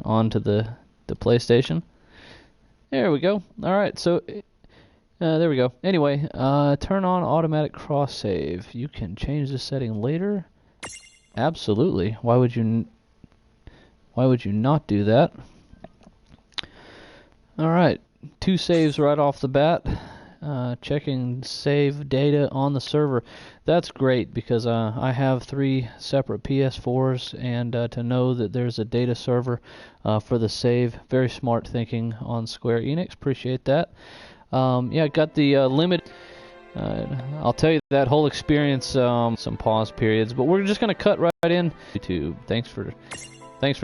onto the PlayStation. There we go. Alright, so there we go. Anyway, turn on automatic cross save. You can change the setting later. Absolutely. Why would you not do that? Alright, 2 saves right off the bat. Checking save data on the server. That's great because I have 3 separate PS4s, and to know that there's a data server for the save, very smart thinking on Square Enix. Appreciate that. Yeah, got the limit. I'll tell you that whole experience, some pause periods, but we're just gonna cut right in. YouTube, thanks for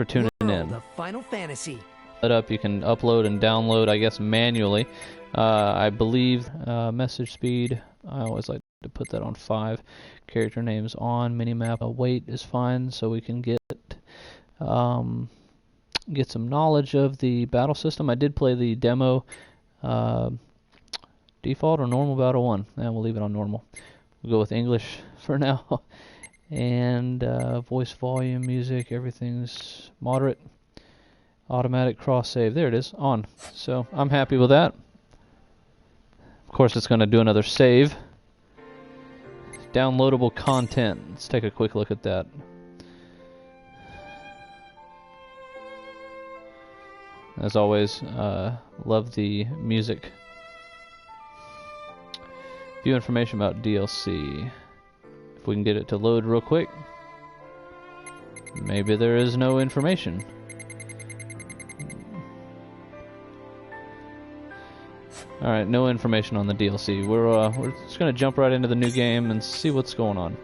tuning in. The Final Fantasy. Up, you can upload and download, I guess, manually. I believe message speed, I always like to put that on 5. Character names on, minimap weight is fine, so we can get some knowledge of the battle system. I did play the demo, default or normal battle 1, and we'll leave it on normal. We'll go with English for now. And voice volume, music, everything's moderate. Automatic cross save, there it is, on. So I'm happy with that. Of course, it's going to do another save. Downloadable content. Let's take a quick look at that. As always, love the music. View information about DLC. If we can get it to load real quick. Maybe there is no information. Alright, no information on the DLC. We're just going to jump right into the new game and see what's going on.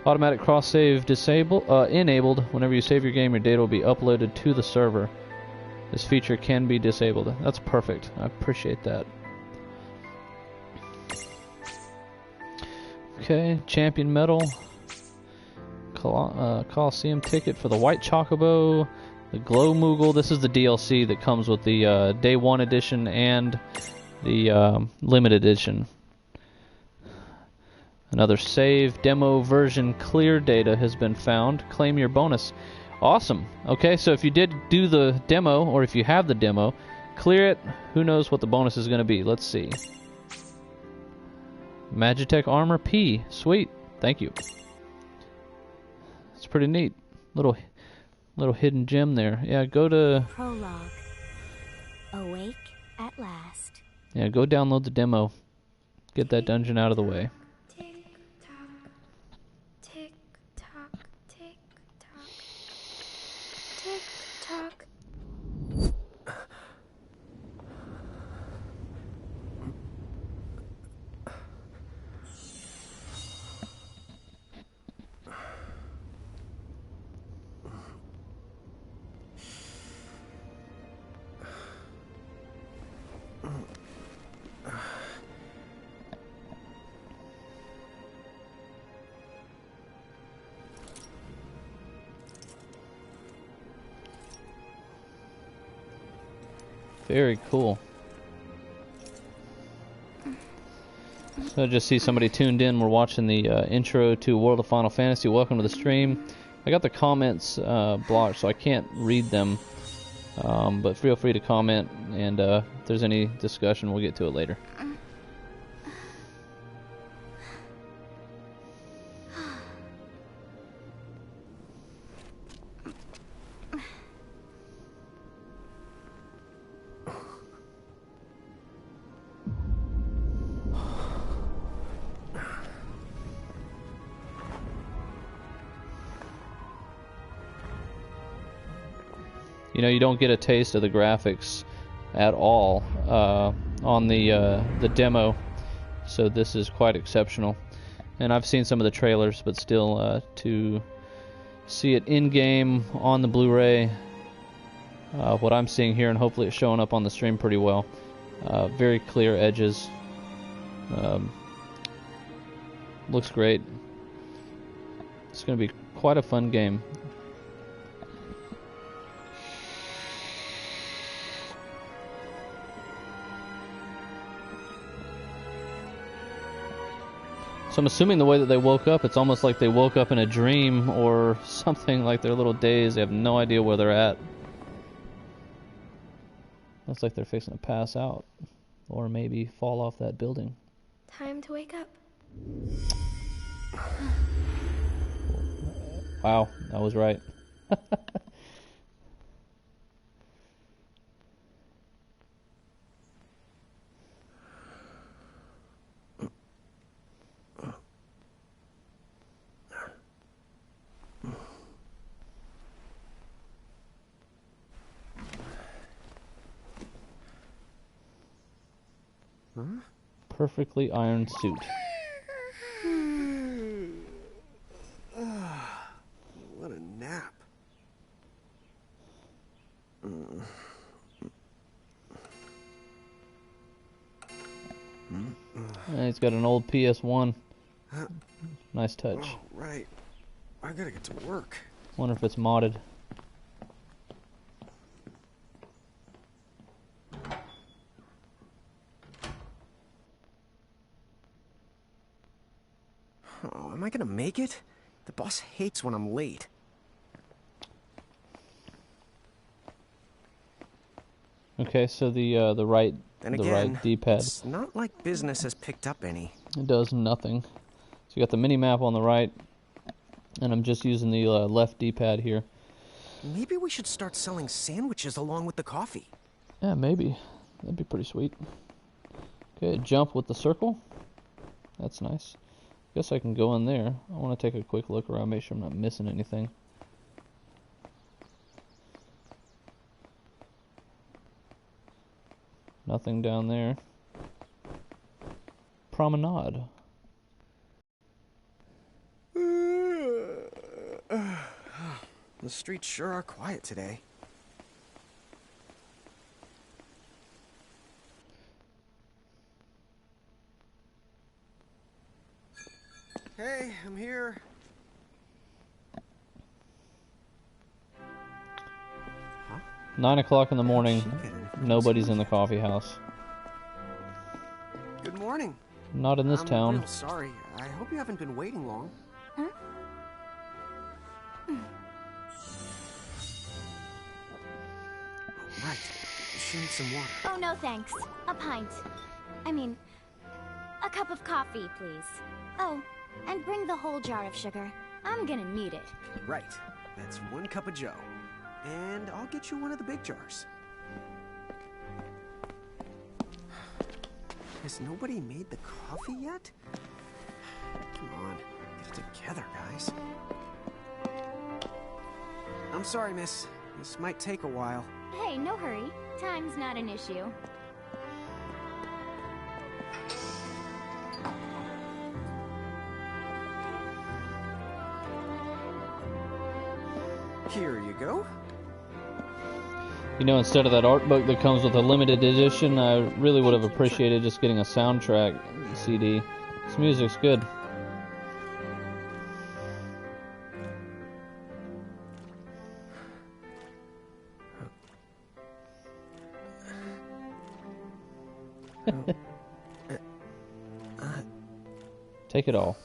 Automatic cross save enabled. Whenever you save your game, your data will be uploaded to the server. This feature can be disabled. That's perfect. I appreciate that. Okay, champion medal. Coliseum ticket for the White Chocobo. The Glow Moogle. This is the DLC that comes with the Day 1 edition and the limited edition. Another save demo version clear data has been found. Claim your bonus. Awesome. Okay, so if you did do the demo, or if you have the demo, clear it. Who knows what the bonus is going to be? Let's see. Magitech Armor P. Sweet. Thank you. It's pretty neat. Little hidden gem there. Yeah, go to... Prologue. Awake at last. Yeah, go download the demo. Get that dungeon out of the way. Tick tock, tick tock, tick tock. Very cool. So I just see somebody tuned in. We're watching the intro to World of Final Fantasy. Welcome to the stream. I got the comments blocked, so I can't read them. But feel free to comment, and if there's any discussion, we'll get to it later. You know, you don't get a taste of the graphics at all on the demo, so this is quite exceptional. And I've seen some of the trailers, but still to see it in-game on the Blu-ray, what I'm seeing here, and hopefully it's showing up on the stream pretty well. Very clear edges. Looks great. It's going to be quite a fun game. So I'm assuming the way that they woke up, it's almost like they woke up in a dream or something, like their little daze. They have no idea where they're at. Looks like they're fixing to pass out. Or maybe fall off that building. Time to wake up. Wow, I was right. Huh? Perfectly ironed suit. What a nap. And he's got an old PS1. Nice touch. Oh, right. I gotta get to work. Wonder if it's modded. Oh, am I gonna make it? The boss hates when I'm late. Okay, so the right Then the again, right D-pad. it's not like business has picked up any. It does nothing. So you got the mini map on the right, and I'm just using the left D-pad here. Maybe we should start selling sandwiches along with the coffee. Yeah, maybe. That'd be pretty sweet. Okay, jump with the circle. That's nice. Guess I can go in there. I want to take a quick look around, make sure I'm not missing anything. Nothing down there. Promenade. The streets sure are quiet today. Hey, I'm here. Huh? 9 o'clock in the morning. She fit in. Nobody's in the coffee house. Good morning. Not in this I'm town. real sorry. I hope you haven't been waiting long. Huh? Right. She needs some water. Oh, no thanks. A pint. I mean, a cup of coffee, please. Oh, and bring the whole jar of sugar. I'm gonna need it. Right. That's 1 cup of joe. And I'll get you one of the big jars. Has nobody made the coffee yet? Come on, get it together, guys. I'm sorry, miss. This might take a while. Hey, no hurry. Time's not an issue. Here you go. You know, instead of that art book that comes with a limited edition, I really would have appreciated just getting a soundtrack CD. This music's good. Take it all.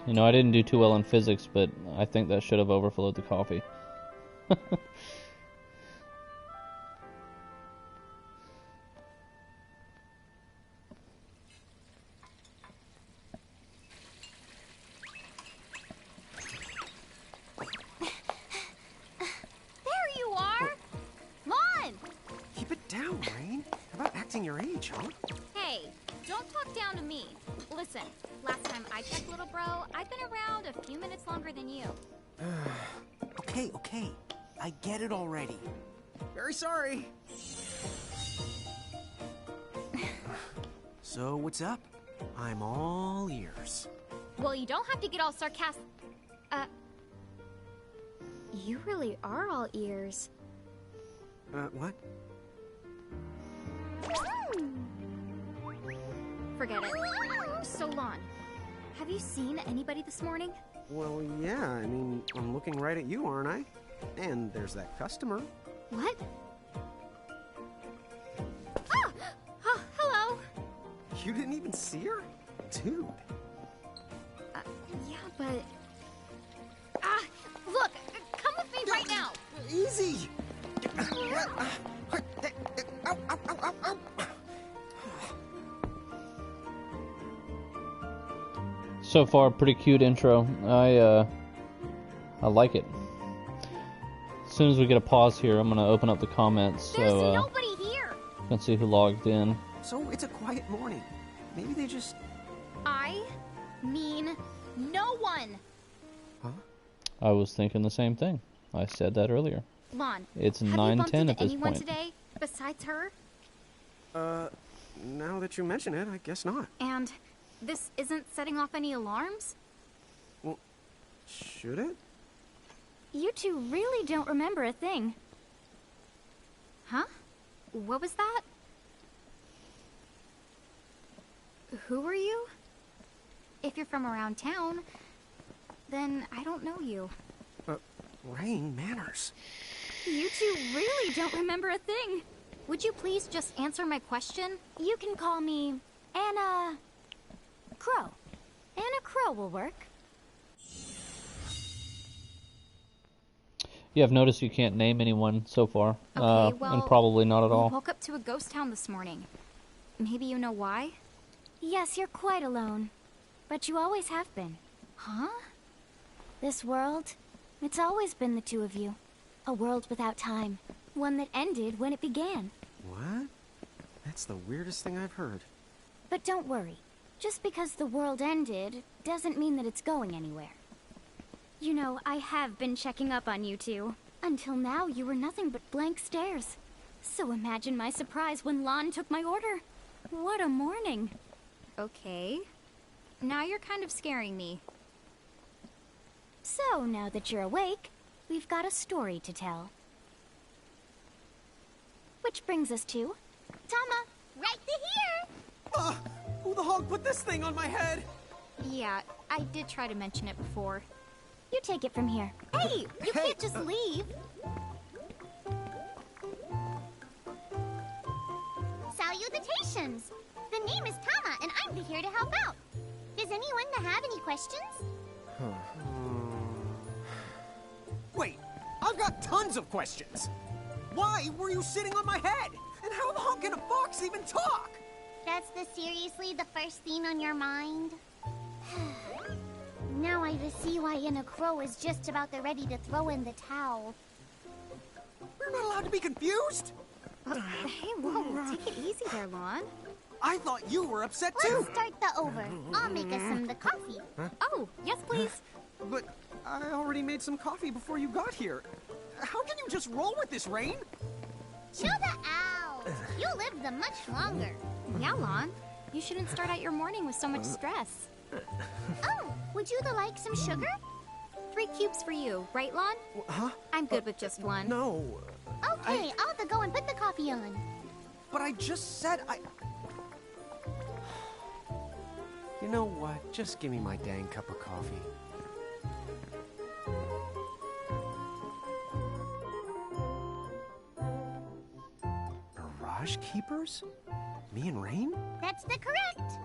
You know, I didn't do too well in physics, but I think that should have overflowed the coffee. There you are! Lon! Keep it down, Rain. How about acting your age, huh? Hey, don't talk down to me. Listen, last time I checked, little bro, I've been around a few minutes longer than you. Okay. I get it already. Very sorry. So, what's up? I'm all ears. Well, you don't have to get all sarcastic. You really are all ears. What? Forget it. So, Lon, have you seen anybody this morning? Well, yeah, I mean, I'm looking right at you, aren't I? And there's that customer. What? Ah! Oh, hello! You didn't even see her? Dude. Yeah, but... Ah! Look! Come with me right now! Easy! Ow, ow, ow, ow, ow. So far, pretty cute intro. I like it. As soon as we get a pause here, I'm gonna open up the comments There's so nobody here. you can see who logged in. So it's a quiet morning. Maybe they just... I mean no one. Huh? I was thinking the same thing. I said that earlier. Lon, It's have you 9:10 bumped into at this anyone point. today besides her? Now that you mention it, I guess not. And this isn't setting off any alarms? Well, should it? You two really don't remember a thing. Huh? What was that? Who are you? If you're from around town, then I don't know you. Rain, manners. You two really don't remember a thing. Would you please just answer my question? You can call me Anna Crow. Anna Crow will work. Yeah, I've noticed you can't name anyone so far. Okay, well, and probably not at We all. woke up to a ghost town this morning. Maybe you know why? Yes, you're quite alone. But you always have been. Huh? This world, it's always been the two of you. A world without time. One that ended when it began. What? That's the weirdest thing I've heard. But don't worry. Just because the world ended doesn't mean that it's going anywhere. You know, I have been checking up on you two. Until now, you were nothing but blank stares. So imagine my surprise when Lon took my order. What a morning. Okay. Now you're kind of scaring me. So, now that you're awake, we've got a story to tell. Which brings us to... Tama, right here! Who the hog put this thing on my head? Yeah, I did try to mention it before. You take it from here. Hey, you can't just leave. Salutations! The name is Tama, and I'm here to help out. Does anyone have any questions? Wait, I've got tons of questions. Why were you sitting on my head? And how the hell can a fox even talk? That's seriously the first thing on your mind? Now I see why Anna Crow is just about ready to throw in the towel. We're not allowed to be confused? Hey, whoa, take it easy there, Lon. I thought you were upset Let's too. start the over. I'll make us some the coffee. Oh, yes, please. But I already made some coffee before you got here. How can you just roll with this, Rain? Chill the out. You live the much longer. Yeah, Lon. You shouldn't start out your morning with so much stress. Oh, would you like some sugar? 3 cubes for you, right, Lon? Huh? I'm good with just one. No. Okay, I'll go and put the coffee on. But I just said I... You know what? Just give me my dang cup of coffee. Mirage Keepers? Me and Rain? That's correct.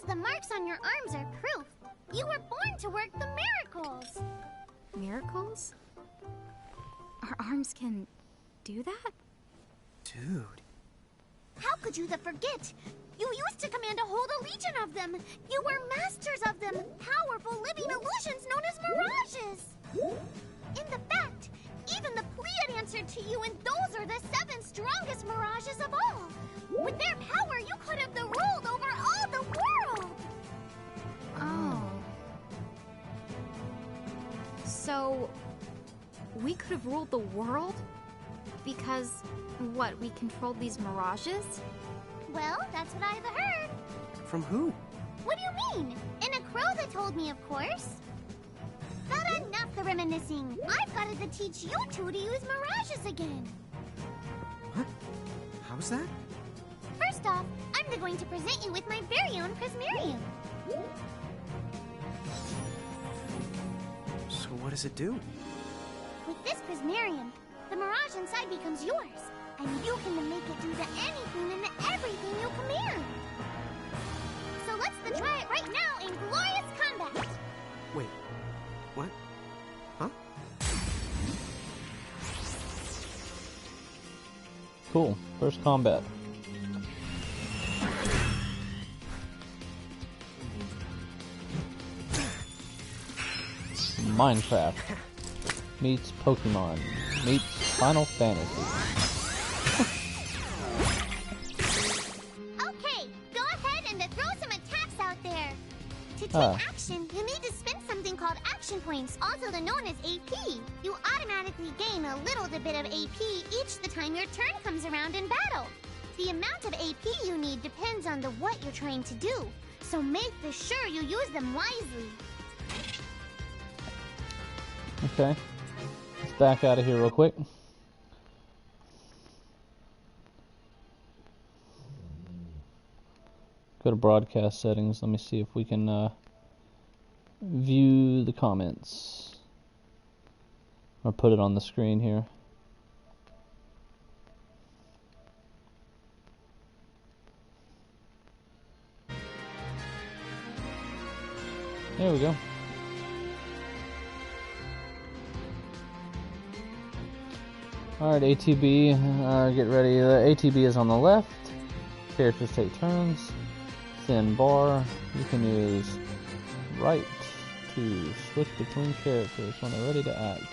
The marks on your arms are proof. You were born to work the miracles. Miracles? Our arms can do that? Dude. How could you forget? You used to command a whole legion of them. You were masters of them, powerful living illusions known as mirages. In the fact, even the Pleiad answered to you, and those are the 7 strongest mirages of all. With their power, you could have ruled over all the world. Oh. So, we could have ruled the world? Because, what, we controlled these mirages? Well, that's what I've heard. From who? What do you mean? In a crow that told me, of course. But enough the reminiscing. I've got to teach you two to use mirages again. What? How's that? First off, I'm going to present you with my very own Prismarium. So what does it do? With this Prismarium, the mirage inside becomes yours, and you can make it do anything and everything you command. So let's try it right now in glorious combat. Wait. What? Huh? Cool. First combat. Minecraft meets Pokemon meets Final Fantasy. Okay, go ahead and throw some attacks out there. To take action, you need to spend something called action points, also known as AP. You automatically gain a little bit of AP each the time your turn comes around in battle. The amount of AP you need depends on what you're trying to do, so make sure you use them wisely. Okay, let's back out of here real quick. Go to broadcast settings. Let me see if we can view the comments. Or put it on the screen here. There we go. Alright, ATB, get ready. The ATB is on the left. Characters take turns. Thin bar. You can use right to switch between characters when they're ready to act.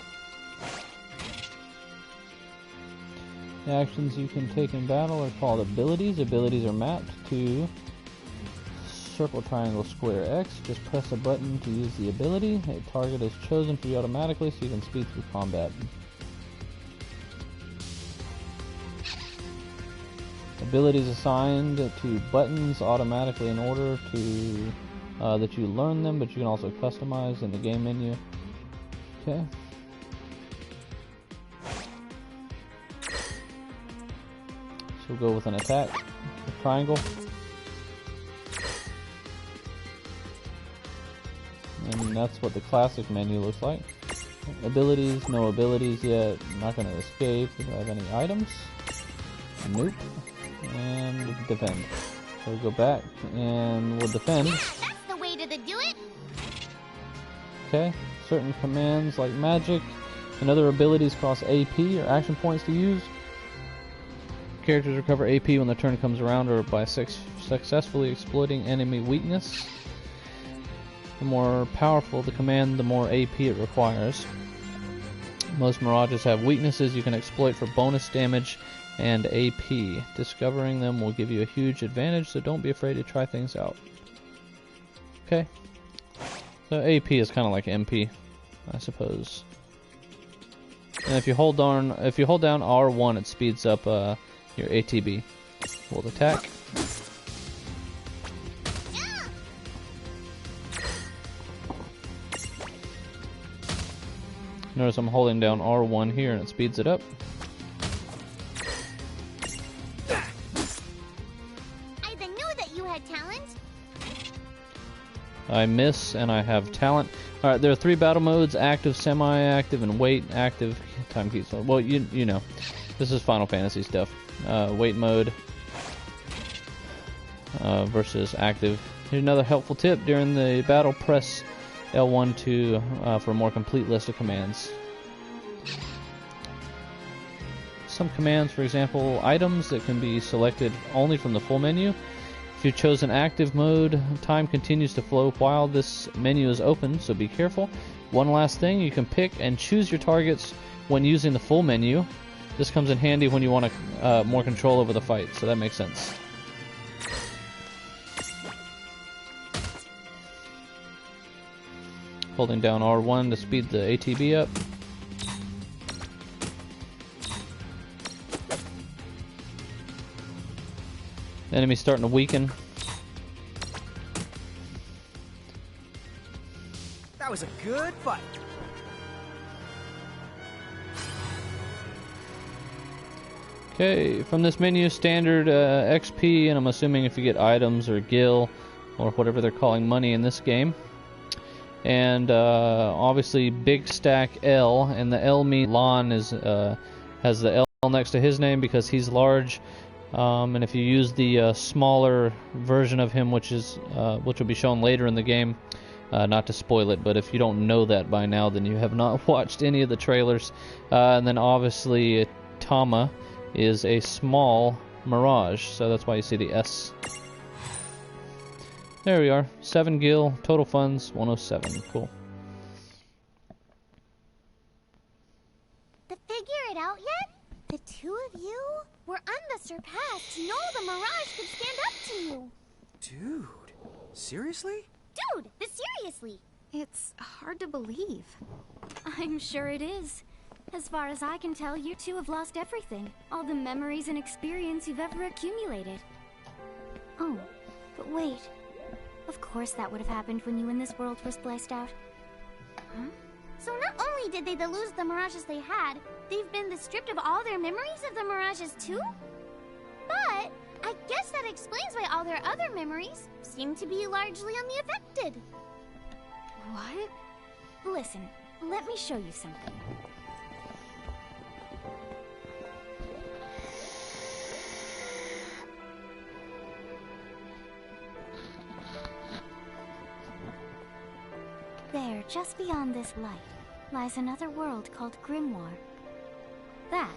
The actions you can take in battle are called abilities. Abilities are mapped to circle, triangle, square, X. Just press a button to use the ability. A target is chosen for you automatically so you can speed through combat. Abilities assigned to buttons automatically in order to that you learn them, but you can also customize in the game menu. Okay. So we'll go with an attack, a triangle. And that's what the classic menu looks like. Abilities, no abilities yet. I'm not going to escape. Do I have any items? Nope. And defend. So we'll go back and we'll defend. That's the way to do it. Okay. Certain commands like magic and other abilities cost AP or action points to use. Characters recover AP when their turn comes around or by successfully exploiting enemy weakness. The more powerful the command, the more AP it requires. Most mirages have weaknesses you can exploit for bonus damage and AP. Discovering them will give you a huge advantage, so don't be afraid to try things out. Okay. So AP is kind of like MP, I suppose. And if you hold down R1, it speeds up your ATB. We'll attack. Notice I'm holding down R1 here and it speeds it up. I miss and I have talent. Alright, there are 3 battle modes: active, semi-active, and wait. Active, time keeps. Well, you know. This is Final Fantasy stuff. Wait mode versus active. Here's another helpful tip. During the battle, press L1 for a more complete list of commands. Some commands, for example, items that can be selected only from the full menu. If you've chosen active mode, time continues to flow while this menu is open, so be careful. One last thing, you can pick and choose your targets when using the full menu. This comes in handy when you want more control over the fight, so that makes sense. Holding down R1 to speed the ATB up. Enemy's starting to weaken. That was a good fight. Okay, from this menu, standard XP, and I'm assuming if you get items or gil, or whatever they're calling money in this game. And obviously big stack L, and the L means Lon is has the L next to his name because he's large. And if you use the smaller version of him, which will be shown later in the game, not to spoil it, but if you don't know that by now, then you have not watched any of the trailers. And then obviously Tama, is a small mirage, so that's why you see the S. There we are. 7 gil, total funds 107. Cool. To figure it out yet? The two of you were unsurpassed to know the Mirage could stand up to you. Dude, seriously? Dude, seriously. It's hard to believe. I'm sure it is. As far as I can tell, you two have lost everything. All the memories and experience you've ever accumulated. Oh, but wait. Of course that would have happened when you and this world were spliced out. Huh? So not only did they lose the Mirages they had, they've been stripped of all their memories of the Mirages too? But I guess that explains why all their other memories seem to be largely unaffected. What? Listen, let me show you something. There, just beyond this light, lies another world called Grimoire. That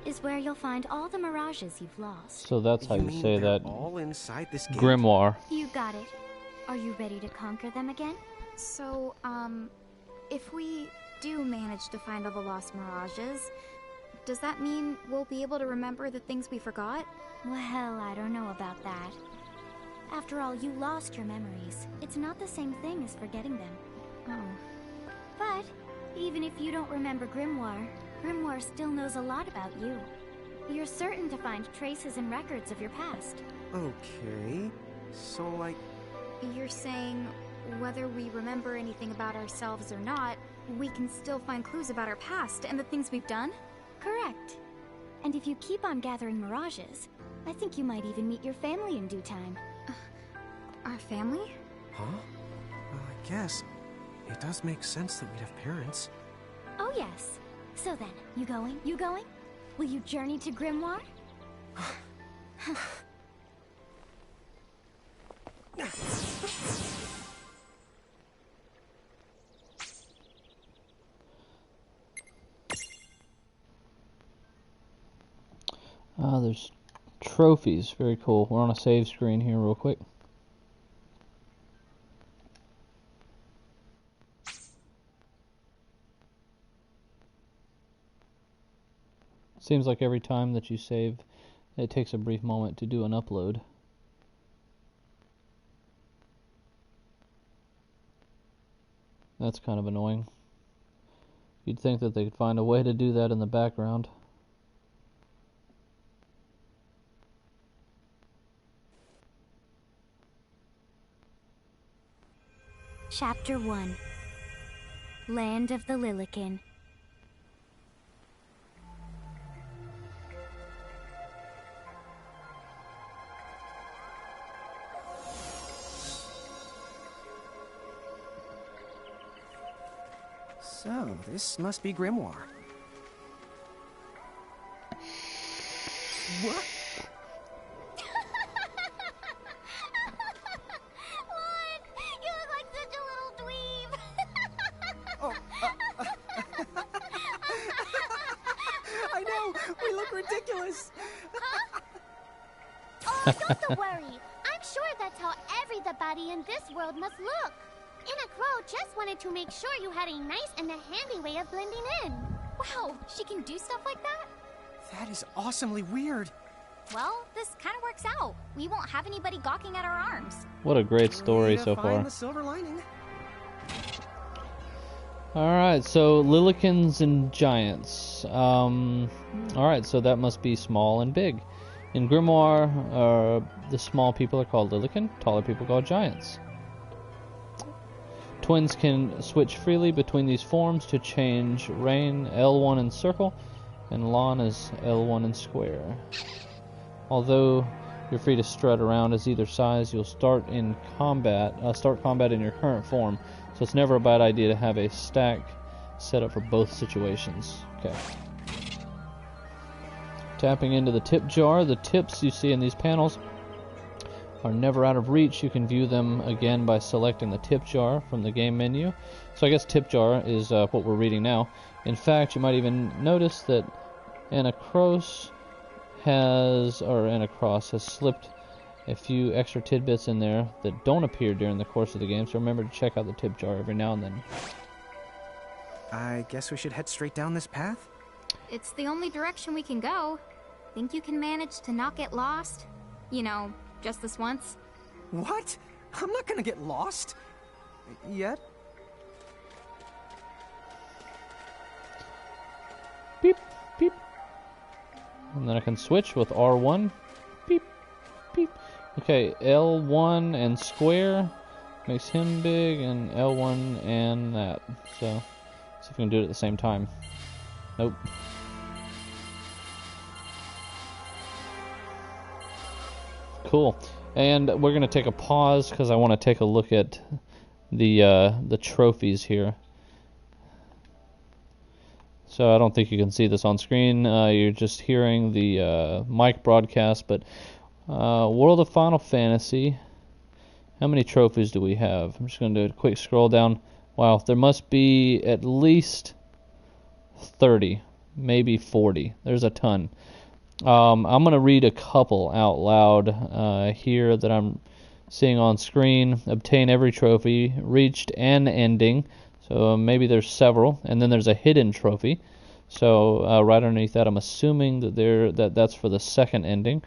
is where you'll find all the mirages you've lost. So that's how you mean say they're that. all inside this gate? Grimoire. You got it. Are you ready to conquer them again? So, if we do manage to find all the lost mirages, does that mean we'll be able to remember the things we forgot? Well, I don't know about that. After all, you lost your memories. It's not the same thing as forgetting them. Oh. But even if you don't remember Grimoire, Grimoire still knows a lot about you. You're certain to find traces and records of your past. Okay, so like... You're saying whether we remember anything about ourselves or not, we can still find clues about our past and the things we've done? Correct. And if you keep on gathering mirages, I think you might even meet your family in due time. Our family? Huh? Well, I guess it does make sense that we'd have parents. Oh yes. So then, you going? You going? Will you journey to Grimoire? There's trophies. Very cool. We're on a save screen here real quick. Seems like every time that you save, it takes a brief moment to do an upload. That's kind of annoying. You'd think that they could find a way to do that in the background. Chapter 1. Land of the Lilikin. So, this must be Grimoire. What? What? You look like such a little dweeb. Oh, I know! We look ridiculous! Oh, don't worry. I'm sure that's how everybody in this world must look. Anna Crow just wanted to make sure you had a nice and a handy way of blending in. Wow, she can do stuff like that? That is awesomely weird. Well, this kind of works out. We won't have anybody gawking at our arms. What a great story Way to so find far. the silver lining. Alright, so Lilikins and Giants. Alright, so that must be small and big. In Grimoire, the small people are called Lilikin, taller people called Giants. Twins can switch freely between these forms to change Rain L1 in circle, and Lawn is L1 in square. Although you're free to strut around as either size, you'll start combat in your current form, so it's never a bad idea to have a stack set up for both situations. Okay. Tapping into the tip jar, the tips you see in these panels are never out of reach. You can view them again by selecting the tip jar from the game menu. So I guess tip jar is what we're reading now. In fact, you might even notice that Anacros and across has slipped a few extra tidbits in there that don't appear during the course of the game, so remember to check out the tip jar every now and then. I guess we should head straight down this path? It's the only direction we can go. Think you can manage to not get lost? You know, just this once? What? I'm not gonna get lost. Yet? Beep, beep. And then I can switch with R1. Beep, beep. Okay, L1 and square makes him big, and L1 and that. So, see if we can do it at the same time. Nope. Cool. And we're going to take a pause because I want to take a look at the trophies here. So I don't think you can see this on screen. You're just hearing the mic broadcast. But World of Final Fantasy, how many trophies do we have? I'm just going to do a quick scroll down. Wow, there must be at least 30, maybe 40. There's a ton. I'm going to read a couple out loud here that I'm seeing on screen. Obtain every trophy, reached an ending. So maybe there's several, and then there's a hidden trophy. So right underneath that, I'm assuming that that's for the second ending.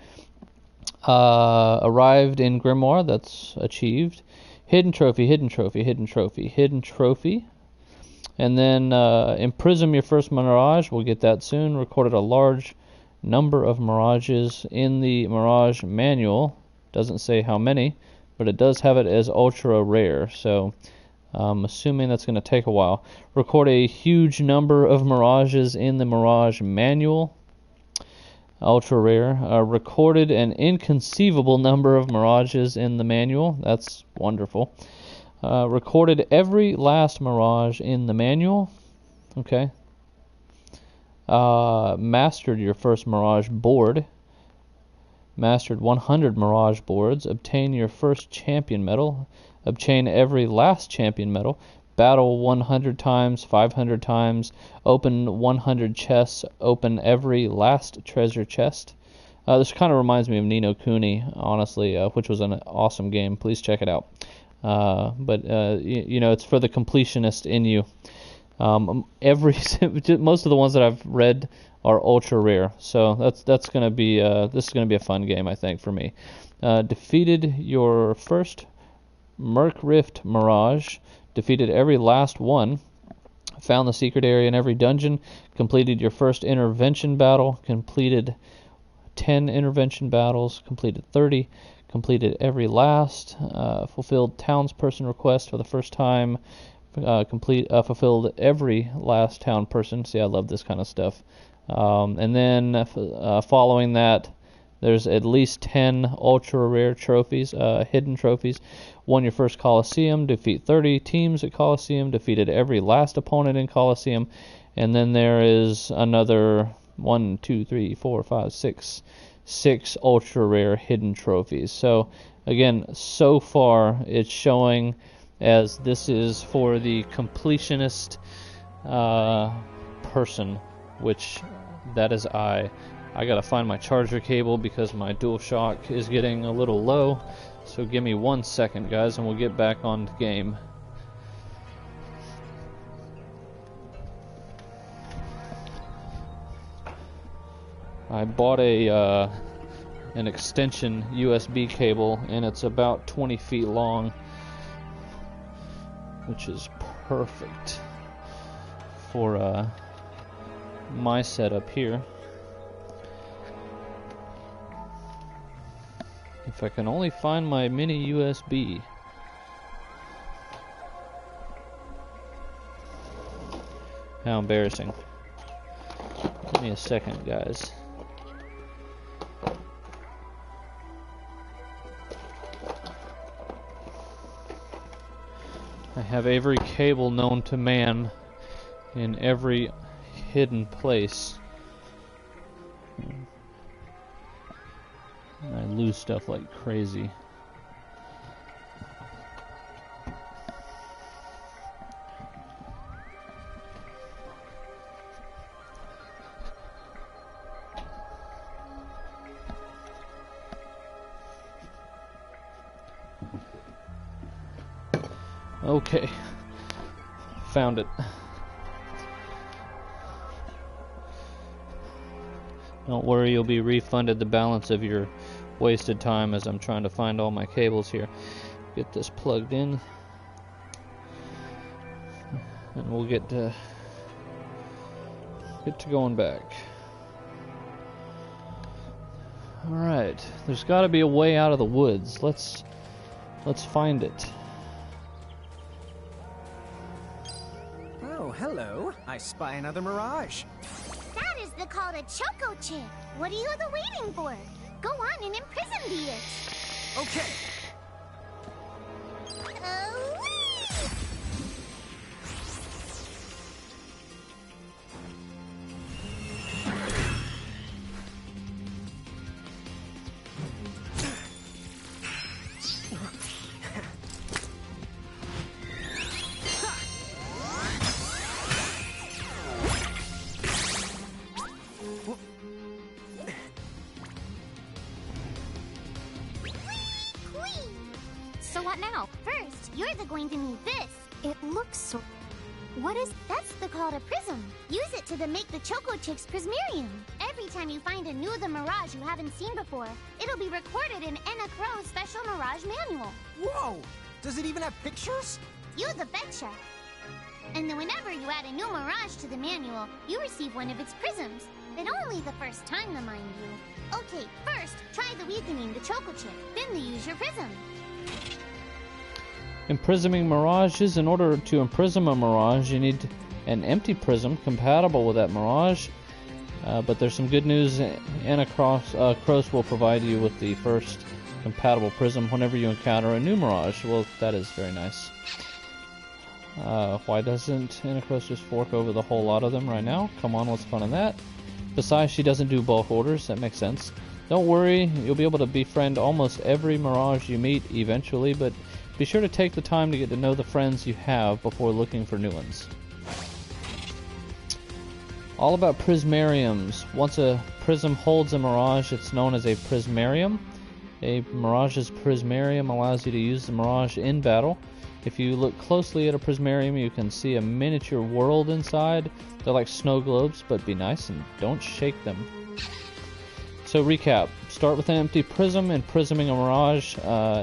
Arrived in Grimoire, that's achieved. Hidden trophy, hidden trophy, hidden trophy, hidden trophy. And then imprison your first mirage, we'll get that soon. Recorded a large number of mirages in the Mirage manual. Doesn't say how many, but it does have it as ultra rare. So I'm assuming that's going to take a while. Record a huge number of mirages in the Mirage manual. Ultra rare. Recorded an inconceivable number of mirages in the manual. That's wonderful. Recorded every last mirage in the manual. Okay. Mastered your first Mirage board. Mastered 100 Mirage boards. Obtain your first champion medal. Obtain every last champion medal. Battle 100 times, 500 times. Open 100 chests. Open every last treasure chest. This kind of reminds me of Ni no Kuni, honestly, which was an awesome game. Please check it out. But you know, it's for the completionist in you. Most of the ones that I've read are ultra rare, so that's gonna be this is gonna be a fun game, I think, for me. Defeated your first Merc Rift Mirage, defeated every last one, found the secret area in every dungeon, completed your first intervention battle, completed 10 intervention battles, completed 30, completed every last, fulfilled townsperson request for the first time. Fulfilled every last town person. See, I love this kind of stuff. And then following that, there's at least 10 ultra rare trophies, hidden trophies. Won your first Coliseum, defeat 30 teams at Coliseum, defeated every last opponent in Coliseum. And then there is another 6 ultra rare hidden trophies. So again, so far it's showing as this is for the completionist person, which that is I. I gotta find my charger cable because my DualShock is getting a little low. So give me 1 second, guys, and we'll get back on the game. I bought an extension USB cable, and it's about 20 feet long, which is perfect for my setup here. If I can only find my mini USB. How embarrassing. Give me a second, guys. I have every cable known to man in every hidden place. I lose stuff like crazy. Okay. Found it. Don't worry, you'll be refunded the balance of your wasted time as I'm trying to find all my cables here. Get this plugged in. And we'll get to going back. Alright, there's got to be a way out of the woods. Let's find it. Oh, hello. I spy another mirage. That is the call to Choco Chip. What are you waiting for? Go on and imprison the it. Okay. So what now? First, you're going to need this. It looks so... What is... That's the call to Prism. Use it to make the Choco Chick's Prismarium. Every time you find a new The Mirage you haven't seen before, it'll be recorded in Enna Crow's special Mirage manual. Whoa! Does it even have pictures? You the betcha. And then whenever you add a new Mirage to the manual, you receive one of its prisms. But only the first time, to mind you. Okay, first, try the weakening the Choco Chip. Then use your prism. Imprisoming mirages. In order to imprison a mirage, you need an empty prism compatible with that mirage. But there's some good news. Enna Cross will provide you with the first compatible prism whenever you encounter a new mirage. Well, that is very nice. Why doesn't Enna Cross just fork over the whole lot of them right now? Come on, what's fun in that? Besides, she doesn't do bulk orders. That makes sense. Don't worry, you'll be able to befriend almost every mirage you meet eventually, but be sure to take the time to get to know the friends you have before looking for new ones. All about prismariums. Once a prism holds a mirage, it's known as a prismarium. A mirage's prismarium allows you to use the mirage in battle. If you look closely at a prismarium, you can see a miniature world inside. They're like snow globes, but be nice and don't shake them. So recap, start with an empty prism and prisming a mirage.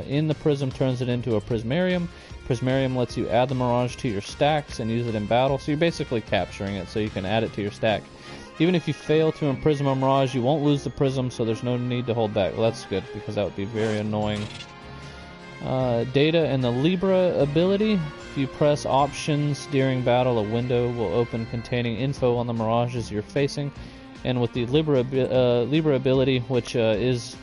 In the prism turns it into a prismarium. Prismarium lets you add the mirage to your stacks and use it in battle, so you're basically capturing it so you can add it to your stack. Even if you fail to imprison a mirage, you won't lose the prism, so there's no need to hold back. Well, that's good, because that would be very annoying. Data and the Libra ability. If you press options during battle, a window will open containing info on the mirages you're facing. And with the Libra ability, which is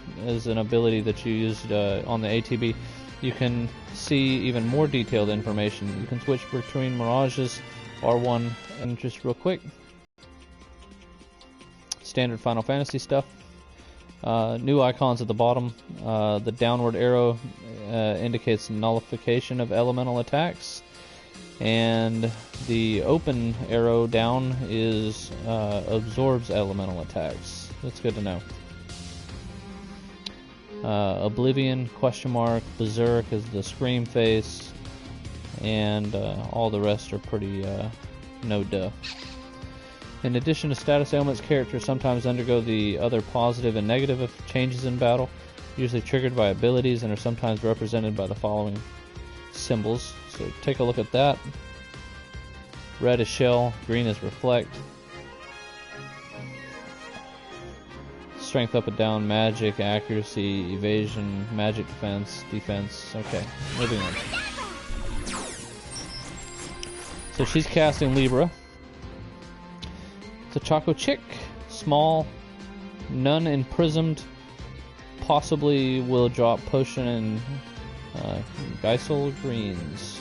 an ability that you used on the ATB, you can see even more detailed information. You can switch between mirages, R1, and just real quick. Standard Final Fantasy stuff. New icons at the bottom. The downward arrow indicates nullification of elemental attacks. And the open arrow down is absorbs elemental attacks. That's good to know. Oblivion, question mark, Berserk is the scream face, and all the rest are pretty no duh. In addition to status ailments, characters sometimes undergo the other positive and negative changes in battle, usually triggered by abilities and are sometimes represented by the following symbols. So take a look at that. Red is shell, green is reflect. Strength up and down, magic, accuracy, evasion, magic defense. Okay, moving on. So she's casting Libra. It's a Choco Chick, small, none imprisoned, possibly will drop potion and Geisel greens.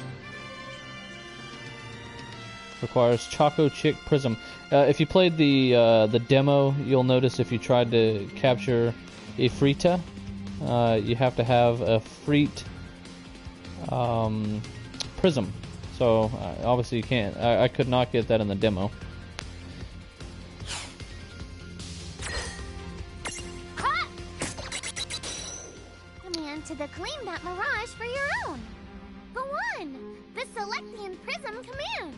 Requires Choco Chick Prism. If you played the demo, you'll notice if you tried to capture Ifrita, you have to have a Freet Prism. So obviously you can't. I could not get that in the demo. Command to claim that mirage for your own. Go E01, the Selectian Prism command.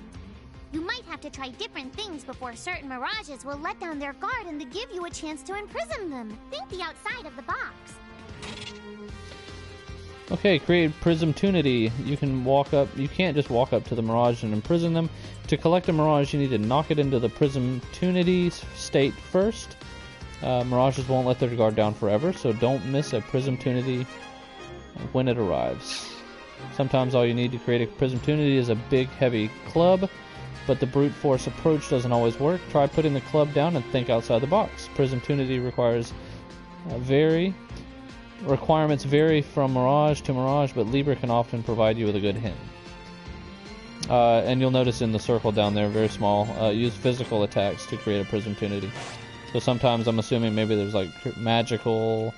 You might have to try different things before certain mirages will let down their guard and to give you a chance to imprison them. Think the outside of the box. Okay, create Prismtunity. You can't just walk up to the Mirage and imprison them. To collect a Mirage, you need to knock it into the Prismtunity state first. Mirages won't let their guard down forever, so don't miss a Prismtunity when it arrives. Sometimes all you need to create a Prismtunity is a big, heavy club, but the brute force approach doesn't always work. Try putting the club down and think outside the box. Prismtunity requirements vary from Mirage to Mirage, but Libra can often provide you with a good hint. And you'll notice in the circle down there, very small, use physical attacks to create a Prismtunity. So sometimes I'm assuming maybe there's like magical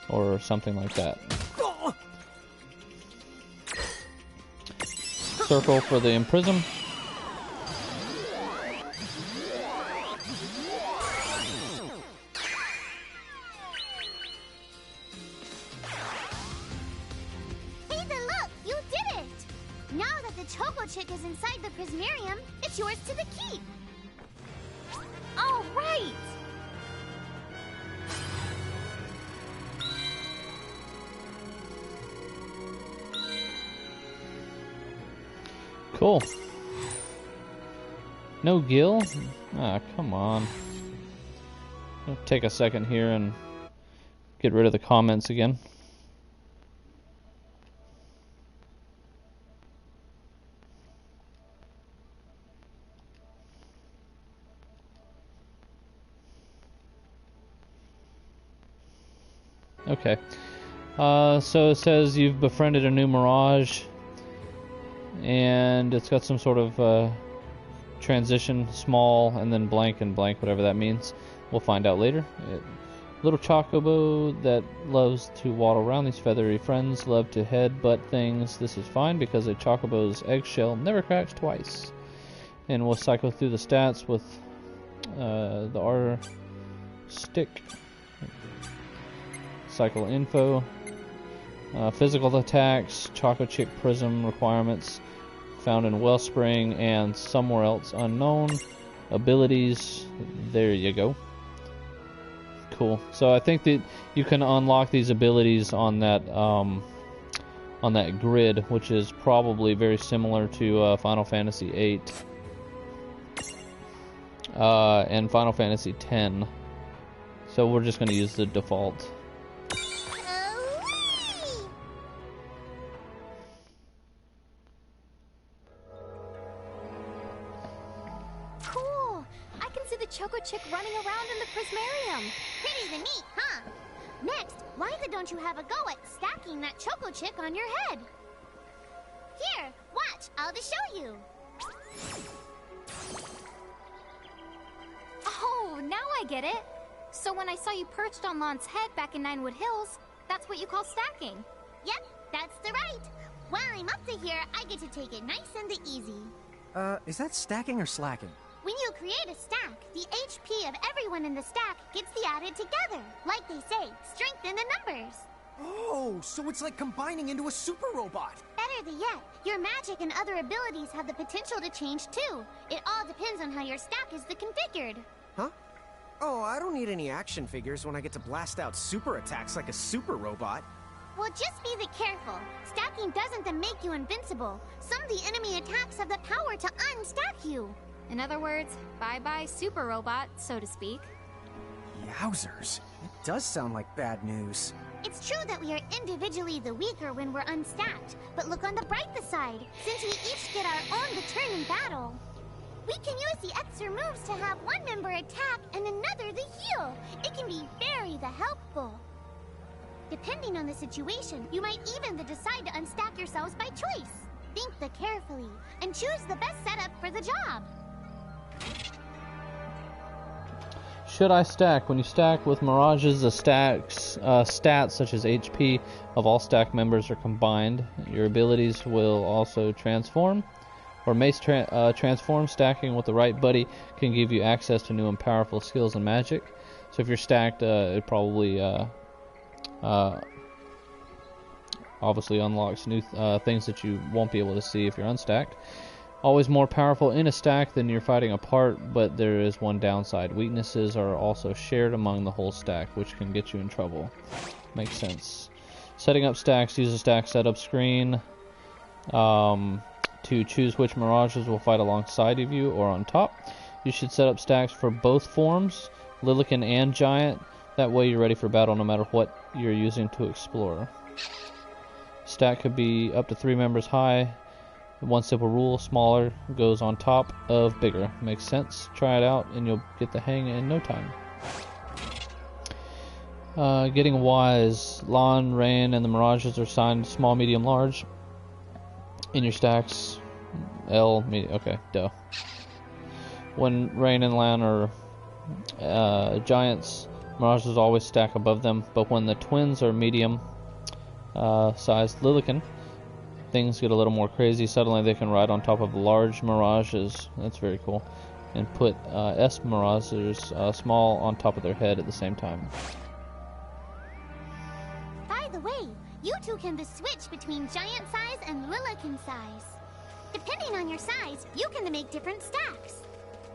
or something like that. Circle for the imprism. Chick is inside the Prismarium. It's yours to the keep. All right. Cool. No Gil? Ah, come on. I'll take a second here and get rid of the comments again. Okay, so it says you've befriended a new Mirage, and it's got some sort of transition, small, and then blank and blank, whatever that means. We'll find out later. Little Chocobo that loves to waddle around. These feathery friends love to headbutt things. This is fine because a Chocobo's eggshell never cracks twice. And we'll cycle through the stats with the R stick. Cycle info, physical attacks, Choco Chick Prism requirements found in Wellspring and somewhere else unknown. Abilities, there you go. Cool. So I think that you can unlock these abilities on that grid, which is probably very similar to Final Fantasy VIII and Final Fantasy X. So we're just going to use the default. Choco Chick running around in the Prismarium. Pretty neat, huh? Next, why don't you have a go at stacking that Choco Chick on your head? Here, watch, I'll just show you. Oh, now I get it. So when I saw you perched on Lon's head back in Ninewood Hills, that's what you call stacking. Yep, that's the right. While I'm up to here, I get to take it nice and easy. Is that stacking or slacking? When you create a stack, the HP of everyone in the stack gets added together. Like they say, strengthen the numbers. Oh, so it's like combining into a super robot. Better yet, your magic and other abilities have the potential to change too. It all depends on how your stack is configured. Huh? Oh, I don't need any action figures when I get to blast out super attacks like a super robot. Well, just be careful. Stacking doesn't make you invincible. Some of the enemy attacks have the power to unstack you. In other words, bye-bye super robot, so to speak. Yowzers. It does sound like bad news. It's true that we are individually the weaker when we're unstacked, but look on the brighter side, since we each get our own return in battle. We can use the extra moves to have one member attack and another the heal. It can be very helpful. Depending on the situation, you might even decide to unstack yourselves by choice. Think carefully, and choose the best setup for the job. Should I stack? When you stack with Mirages, the stats such as HP of all stack members are combined. Your abilities will also transform, or may transform. Stacking with the right buddy can give you access to new and powerful skills and magic. So if you're stacked, it probably obviously unlocks new things that you won't be able to see if you're unstacked. Always more powerful in a stack than you're fighting apart, but there is one downside. Weaknesses are also shared among the whole stack, which can get you in trouble. Makes sense. Setting up stacks, use the stack setup screen to choose which mirages will fight alongside of you or on top. You should set up stacks for both forms, Lilican and Giant. That way you're ready for battle no matter what you're using to explore. Stack could be up to 3 members high. One simple rule, smaller goes on top of bigger. Makes sense. Try it out and you'll get the hang in no time. Getting wise. Lawn, Rain, and the Mirages are assigned small, medium, large. In your stacks. L, medium. Okay, duh. When Rain and Lan are giants, Mirages always stack above them. But when the twins are medium sized Lilican, things get a little more crazy. Suddenly they can ride on top of large mirages. That's very cool. And put S mirages small on top of their head at the same time. By the way, you two can switch between giant size and Lilican size. Depending on your size, you can make different stacks.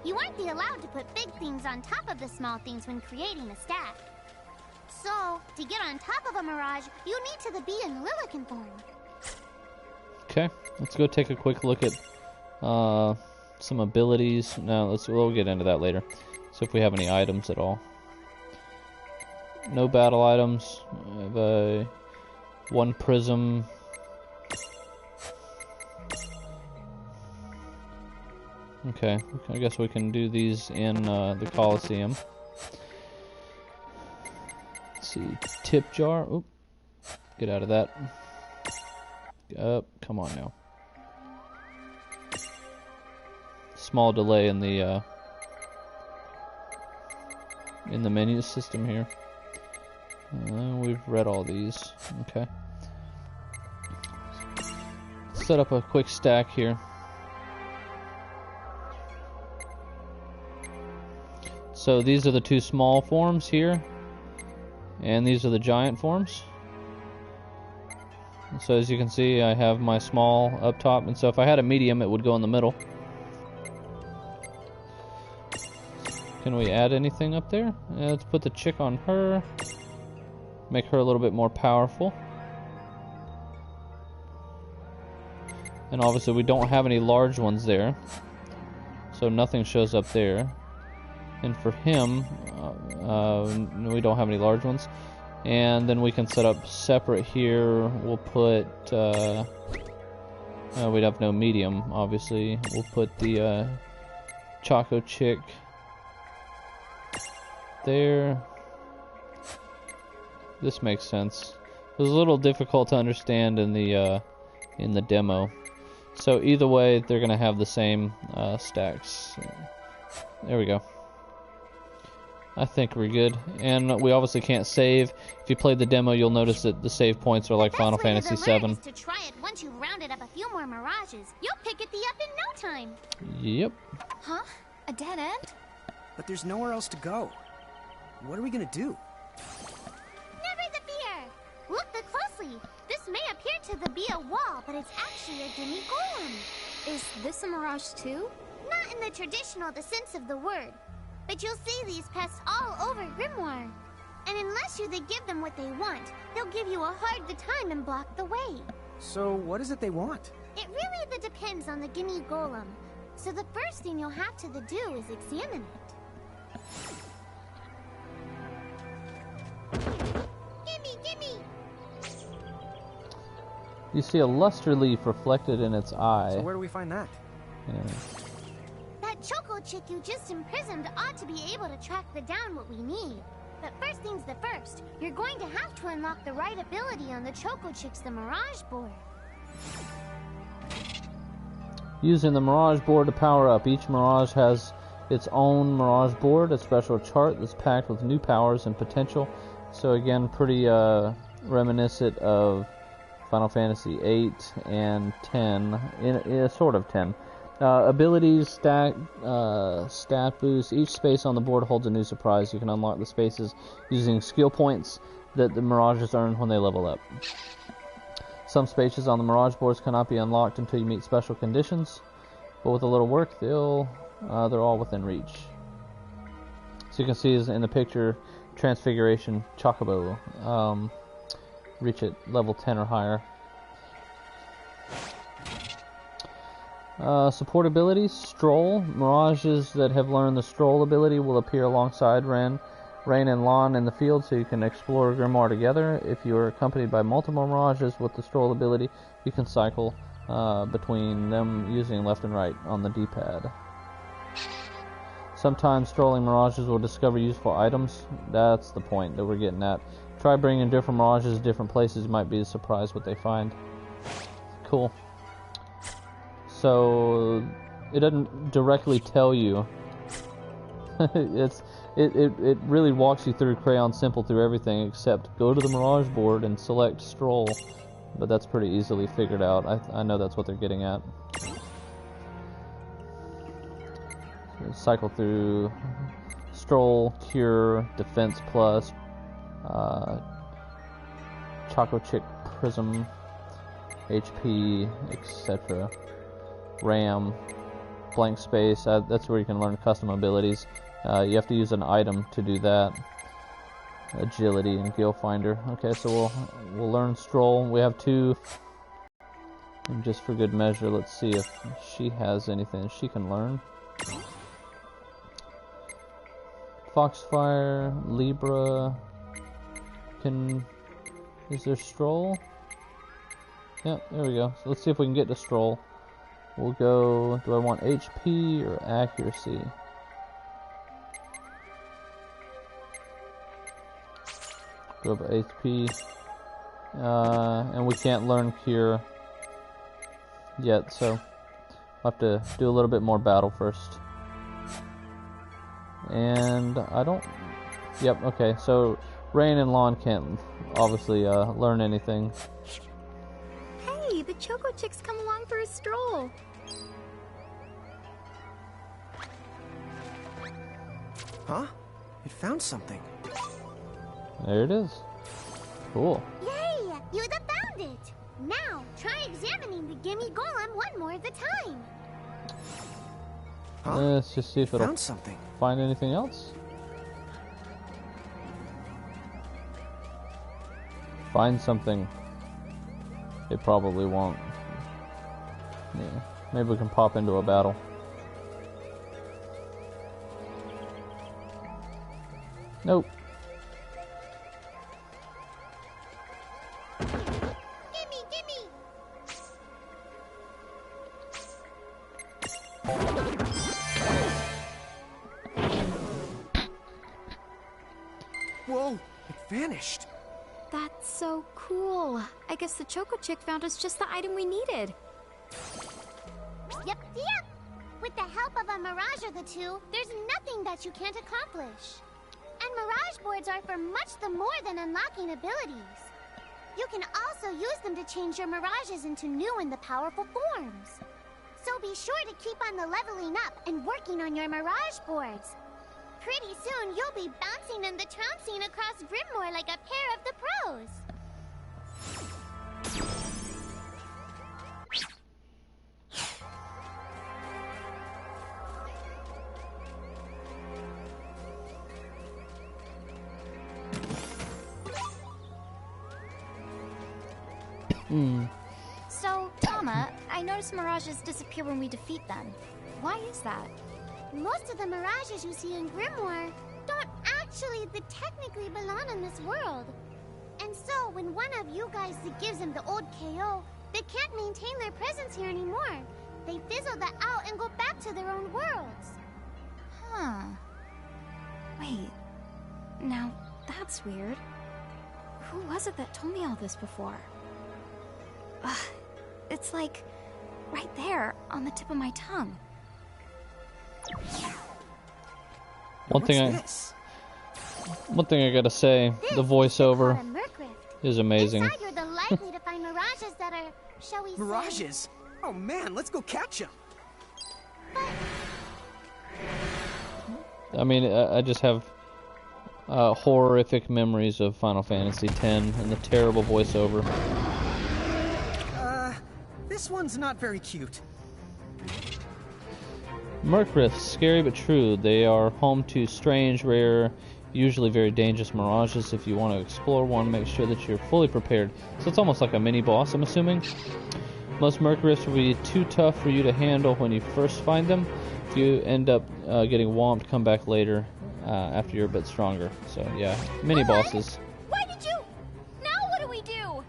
You aren't allowed to put big things on top of the small things when creating a stack. So, to get on top of a mirage, you need to be in Lilican form. Okay, let's go take a quick look at some abilities. No, we'll get into that later. So if we have any items at all. No battle items. I have one prism. Okay, I guess we can do these in the Coliseum. Let's see, tip jar. Oop, get out of that. Come on now. Small delay in the menu system here. We've read all these. Okay. Set up a quick stack here. So these are the 2 small forms here, and these are the giant forms. So as you can see, I have my small up top, and so if I had a medium, it would go in the middle. Can we add anything up there? Let's put the chick on her. Make her a little bit more powerful. And obviously we don't have any large ones there, so nothing shows up there. And for him, we don't have any large ones. And then we can set up separate here. We'll put, we'd have no medium, obviously. We'll put the Choco Chick there. This makes sense. It was a little difficult to understand in the demo. So either way, they're gonna have the same stacks. There we go. I think we're good, and we obviously can't save. If you played the demo, you'll notice that the save points are like Final Fantasy VII. To try it once you've rounded up a few more mirages, you'll pick it up in no time. Yep. Huh? A dead end? But there's nowhere else to go. What are we gonna do? Never the fear. Look closely. This may appear to be a wall, but it's actually a gimme golem. Is this a mirage too? Not in the traditional sense of the word. But you'll see these pests all over Grimoire. And unless they give them what they want, they'll give you a hard time and block the way. So what is it they want? It really depends on the gimme golem. So the first thing you'll have to do is examine it. Gimme! You see a luster leaf reflected in its eye. So where do we find that? Yeah. That Choco Chick you just imprisoned ought to be able to track down what we need. But first things first, you're going to have to unlock the right ability on the Choco Chick's Mirage board. Using the Mirage board to power up. Each Mirage has its own Mirage board, a special chart that's packed with new powers and potential. So again, pretty reminiscent of Final Fantasy 8 and 10, in sort of 10. Abilities, stat boost. Each space on the board holds a new surprise. You can unlock the spaces using skill points that the Mirages earn when they level up. Some spaces on the Mirage boards cannot be unlocked until you meet special conditions, but with a little work, they're all within reach. So you can see in the picture, Transfiguration Chocobo, reach at level 10 or higher. Support abilities, Stroll. Mirages that have learned the Stroll ability will appear alongside Rain and Lon in the field, so you can explore Grimoire together. If you are accompanied by multiple Mirages with the Stroll ability, you can cycle between them using left and right on the D-pad. Sometimes strolling Mirages will discover useful items. That's the point that we're getting at. Try bringing different Mirages to different places. You might be surprised what they find. Cool. So it doesn't directly tell you. It really walks you through Crayon Simple through everything except go to the Mirage board and select Stroll. But that's pretty easily figured out. I know that's what they're getting at. Cycle through Stroll, Cure, Defense Plus, Choco Chick Prism, HP, etc. RAM, Blank Space. That's where you can learn custom abilities. You have to use an item to do that. Agility and Gil Finder. Okay, so we'll learn Stroll. We have 2. And just for good measure, let's see if she has anything she can learn. Foxfire, Libra, is there Stroll? Yep, there we go. So let's see if we can get to Stroll. We'll go, do I want HP or accuracy? Go by HP. And we can't learn Cure yet, so I'll have to do a little bit more battle first. And I don't... Yep, okay, so Rain and Lon can't obviously learn anything. Hey, the Choco Chick's come along for a stroll. Huh? It found something. There it is. Cool. Yay! You found it! Now, try examining the Gimme Golem one more at a time. Huh? Let's just see if it'll found something. Find anything else. Find something. It probably won't. Yeah. Maybe we can pop into a battle. Nope. Gimme, gimme! Whoa! It vanished. That's so cool. I guess the Choco Chick found us just the item we needed. Yep. With the help of a Mirage or the two, there's nothing that you can't accomplish. And Mirage boards are for much the more than unlocking abilities. You can also use them to change your Mirages into new and the powerful forms. So be sure to keep on the leveling up and working on your Mirage boards. Pretty soon, you'll be bouncing and the trouncing across Grimoire like a pair of the pros. So, Tama, I noticed Mirages disappear when we defeat them. Why is that? Most of the Mirages you see in Grimoire don't actually technically belong in this world. And so, when one of you guys gives them the old KO, they can't maintain their presence here anymore. They fizzle that out and go back to their own worlds. Huh. Wait. Now, that's weird. Who was it that told me all this before? It's like right there on the tip of my tongue. One thing I gotta say, the voiceover is amazing. Inside, you're the likely to find Mirages that are, shall we say... Mirages? Oh man, let's go catch them. I mean, I just have horrific memories of Final Fantasy X and the terrible voiceover. This one's not very cute. Murkrifts, scary but true. They are home to strange, rare, usually very dangerous mirages. If you want to explore one, make sure that you're fully prepared. So it's almost like a mini boss, I'm assuming. Most Murkrifts will be too tough for you to handle when you first find them. If you end up getting whomped, come back later after you're a bit stronger. So yeah, mini bosses. Why did you? Now what do we do?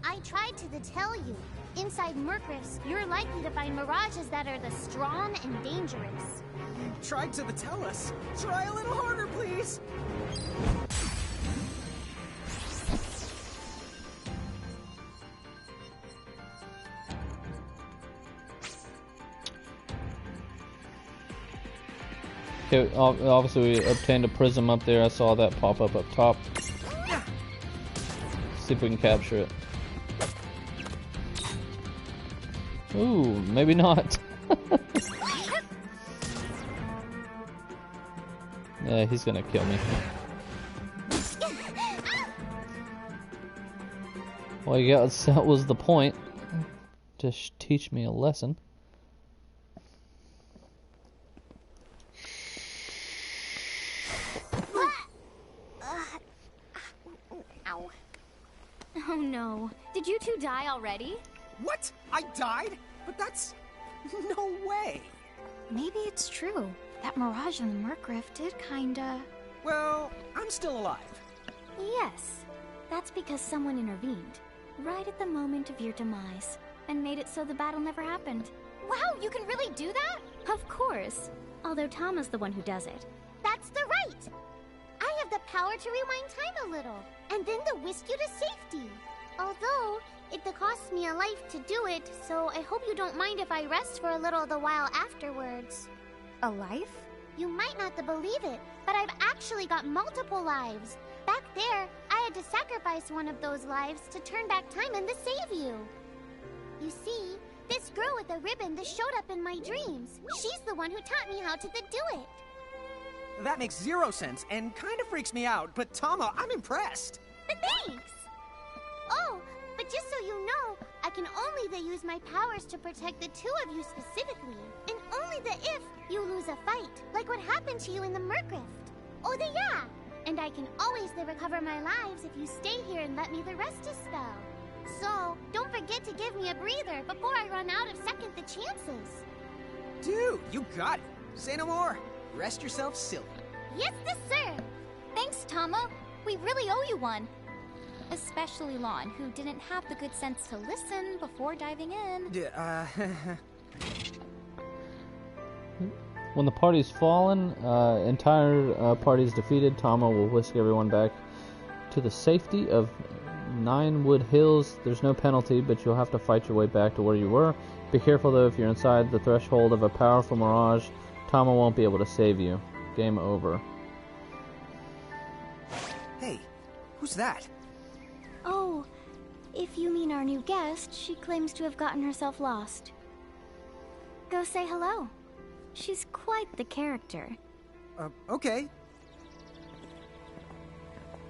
I tried to tell you. Inside Murkrifts, you're likely to find mirages that are the strong and dangerous. You tried to tell us. Try a little harder, please. Okay, obviously we obtained a prism up there. I saw that pop up top. See if we can capture it. Ooh, maybe not. Yeah, he's gonna kill me. Well, yeah, that was the point. Just teach me a lesson. Ow. Oh no. Did you two die already? What? I died? But that's... no way. Maybe it's true. That mirage in the Murkrift did kinda... Well, I'm still alive. Yes. That's because someone intervened. Right at the moment of your demise. And made it so the battle never happened. Wow, you can really do that? Of course. Although Tama's the one who does it. That's the right. I have the power to rewind time a little, and then to whisk you to safety. Although, it costs me a life to do it, so I hope you don't mind if I rest for a little the while afterwards. A life? You might not believe it, but I've actually got multiple lives. Back there, I had to sacrifice one of those lives to turn back time and to save you. You see, this girl with the ribbon that showed up in my dreams. She's the one who taught me how to do it. That makes 0 sense and kind of freaks me out, but Tama, I'm impressed. Thanks! Oh, but just so you know, I can only use my powers to protect the two of you specifically. And only if you lose a fight, like what happened to you in the Murkrift. Oh, yeah! And I can always recover my lives if you stay here and let me rest a spell. So, don't forget to give me a breather before I run out of second the chances. Dude, you got it. Say no more. Rest yourself silly. Yes, sir. Thanks, Tama. We really owe you one. Especially Lon, who didn't have the good sense to listen before diving in. When the party's fallen, entire party's defeated, Tama will whisk everyone back to the safety of Ninewood Hills. There's no penalty, but you'll have to fight your way back to where you were. Be careful though, if you're inside the threshold of a powerful mirage, Tama won't be able to save you. Game over. Hey, who's that? Oh, if you mean our new guest, she claims to have gotten herself lost. Go say hello. She's quite the character. Okay.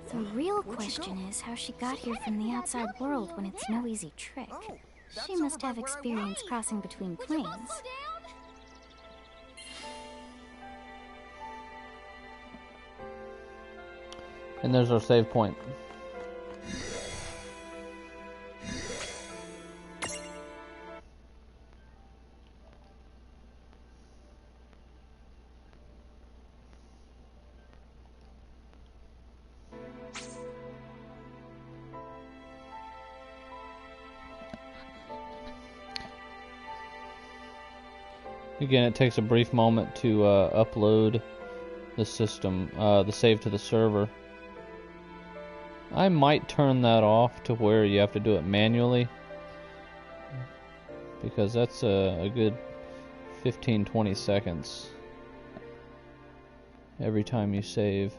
The real question is how she got here from the outside world when it's no easy trick. She must have experience crossing between planes. And there's our save point. Again, it takes a brief moment to upload the system, the save to the server. I might turn that off to where you have to do it manually, because that's a good 15-20 seconds every time you save.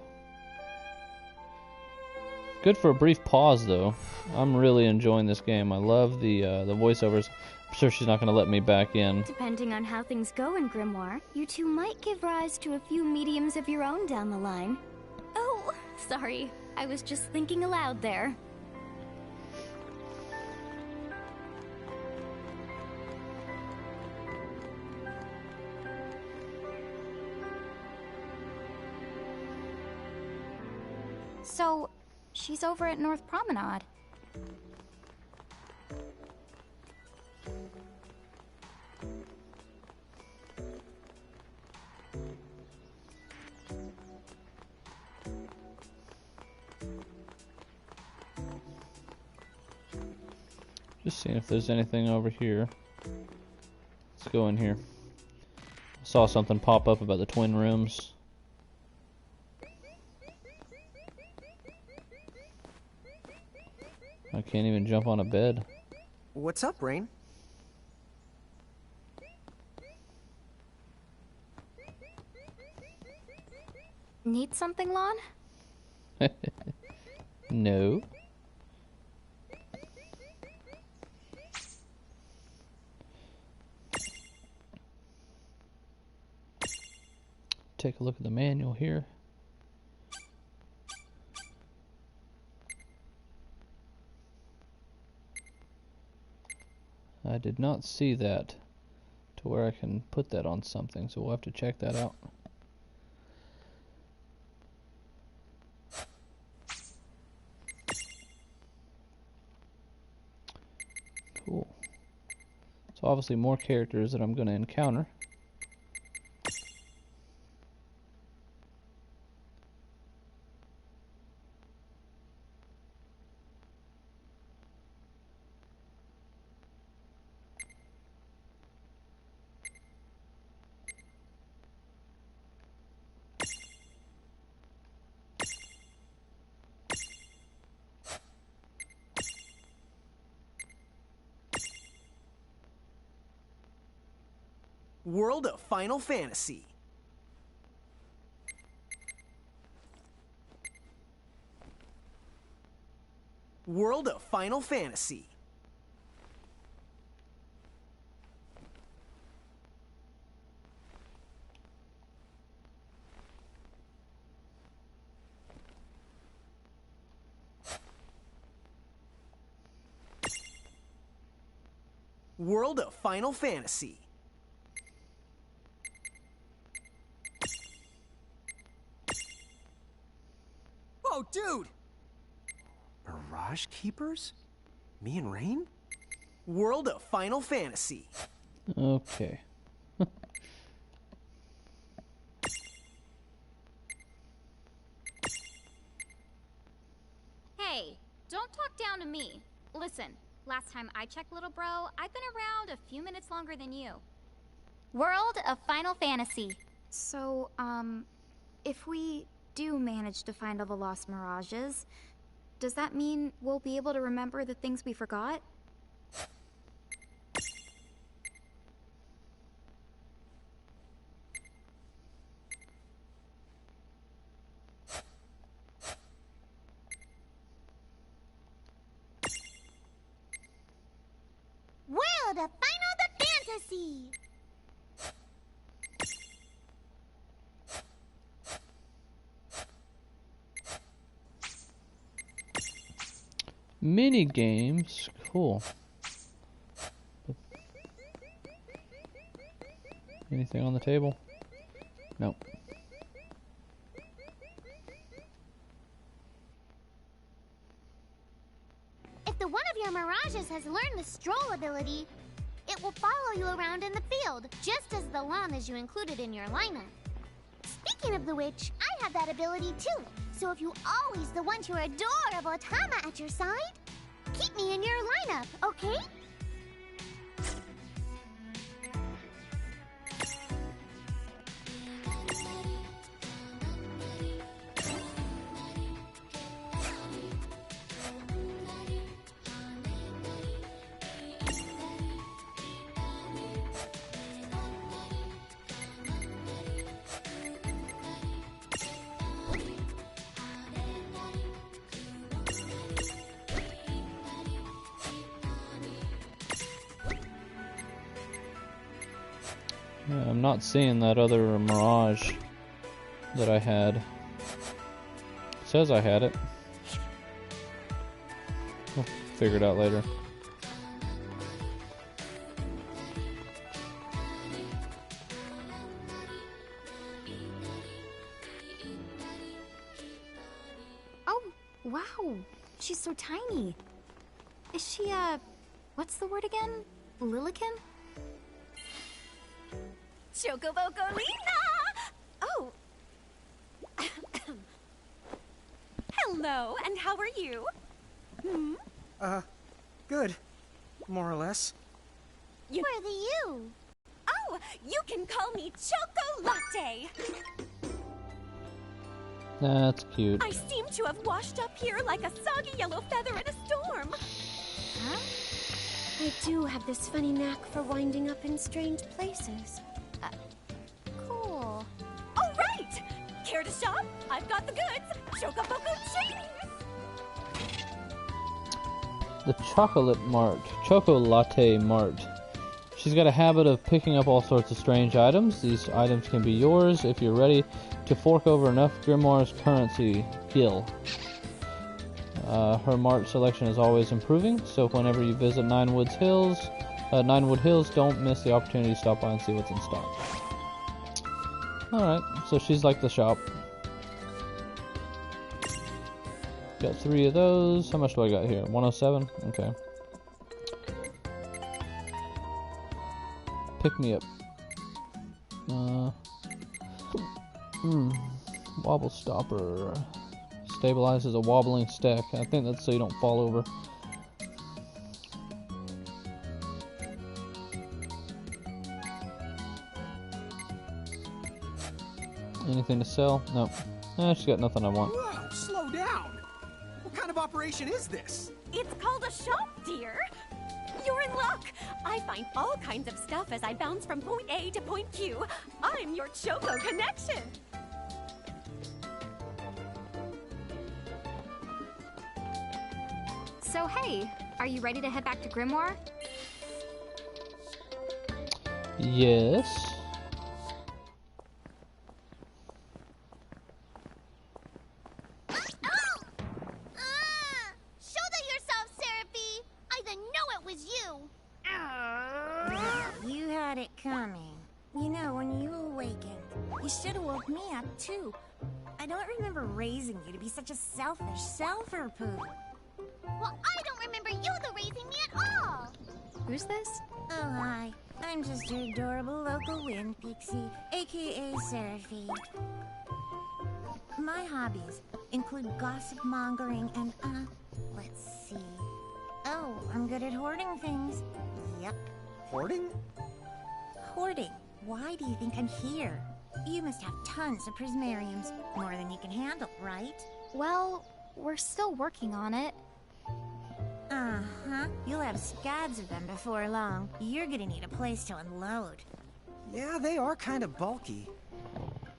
Good for a brief pause though. I'm really enjoying this game. I love the voiceovers. I'm sure she's not going to let me back in. Depending on how things go in Grimoire, you two might give rise to a few mediums of your own down the line. Oh, sorry. I was just thinking aloud there. So, she's over at North Promenade. Just seeing if there's anything over here. Let's go in here. I saw something pop up about the twin rooms. I can't even jump on a bed. What's up, Rain? Need something, Lon? No. Take a look at the manual here. I did not see that to where I can put that on something, so we'll have to check that out. Cool. So obviously more characters that I'm going to encounter. World of Final Fantasy. World of Final Fantasy. World of Final Fantasy. Oh, dude! Mirage Keepers? Me and Rain? World of Final Fantasy. Okay. Hey, don't talk down to me. Listen, last time I checked, little bro, I've been around a few minutes longer than you. World of Final Fantasy. So, if we do manage to find all the lost mirages, does that mean we'll be able to remember the things we forgot? World of Final Fantasy. Mini games, cool. Anything on the table? Nope. If the one of your mirages has learned the stroll ability, it will follow you around in the field, just as the llamas you included in your lineup. Speaking of the which, I have that ability too. So if you always want your adorable Tama at your side, keep me in your lineup, okay? Yeah, I'm not seeing that other mirage that I had. It says I had it. We'll figure it out later. Oh Wow, she's so tiny. Is she, what's the word again? Lilican? Chocobocolina! Oh. Hello, and how are you? Good. More or less. Who are the you? Oh, you can call me Choco Latte. That's cute. I seem to have washed up here like a soggy yellow feather in a storm. Huh? I do have this funny knack for winding up in strange places. Cool. All right! Care to shop? I've got the goods. Chocoboco cheese! The Chocolate Mart. Choco Latte Mart. She's got a habit of picking up all sorts of strange items. These items can be yours if you're ready to fork over enough Grimoire's currency gil. Her mart selection is always improving, so whenever you visit Ninewood Hills, don't miss the opportunity to stop by and see what's in stock. Alright, so she's like the shop. Got 3 of those. How much do I got here? 107? Okay. Pick me up. Wobble stopper. Stabilizes a wobbling stack. I think that's so you don't fall over. Anything to sell? Nope. She's got nothing I want. Whoa, slow down. What kind of operation is this? It's called a shop, dear. You're in luck. I find all kinds of stuff as I bounce from point A to point Q. I'm your Choco connection. So hey, are you ready to head back to Grimoire? Yes. Shoulder yourself, Seraphie! I didn't know it was you! You had it coming. You know, when you awakened, you should have woke me up too. I don't remember raising you to be such a selfish self-poop. Well, I don't remember you raising me at all! Who's this? Oh, hi. I'm just your adorable local wind pixie, aka Seraphie. My hobbies include gossip mongering and, let's see. Oh, I'm good at hoarding things. Yep. Hoarding? Hoarding. Why do you think I'm here? You must have tons of prismariums. More than you can handle, right? Well, we're still working on it. Uh-huh. You'll have scads of them before long. You're gonna need a place to unload. Yeah, they are kind of bulky.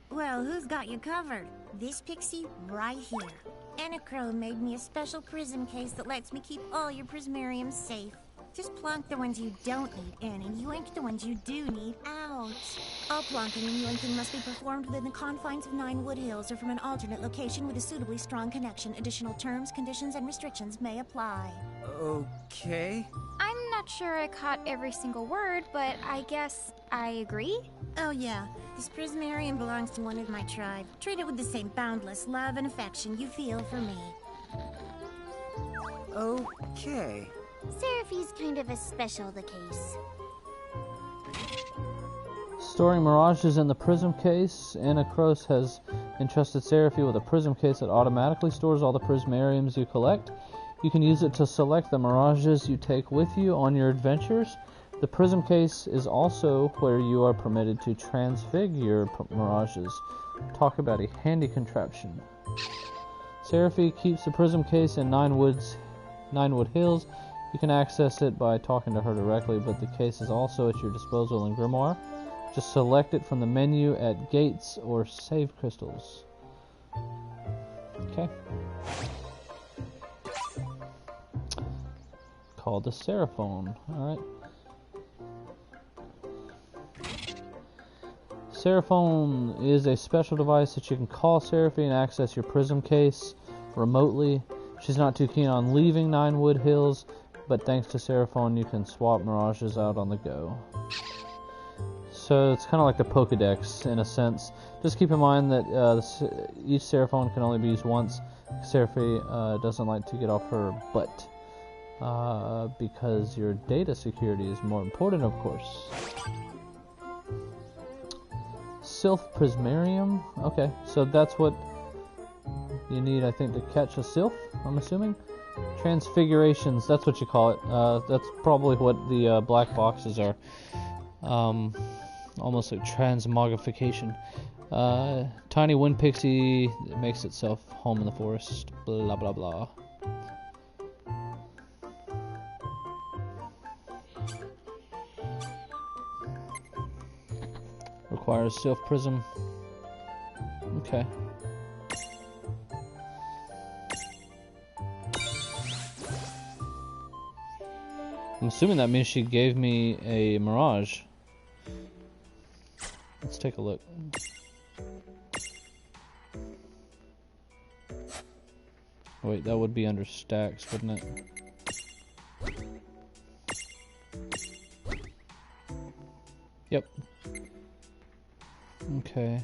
Well, who's got you covered? This pixie right here. Enacro made me a special prism case that lets me keep all your prismariums safe. Just plonk the ones you don't need in and yoink the ones you do need out. All plonking and yoinking must be performed within the confines of Ninewood Hills or from an alternate location with a suitably strong connection. Additional terms, conditions, and restrictions may apply. Okay. I'm not sure I caught every single word, but I guess I agree. Oh yeah, this prismarium belongs to one of my tribe. Treat it with the same boundless love and affection you feel for me. Okay. Seraphie's kind of a special case. Storing mirages in the prism case. Anacros has entrusted Seraphie with a prism case that automatically stores all the prismariums you collect. You can use it to select the mirages you take with you on your adventures. The prism case is also where you are permitted to transfigure mirages. Talk about a handy contraption. Seraphie keeps the prism case in Ninewood Hills. You can access it by talking to her directly, but the case is also at your disposal in Grimoire. Just select it from the menu at Gates or Save Crystals. Okay. Called the Seraphone. Alright. Seraphone is a special device that you can call Seraphie and access your prism case remotely. She's not too keen on leaving Ninewood Hills, but thanks to Seraphone you can swap mirages out on the go. So it's kind of like the Pokedex in a sense. Just keep in mind that each Seraphone can only be used once. Seraphy doesn't like to get off her butt because your data security is more important, of course. Sylph Prismarium. Okay, so that's what you need, I think, to catch a Sylph, I'm assuming. Transfigurations, that's what you call it. That's probably what the black boxes are. Almost like transmogrification. Tiny wind pixie makes itself home in the forest. Blah blah blah. Requires Sylph Prism. Okay. I'm assuming that means she gave me a Mirage. Let's take a look. Wait, that would be under stacks, wouldn't it? Yep. Okay.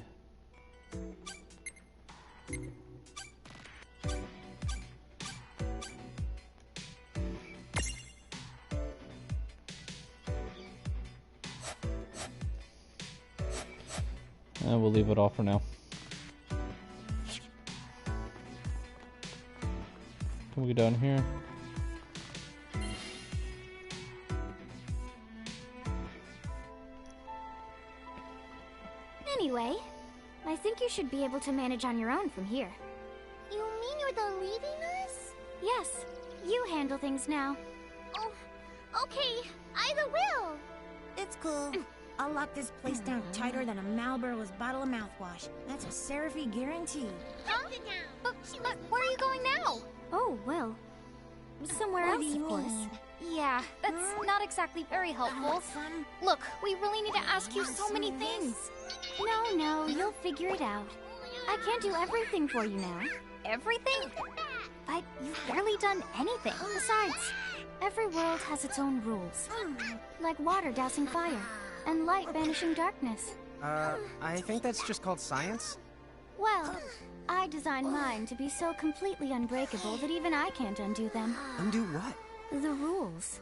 We'll leave it off for now. Can we go down here? Anyway, I think you should be able to manage on your own from here. You mean you're the leaving us? Yes, you handle things now. Oh, okay. Either will. It's cool. I'll lock this place down tighter than a Marlboro's bottle of mouthwash. That's a Seraphy guarantee. Huh? But where are you going now? Oh, well, somewhere What else, do you of course. mean? Yeah, that's not exactly very helpful. Fun. Look, we really need to ask you so many things. No, you'll figure it out. I can't do everything for you now. Everything? But you've barely done anything. Besides, every world has its own rules. Like water dousing fire, and light banishing darkness. I think that's just called science. Well, I designed mine to be so completely unbreakable that even I can't undo them. Undo what? The rules.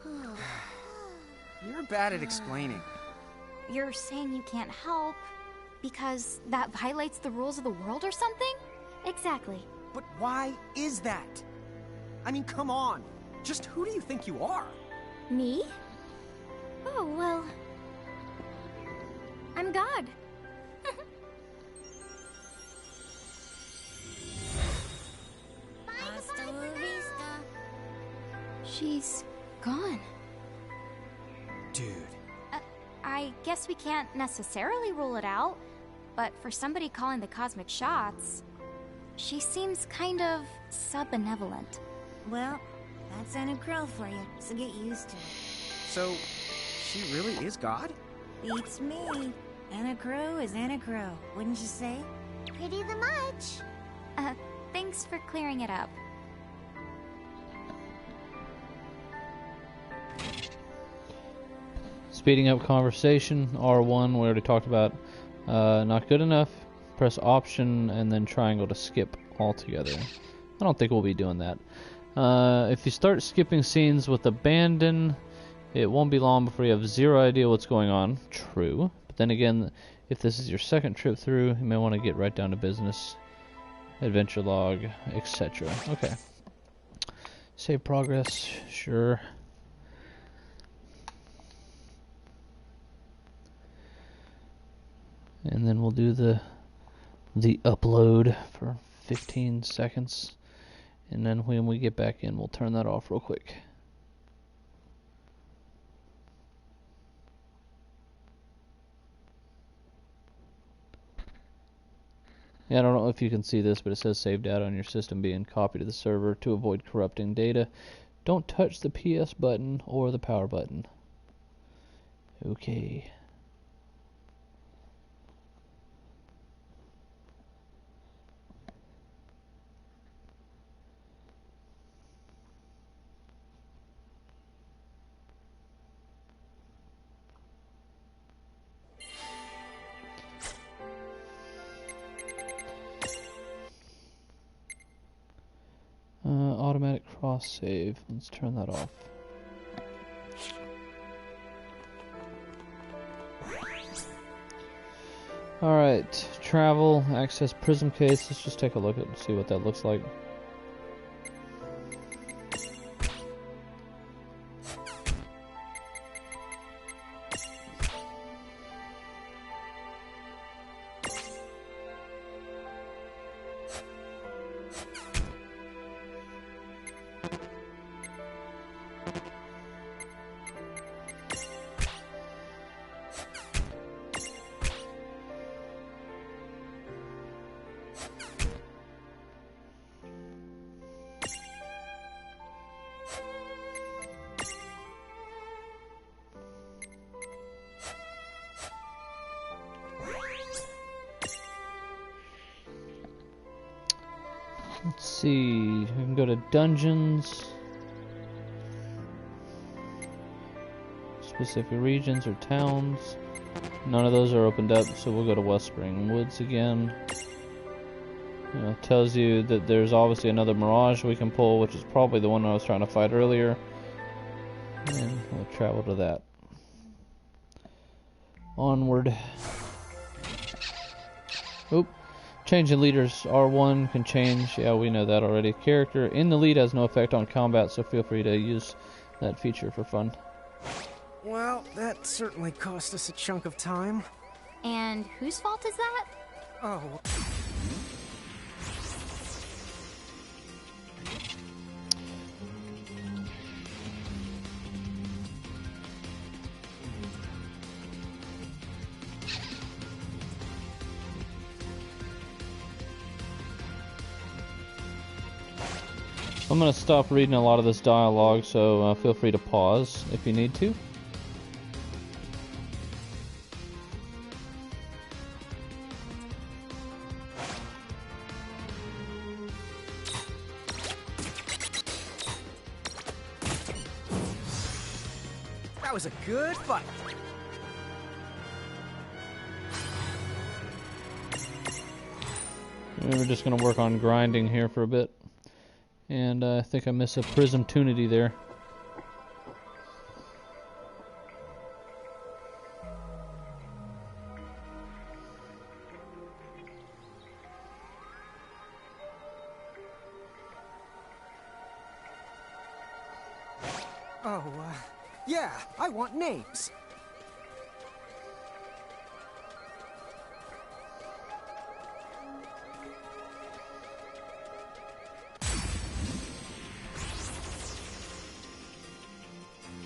You're bad at explaining. You're saying you can't help because that violates the rules of the world or something? Exactly. But why is that? I mean, come on. Just who do you think you are? Me? Oh, well, I'm God. Hasta la vista. She's gone. Dude. I guess we can't necessarily rule it out, but for somebody calling the cosmic shots, she seems kind of sub-benevolent. Well, that's Anna Crow for you, so get used to it. So, she really is God? Beats me. Anna Crow is Anna Crow, wouldn't you say? Pretty the much. Thanks for clearing it up. Speeding up conversation, R1, we already talked about. Not good enough. Press Option and then triangle to skip altogether. I don't think we'll be doing that. If you start skipping scenes with Abandon, it won't be long before you have zero idea what's going on. True. But then again, if this is your second trip through, you may want to get right down to business. Adventure log, etc. Okay. Save progress, sure. And then we'll do the upload for 15 seconds. And then when we get back in, we'll turn that off real quick. Yeah, I don't know if you can see this, but it says save data on your system being copied to the server. To avoid corrupting data, don't touch the PS button or the power button. Okay. Cross save. Let's turn that off. Alright, travel, access prism case. Let's just take a look at and see what that looks like. Let's see, we can go to dungeons, specific regions or towns. None of those are opened up, so we'll go to Westspring Woods again. It tells you that there's obviously another Mirage we can pull, which is probably the one I was trying to fight earlier. And we'll travel to that. Onward. Oop. Changing leaders. R1 can change. Yeah, we know that already. Character in the lead has no effect on combat, so feel free to use that feature for fun. Well, that certainly cost us a chunk of time. And whose fault is that? Oh. I'm going to stop reading a lot of this dialogue, so feel free to pause if you need to. That was a good fight. We're just going to work on grinding here for a bit. And I think I miss a Prism Tunity there. Oh, yeah, I want names.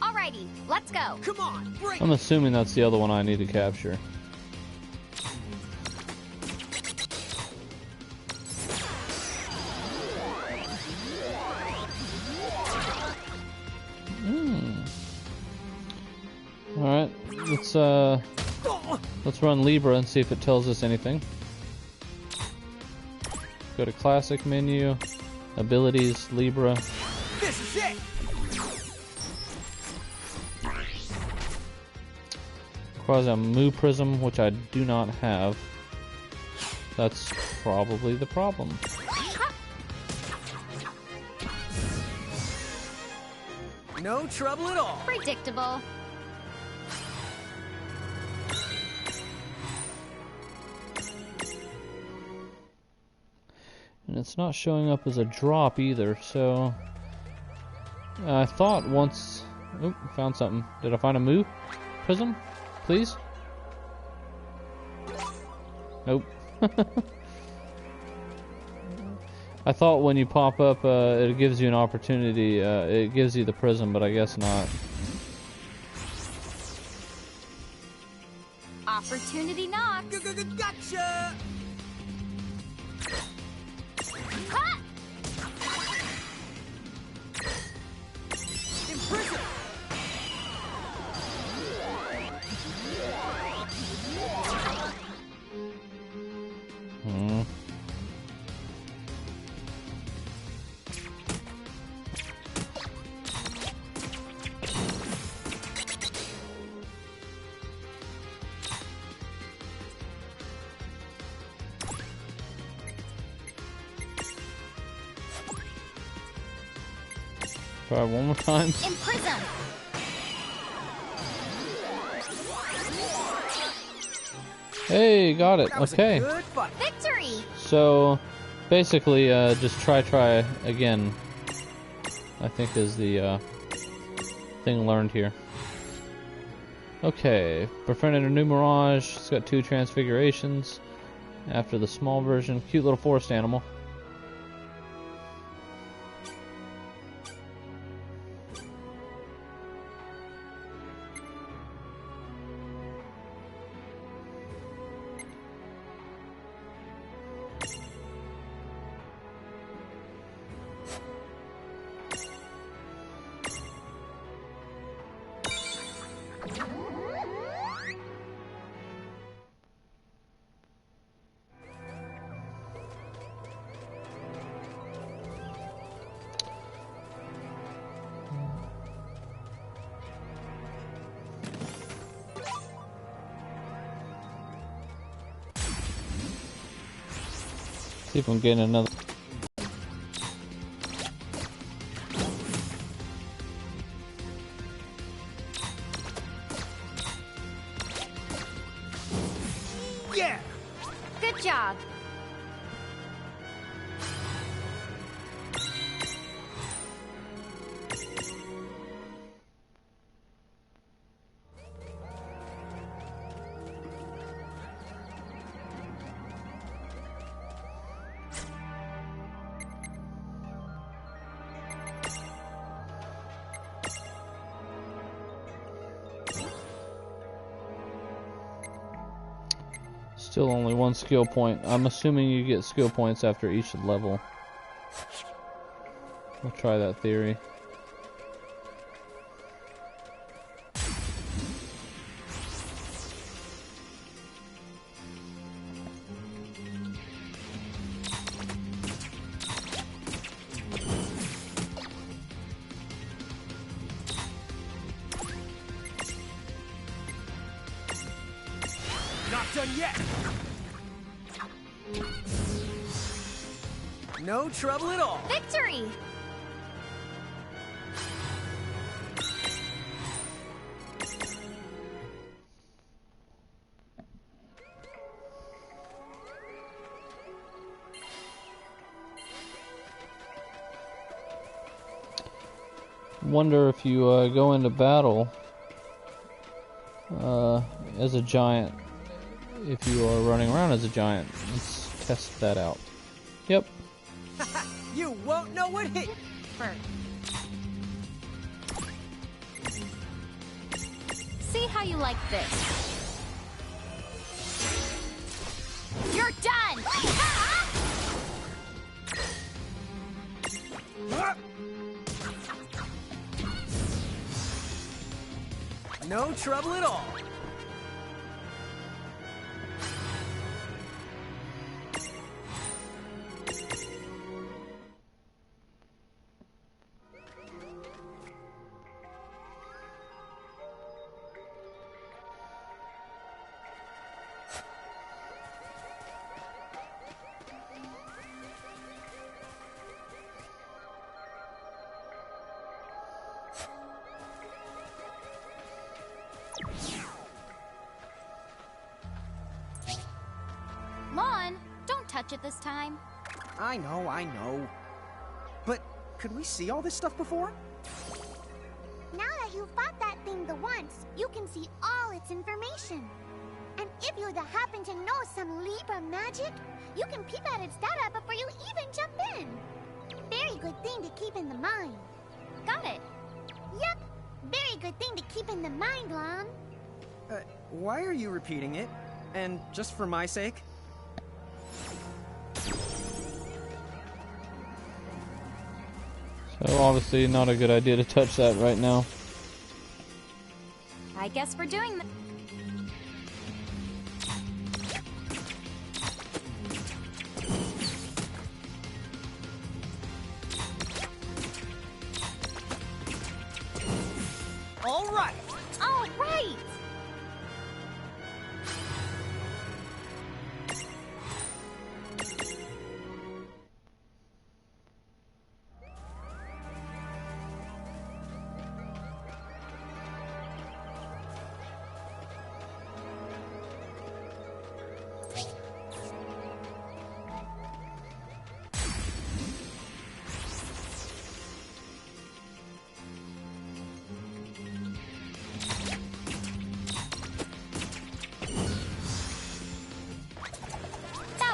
Alrighty, let's go. Come on, bring I'm assuming that's the other one I need to capture. Alright, let's run Libra and see if it tells us anything. Go to classic menu, abilities, Libra. This is it. Requires a Moo Prism, which I do not have. That's probably the problem. No trouble at all. Predictable. And it's not showing up as a drop either, so... I thought once... Oop, found something. Did I find a Moo Prism? Please? Nope. I thought when you pop up, it gives you an opportunity, it gives you the prism, but I guess not. Opportunity knocks. Gotcha! Ha! Imprison! Try one more time. Imprison! Hey, got it. That was Okay. a good fight. Victory! So, basically, just try again. I think is the thing learned here. Okay, befriended a new mirage. It's got 2 transfigurations. After the small version, cute little forest animal. See if I'm getting another. Yeah! Good job. Still only 1 skill point. I'm assuming you get skill points after each level. We'll try that theory. Not done yet! No trouble at all. Victory! Wonder if you go into battle as a giant, if you are running around as a giant. Let's test that out. Yep. You won't know what hit. See how you like this. You're done! No trouble at all. Lon, don't touch it this time. I know. But could we see all this stuff before? Now that you've fought that thing the once, you can see all its information. And if you happen to know some Libra magic, you can peep at its data before you even jump in. Very good thing to keep in the mind. Got it. Yep, very good thing to keep in the mind, Lon. Why are you repeating it? And just for my sake? So obviously not a good idea to touch that right now. I guess we're doing that. All right. All right!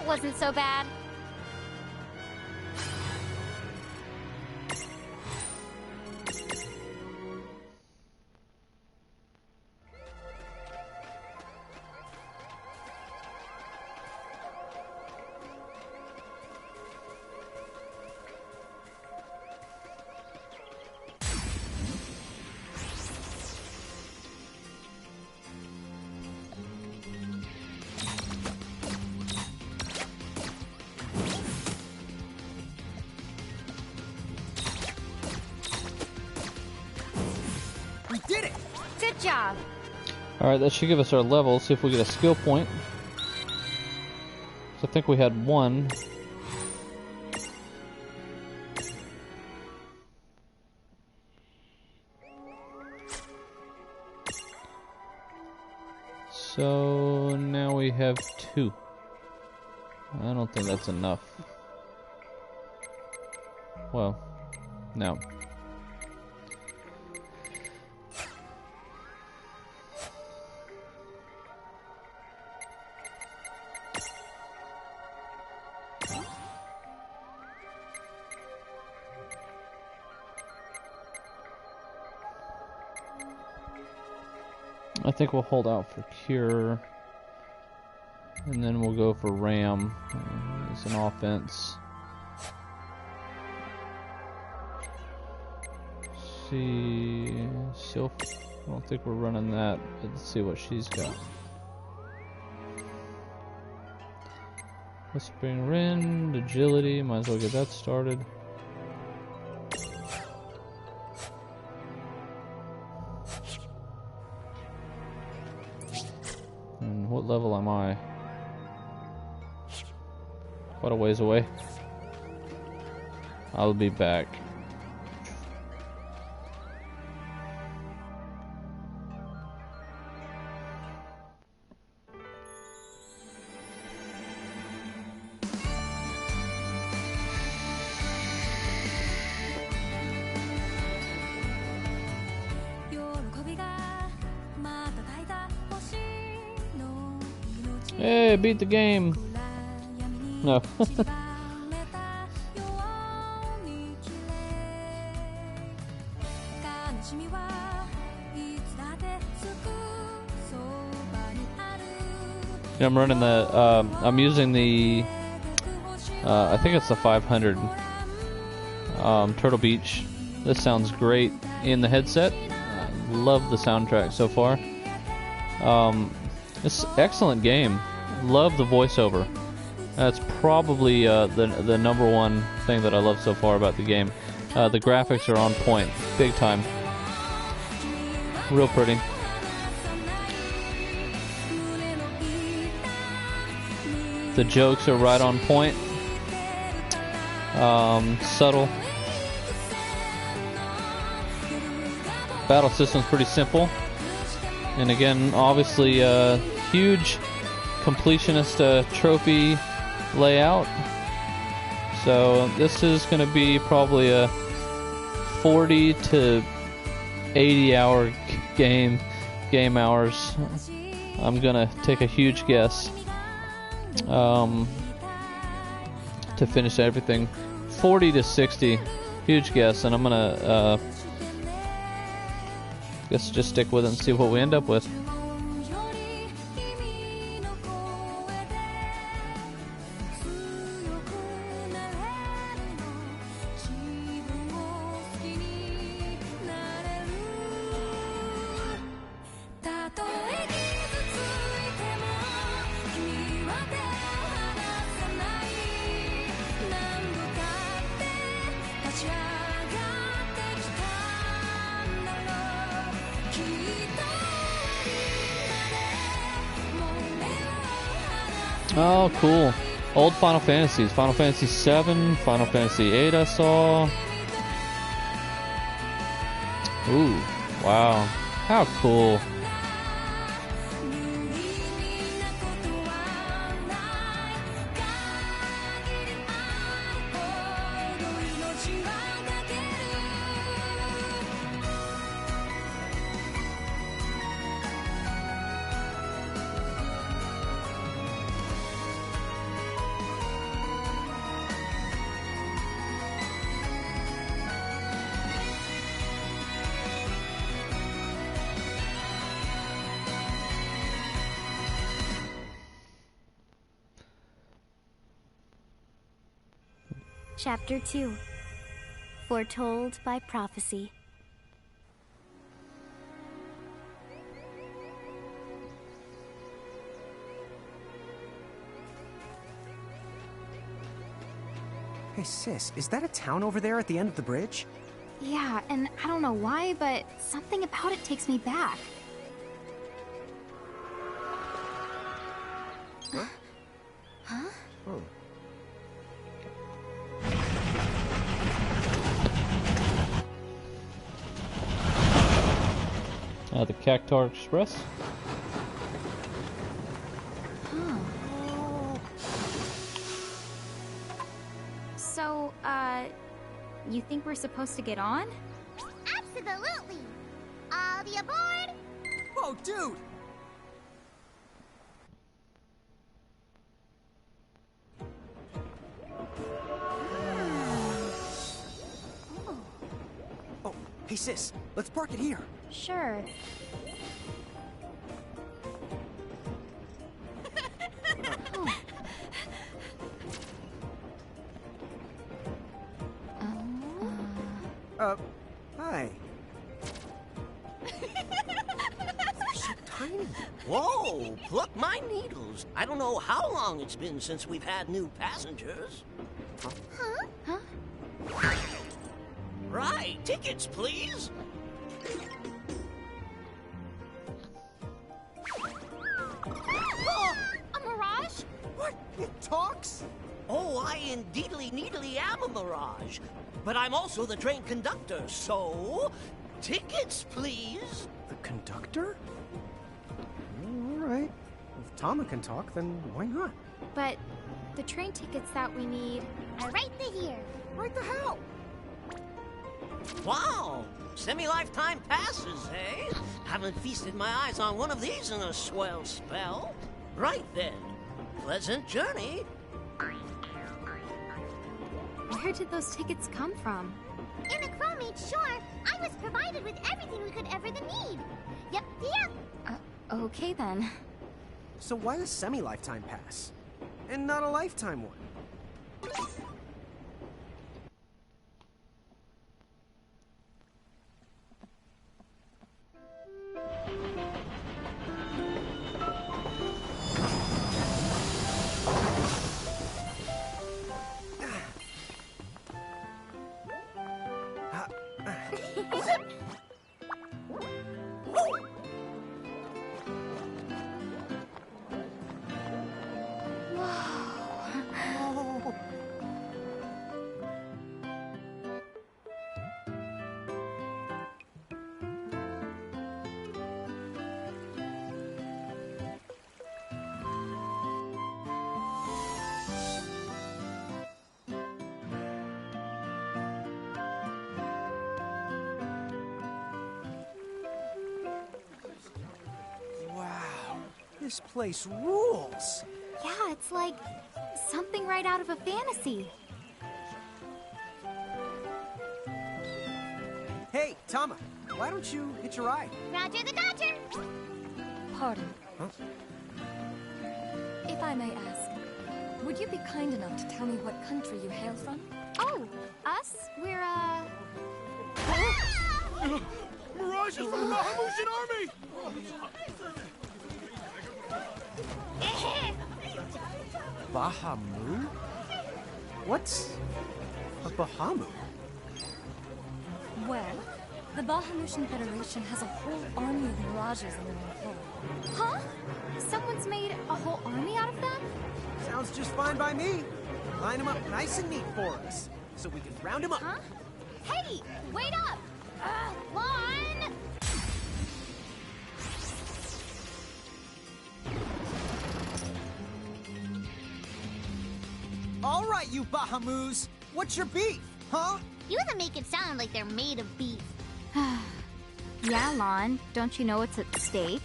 wasn't so bad. We did it! Good job. Alright, that should give us our level. See if we get a skill point. So I think we had one. So now we have 2. I don't think that's enough. Well, no. I think we'll hold out for cure, and then we'll go for ram as an offense. See, Sylph, I don't think we're running that, but let's see what she's got. Whispering Rend, agility, might as well get that started. And what level am I? Quite a ways away. I'll be back. Hey, beat the game. No. Yeah, I'm running the, I'm using the, I think it's the 500 Turtle Beach. This sounds great in the headset. Love the soundtrack so far. It's an excellent game. Love the voiceover. That's probably the number one thing that I love so far about the game. The graphics are on point, big time. Real pretty. The jokes are right on point. Subtle. Battle system's pretty simple. And again, obviously, huge completionist trophy layout. So this is going to be probably a 40 to 80 hour game hours. I'm going to take a huge guess to finish everything. 40 to 60, huge guess, and I'm going to guess just stick with it and see what we end up with. Oh, cool. Old Final Fantasies. Final Fantasy 7, Final Fantasy 8 I saw. Ooh, wow. How cool. Chapter 2. Foretold by Prophecy. Hey, sis, is that a town over there at the end of the bridge? Yeah, and I don't know why, but something about it takes me back. Huh? Oh. The Cactar Express. So, you think we're supposed to get on? Absolutely! All the aboard! Whoa, dude! Oh, hey sis, let's park it here. Sure. Hi. So tiny. Whoa, pluck my needles. I don't know how long it's been since we've had new passengers. Huh? Right, tickets, please. Oh, a mirage? What? It talks? Oh, I indeedly needly am a mirage. But I'm also the train conductor, so... tickets, please. The conductor? All right. If Tama can talk, then why not? But the train tickets that we need... Are right here. Right the hell? Wow, semi-lifetime passes, eh? Haven't feasted my eyes on one of these in a swell spell. Right then, pleasant journey. Where did those tickets come from? E01 made sure I was provided with everything we could ever need. Yep. Okay then. So why a semi-lifetime pass? And not a lifetime one? Wow, this place rules. Yeah, it's like something right out of a fantasy. Hey, Tama, why don't you hitch a ride? Roger the Dodger. Pardon. Huh? If I may ask, would you be kind enough to tell me what country you hail from? Oh, us? We're, Mirage is from the Bahamutian army! Bahamu? What's a Bahamu? Well, the Bahamutian Federation has a whole army of mirages in their employ. huh? Someone's made a whole army out of them? Sounds just fine by me. Line them up nice and neat for us, so we can round them up. Huh? Hey, wait up! One. All right, you Bahamus, what's your beef, huh? You to make it sound like they're made of beef. Yeah, Lon. Don't you know what's at stake?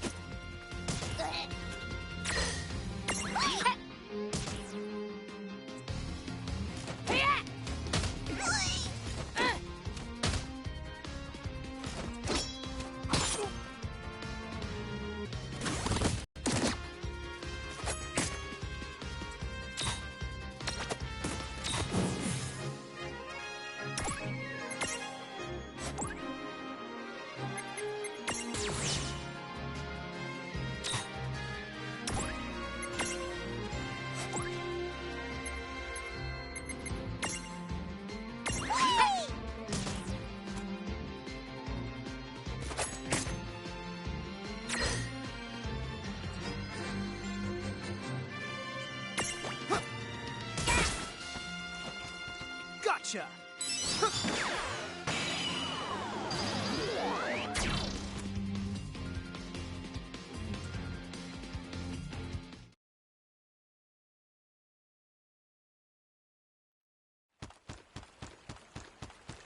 Gotcha!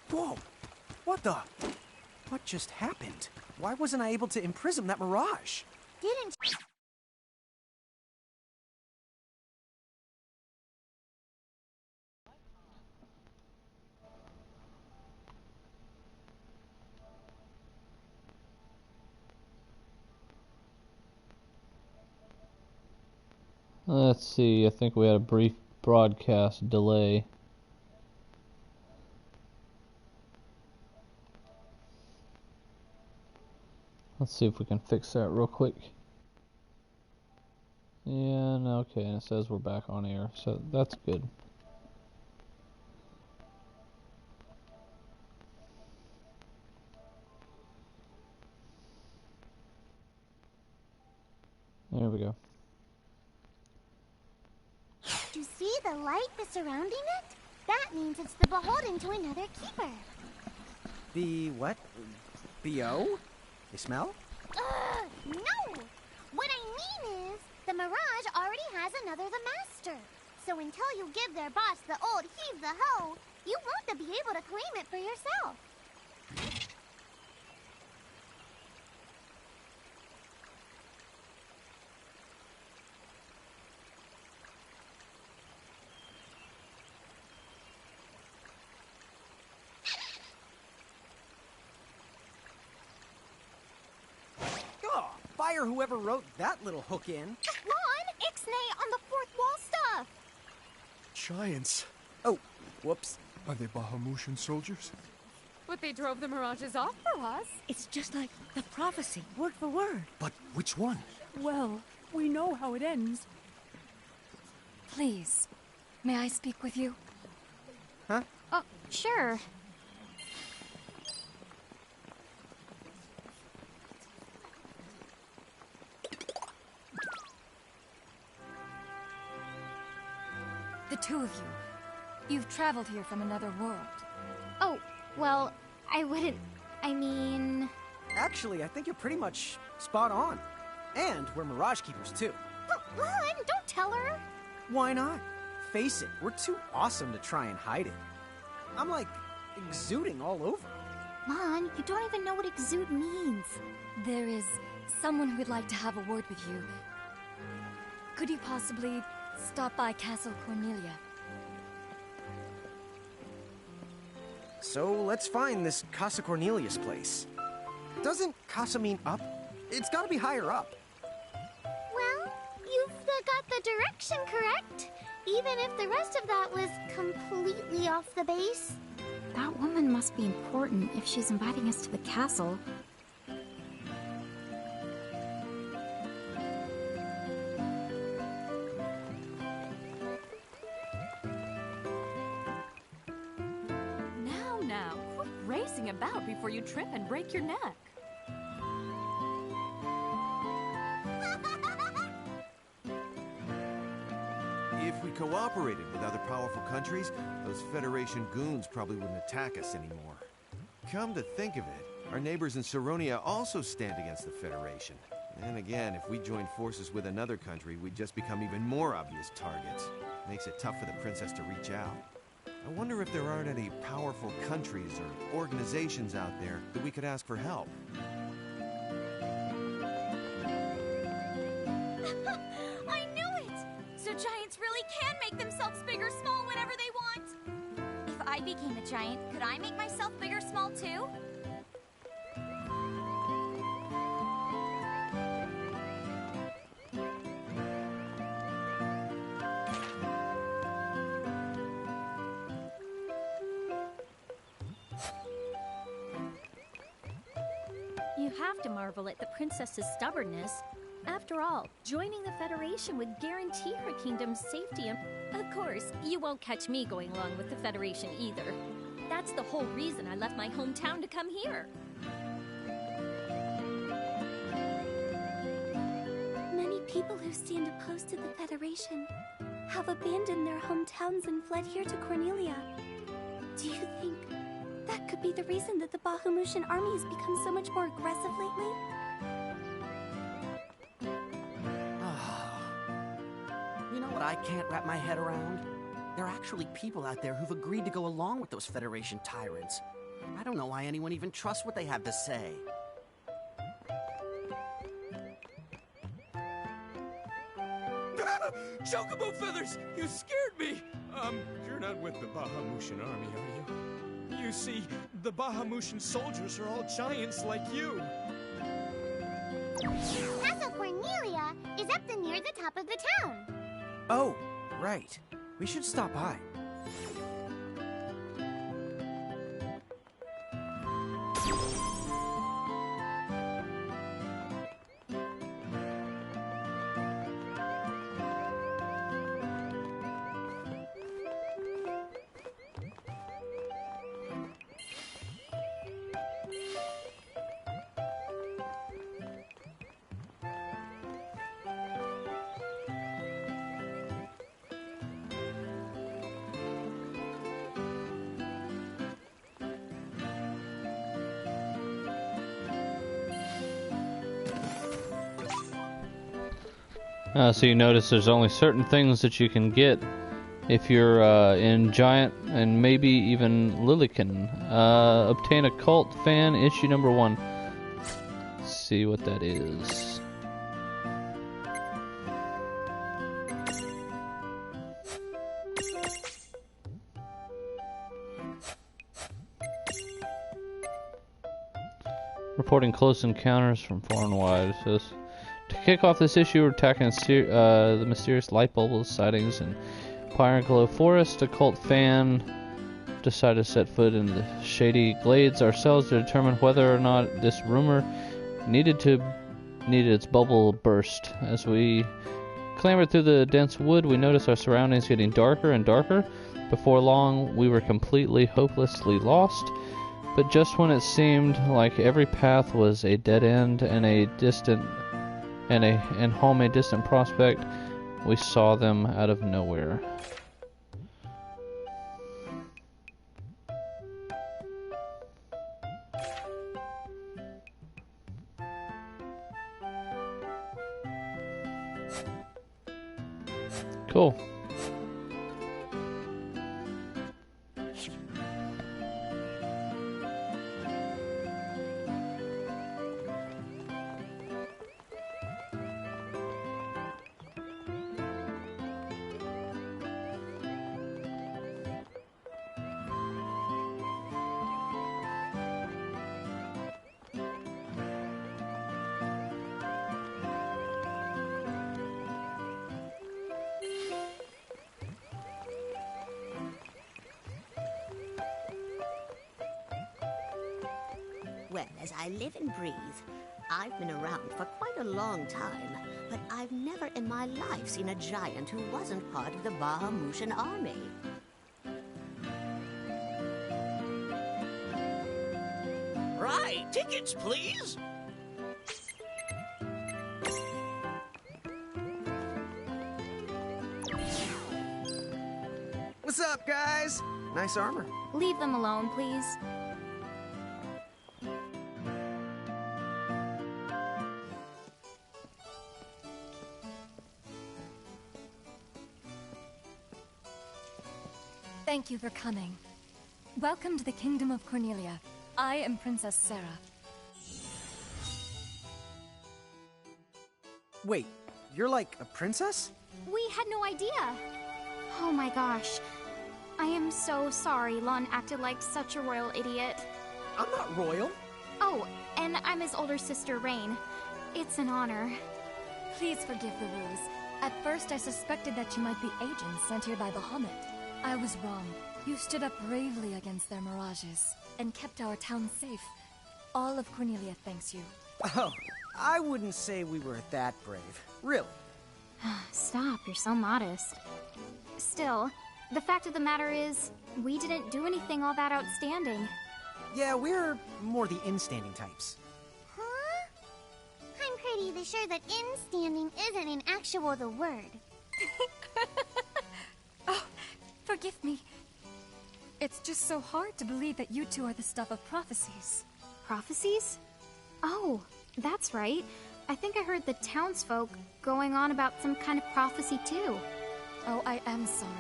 Whoa! What the? What just happened? Why wasn't I able to imprison that mirage? Didn't... Let's see, I think we had a brief broadcast delay. Let's see if we can fix that real quick. Yeah, no, okay, and it says we're back on air, so that's good. There we go. You see the light that's surrounding it? That means it's the beholden to another keeper. The what? BO? They smell? No! What I mean is, the Mirage already has another the master. So until you give their boss the old heave the ho, you won't be able to claim it for yourself. Oh, fire whoever wrote that little hook in. Ron, Ixnay on the fourth wall stuff. Giants. Oh, whoops. Are they Bahamutian soldiers? But they drove the mirages off for us. It's just like the prophecy, word for word. But which one? Well, we know how it ends. Please, may I speak with you? Huh? Oh, sure. The two of you. You've traveled here from another world. Oh, well, I mean... Actually, I think you're pretty much spot on. And we're Mirage Keepers, too. Ron, don't tell her. Why not? Face it, we're too awesome to try and hide it. I'm like exuding all over. Ron, you don't even know what exude means. There is someone who would like to have a word with you. Could you possibly stop by Castle Cornelia? So let's find this Casa Cornelius place. Doesn't Casa mean up? It's gotta be higher up. Well, you've got the direction correct. Even if the rest of that was completely off the base. That woman must be important if she's inviting us to the castle. Now, quit racing about before you trip and break your neck. If we cooperated with other powerful countries, those Federation goons probably wouldn't attack us anymore. Come to think of it, our neighbors in Saronia also stand against the Federation. And again, if we join forces with another country, we'd just become even more obvious targets. Makes it tough for the princess to reach out. I wonder if there aren't any powerful countries or organizations out there that we could ask for help. I knew it! So giants really can make themselves big or small whenever they want. If I became a giant, could I make myself big or small too? You have to marvel at the princess's stubbornness. After all, joining the Federation would guarantee her kingdom's safety and, of course, you won't catch me going along with the Federation either. That's the whole reason I left my hometown to come here. Many people who stand opposed to the Federation have abandoned their hometowns and fled here to Cornelia. Do could be the reason that the Bahamutian army has become so much more aggressive lately? You know what I can't wrap my head around? There are actually people out there who've agreed to go along with those Federation tyrants. I don't know why anyone even trusts what they have to say. Chocobo feathers! You scared me! You're not with the Bahamutian army, are you? You see, the Bahamutian soldiers are all giants like you. Castle Cornelia is up near the top of the town. Oh, right. We should stop by. So you notice there's only certain things that you can get if you're in Giant and maybe even Lilican. Obtain a Cult Fan issue number 1. Let's see what that is. Reporting close encounters from far and wide. So to kick off this issue, we're attacking the mysterious light bulb sightings in Pyre Glow Forest. A Cult Fan decided to set foot in the shady glades ourselves to determine whether or not this rumor needed its bubble burst. As we clambered through the dense wood, we noticed our surroundings getting darker and darker. Before long, we were completely, hopelessly lost. But just when it seemed like every path was a dead end and home a distant prospect, we saw them out of nowhere. Cool. Well, as I live and breathe, I've been around for quite a long time, but I've never in my life seen a giant who wasn't part of the Bahamutian army. Right, tickets, please! What's up, guys? Nice armor. Leave them alone, please. Thank you for coming. Welcome to the Kingdom of Cornelia. I am Princess Sarah. Wait, you're like a princess? We had no idea. Oh my gosh. I am so sorry Lon acted like such a royal idiot. I'm not royal. Oh, and I'm his older sister, Rain. It's an honor. Please forgive the ruse. At first I suspected that you might be agents sent here by Bahamut. I was wrong. You stood up bravely against their mirages and kept our town safe. All of Cornelia thanks you. Oh, I wouldn't say we were that brave. Really. Stop, you're so modest. Still, the fact of the matter is, we didn't do anything all that outstanding. Yeah, we're more the instanding types. Huh? I'm pretty sure that instanding isn't an actual the word. Oh, forgive me. It's just so hard to believe that you two are the stuff of prophecies. Prophecies? Oh, that's right. I think I heard the townsfolk going on about some kind of prophecy too. Oh, I am sorry.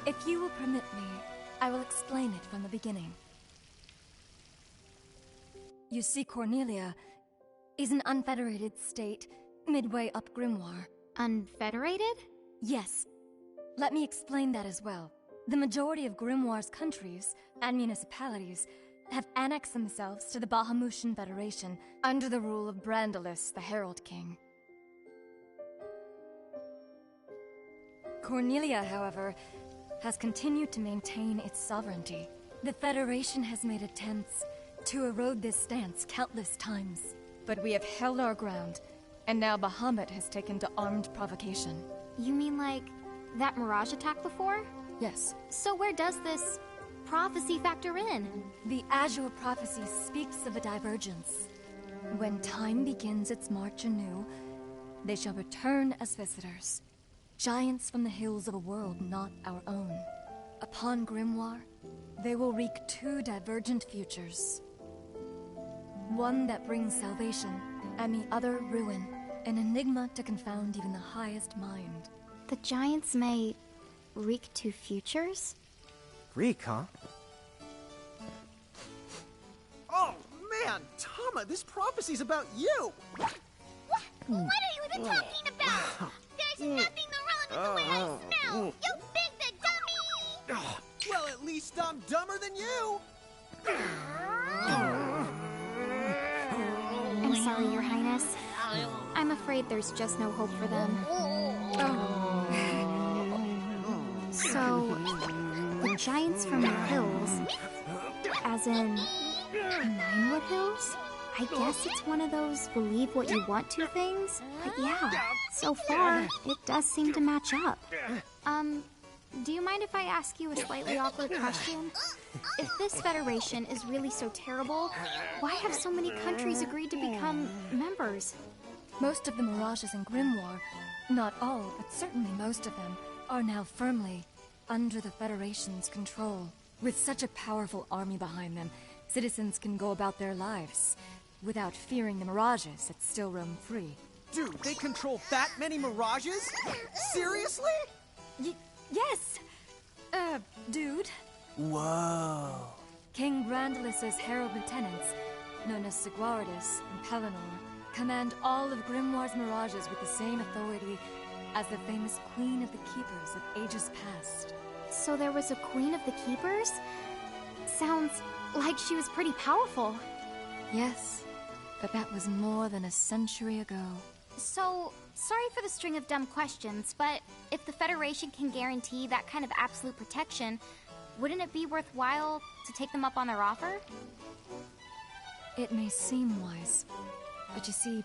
If you will permit me, I will explain it from the beginning. You see, Cornelia is an unfederated state midway up Grimoire. Unfederated? Yes. Let me explain that as well. The majority of Grimoire's countries and municipalities have annexed themselves to the Bahamutian Federation under the rule of Brandalis, the Herald King. Cornelia, however, has continued to maintain its sovereignty. The Federation has made attempts to erode this stance countless times, but we have held our ground, and now Bahamut has taken to armed provocation. You mean like that Mirage attack before? Yes. So where does this prophecy factor in? The Azure prophecy speaks of a divergence. When time begins its march anew, they shall return as visitors, giants from the hills of a world not our own. Upon Grimoire, they will wreak two divergent futures. One that brings salvation, and the other ruin, an enigma to confound even the highest mind. The giants may wreak two futures? Reek, huh? Oh, man! Tama, this prophecy's about you! What are you even talking about? There's nothing wrong with the way I smell! You big dummy! Well, at least I'm dumber than you! I'm sorry, Your Highness. I'm afraid there's just no hope for them. So, the giants from the hills, as in Ninewood Hills? I guess it's one of those believe what you want to things. But yeah, so far, it does seem to match up. Do you mind if I ask you a slightly awkward question? If this Federation is really so terrible, why have so many countries agreed to become members? Most of the Mirages in Grimoire, not all, but certainly most of them, are now firmly under the Federation's control. With such a powerful army behind them, citizens can go about their lives without fearing the Mirages that still roam free. Dude, they control that many Mirages? Seriously? Yes! Dude. Whoa. King Brandalis' herald lieutenants, known as Seguardus and Pelennor, command all of Grimoire's Mirages with the same authority as the famous Queen of the Keepers of ages past. So there was a Queen of the Keepers? Sounds like she was pretty powerful. Yes, but that was more than a century ago. So, sorry for the string of dumb questions, but if the Federation can guarantee that kind of absolute protection, wouldn't it be worthwhile to take them up on their offer? It may seem wise, but you see,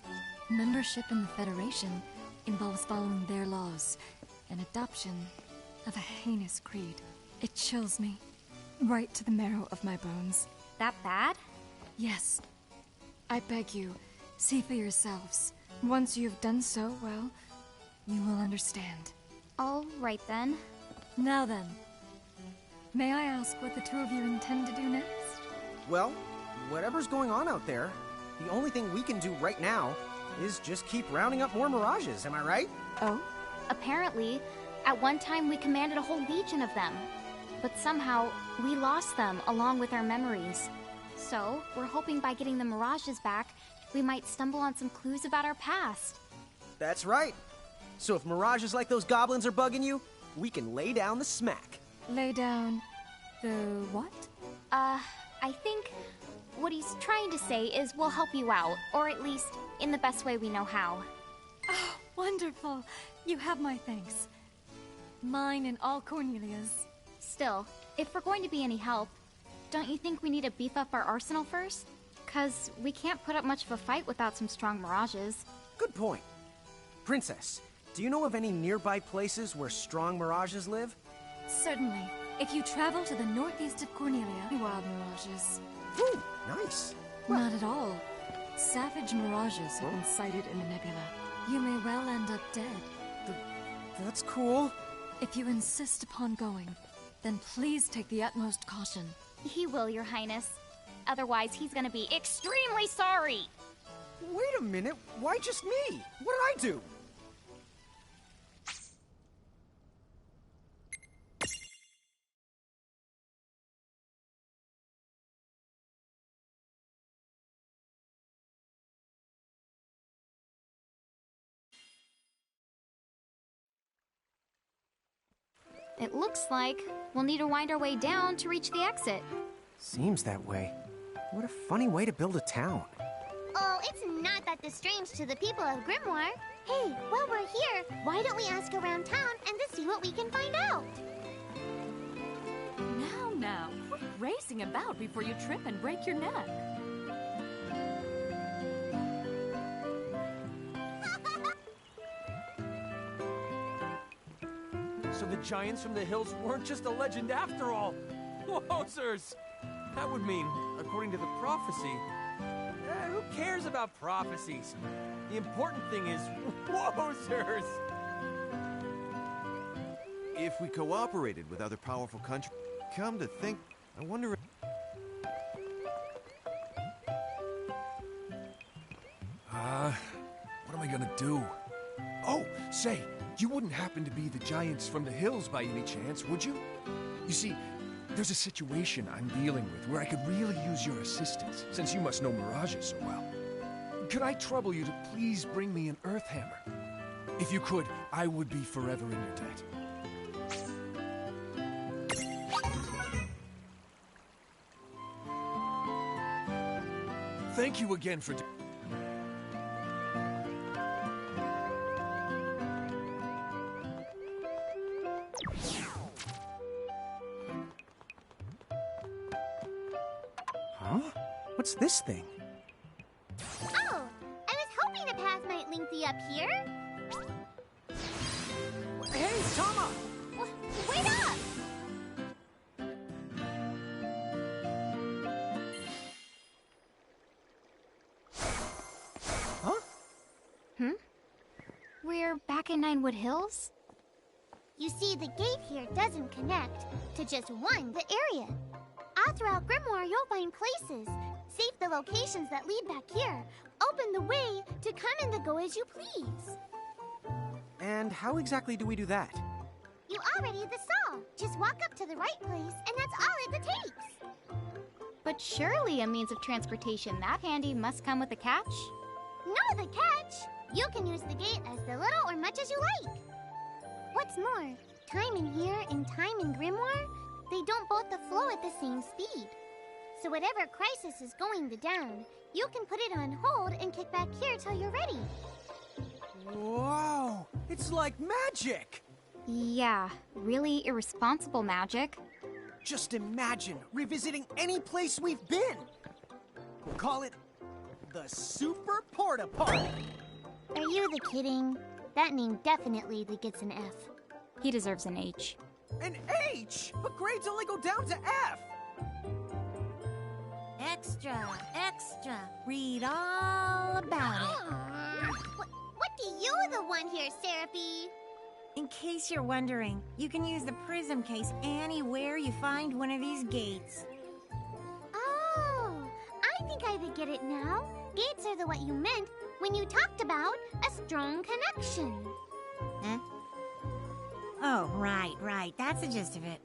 membership in the Federation involves following their laws, and adoption of a heinous creed. It chills me, right to the marrow of my bones. That bad? Yes. I beg you, see for yourselves. Once you have done so, well, you will understand. All right then. Now then, may I ask what the two of you intend to do next? Well, whatever's going on out there, the only thing we can do right now is just keep rounding up more Mirages, am I right? Oh? Apparently, at one time we commanded a whole legion of them. But somehow, we lost them along with our memories. So, we're hoping by getting the Mirages back, we might stumble on some clues about our past. That's right. So if Mirages like those goblins are bugging you, we can lay down the smack. Lay down the what? I think what he's trying to say is we'll help you out, or at least in the best way we know how. Oh, wonderful. You have my thanks. Mine and all Cornelia's. Still, if we're going to be any help, don't you think we need to beef up our arsenal first? 'Cause we can't put up much of a fight without some strong Mirages. Good point. Princess, do you know of any nearby places where strong Mirages live? Certainly. If you travel to the northeast of Cornelia, wild Mirages. Ooh, nice. Not at all. Savage Mirages have been sighted in the nebula. You may well end up dead. That's cool. If you insist upon going, Then please take the utmost caution. He will, Your Highness. Otherwise, he's gonna be extremely sorry. Wait a minute, why just me? What did I do? It looks like we'll need to wind our way down to reach the exit. Seems that way. What a funny way to build a town. Oh, it's not that strange to the people of Grimoire. Hey, while we're here, why don't we ask around town and to see what we can find out? Now, quit racing about before you trip and break your neck. So the giants from the hills weren't just a legend after all. Wowzers! That would mean, according to the prophecy, who cares about prophecies? The important thing is, wowzers! If we cooperated with other powerful countries, come to think, I wonder if... What am I gonna do? Oh, say, you wouldn't happen to be the giants from the hills by any chance, would you? You see, there's a situation I'm dealing with where I could really use your assistance, since you must know mirages so well. Could I trouble you to please bring me an earth hammer? If you could, I would be forever in your debt. Thank you again for... Huh? What's this thing? Oh, I was hoping a path might link thee up here. Hey, Tama! Wait up! We're back in Ninewood Hills? You see, the gate here doesn't connect to just the area. All throughout Grimoire, you'll find places. Save the locations that lead back here. Open the way to come and to go as you please. And how exactly do we do that? You already saw. Just walk up to the right place, and that's all it takes. But surely a means of transportation that handy must come with a catch? No, the catch! You can use the gate as little or much as you like. What's more, time in here and time in Grimoire, they don't both flow at the same speed. So whatever crisis is going down, you can put it on hold and kick back here till you're ready. Whoa! It's like magic! Yeah, really irresponsible magic. Just imagine revisiting any place we've been. We'll call it the Super Porta Party. Are you kidding? That name definitely gets an F. He deserves an H. An H? But grades only go down to F. Extra, extra. Read all about it. What do you want here, Seraphie? In case you're wondering, you can use the prism case anywhere you find one of these gates. Oh, I think I get it now. Gates are what you meant when you talked about a strong connection. Huh? Oh, right. That's the gist of it.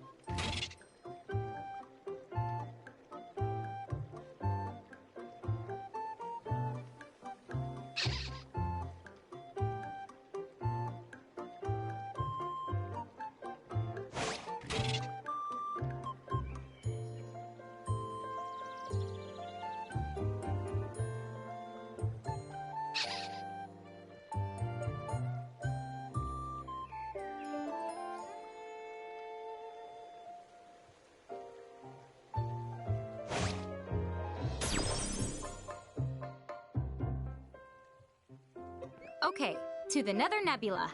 Okay, to the Nether Nebula.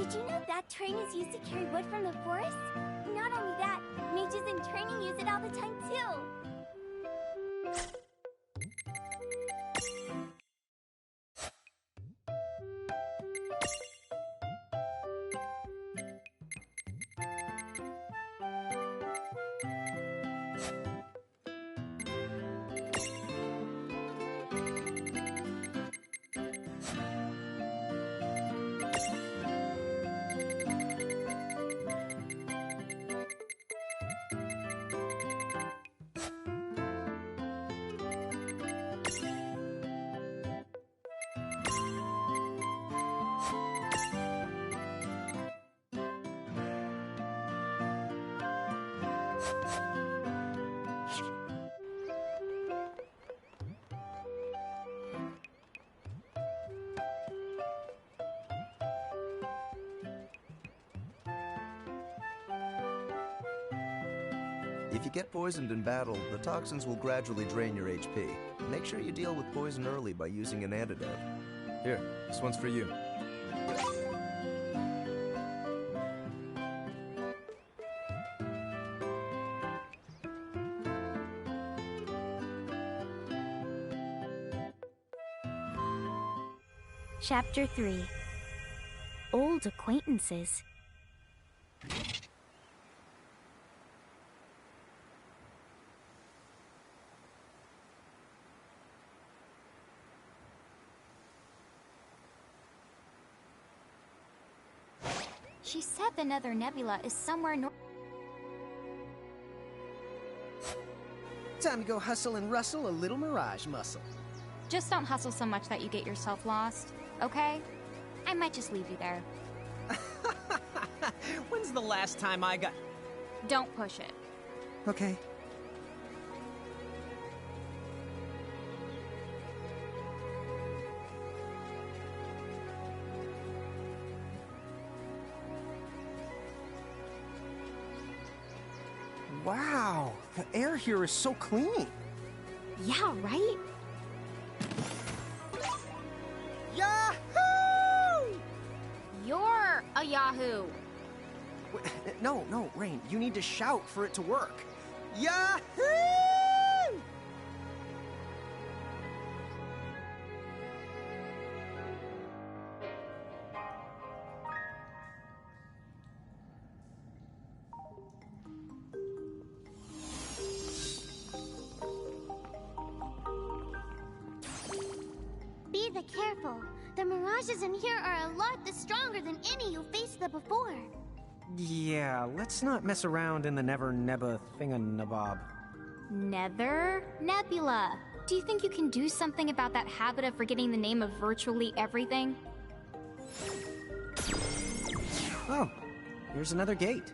Did you know that train is used to carry wood from the forest? Not only that, mages in training use it all the time too. If you get poisoned in battle, the toxins will gradually drain your HP. Make sure you deal with poison early by using an antidote. Here, this one's for you. Chapter 3. Old Acquaintances. She said the Nether Nebula is somewhere north. Time to go hustle and rustle a little mirage muscle. Just don't hustle so much that you get yourself lost, okay? I might just leave you there. When's the last time I got... Don't push it. Okay. Wow, the air here is so clean. Yeah, right? Yahoo! You're a Yahoo! No, Rain, you need to shout for it to work. Yahoo! Be careful. The mirages in here are a lot stronger than any you faced before. Yeah, let's not mess around in the Never Nebba thinganabob. Nether Nebula. Do you think you can do something about that habit of forgetting the name of virtually everything? Oh, here's another gate.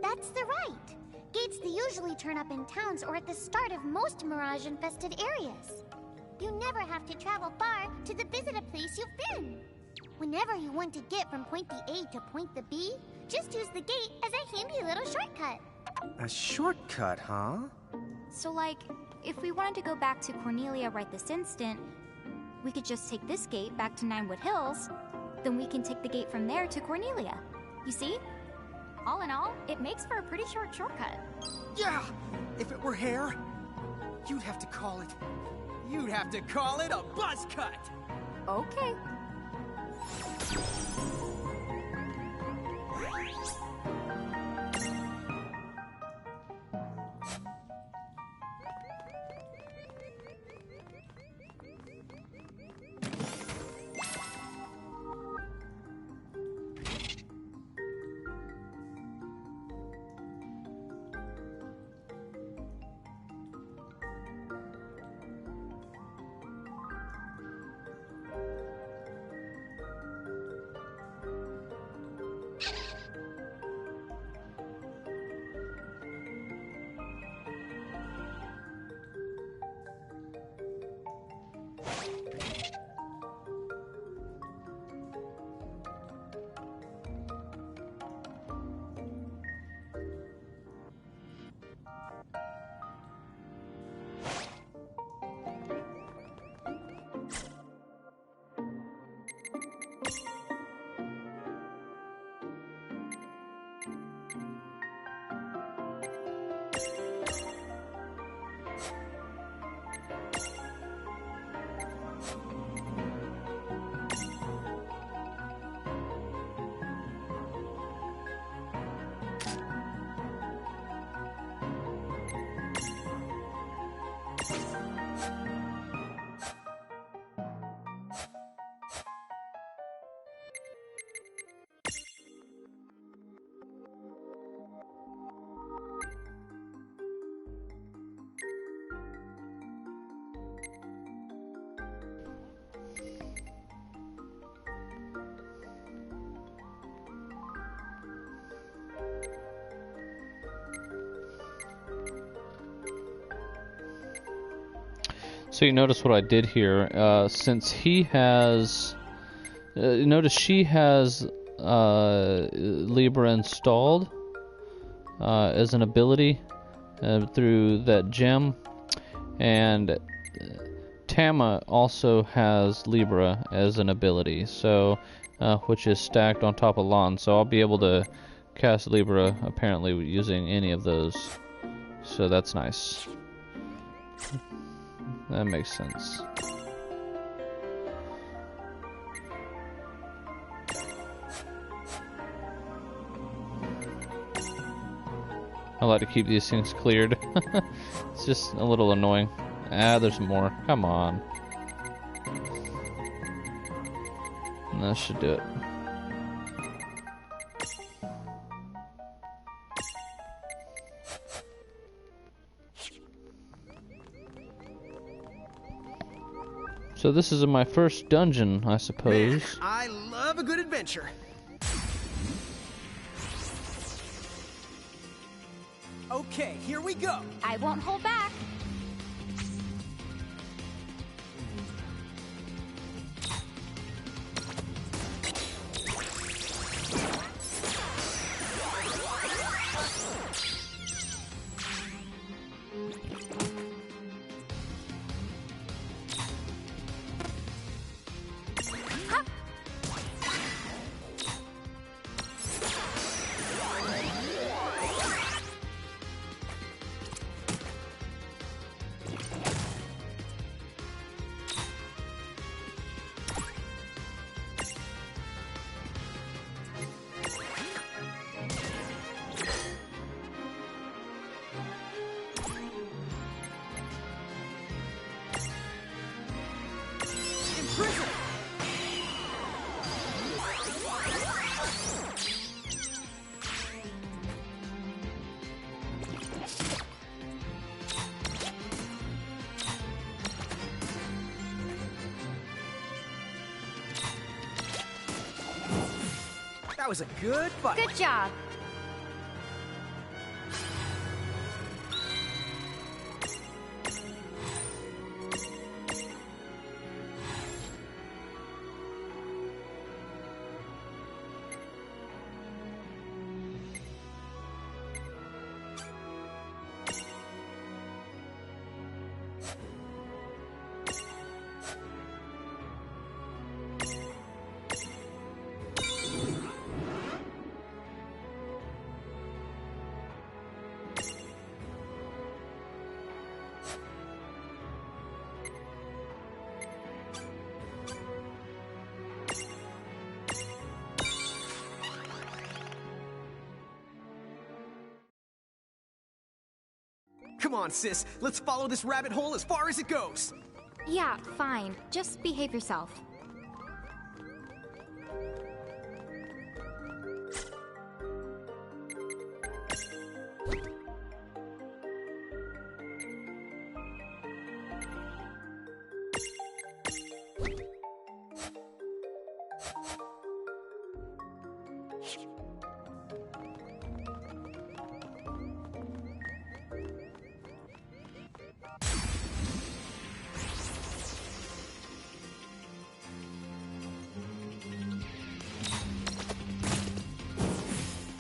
That's the right. Gates that usually turn up in towns or at the start of most mirage-infested areas. You never have to travel far to visit a place you've been. Whenever you want to get from point the A to point the B, just use the gate as a handy little shortcut. A shortcut, huh? So, like, if we wanted to go back to Cornelia right this instant, we could just take this gate back to Ninewood Hills, then we can take the gate from there to Cornelia. You see? All in all, it makes for a pretty short shortcut. Yeah! If it were hair, you'd have to call it a buzz cut! Okay. So you notice what I did here. Since he has, notice she has Libra installed as an ability through that gem, and Tama also has Libra as an ability, so which is stacked on top of Lon. So I'll be able to cast Libra apparently using any of those. So that's nice. That makes sense. I like to keep these things cleared. It's just a little annoying. Ah, there's more. Come on. And that should do it. So this is my first dungeon, I suppose. Man, I love a good adventure. Okay, here we go. I won't hold back. That was a good fight. Good job. Come on, sis. Let's follow this rabbit hole as far as it goes. Yeah, fine. Just behave yourself.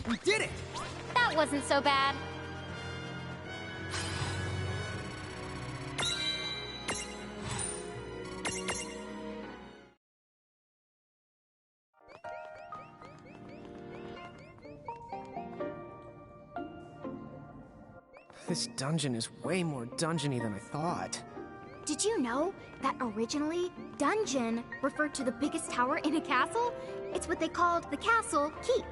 We did it! That wasn't so bad. This dungeon is way more dungeony than I thought. Did you know that originally, dungeon referred to the biggest tower in a castle? It's what they called the castle keep.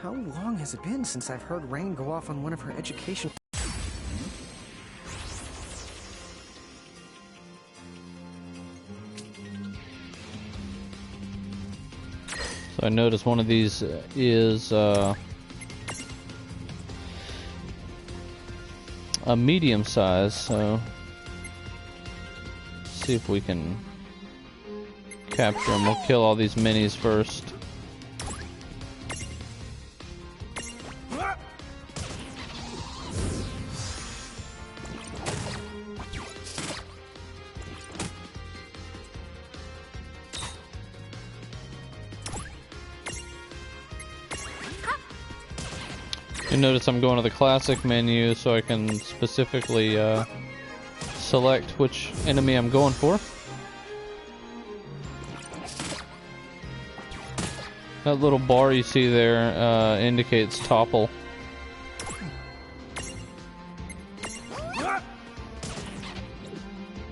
How long has it been since I've heard Rain go off on one of her education... So I noticed one of these is a medium size, so see if we can capture them. We'll kill all these minis first. You notice I'm going to the classic menu so I can specifically select which enemy I'm going for. That little bar you see there indicates topple.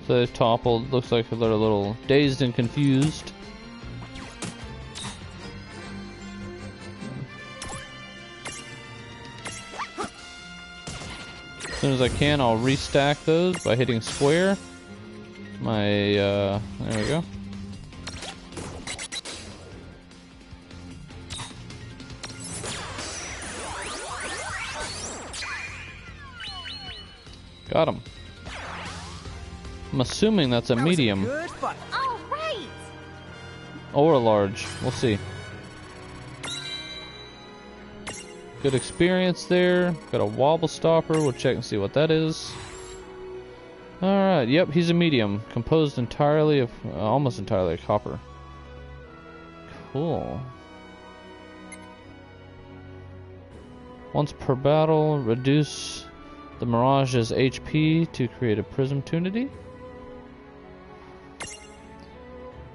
So they've toppled. Looks like they're a little dazed and confused. As soon as I can, I'll restack those by hitting square. There we go. Got him. I'm assuming that's a medium. Good fight. All right. Or a large. We'll see. Good experience there. Got a wobble stopper. We'll check and see what that is. Alright, yep, he's a medium. Composed entirely of, almost entirely of copper. Cool. Once per battle, reduce the Mirage's HP to create a prism tunity.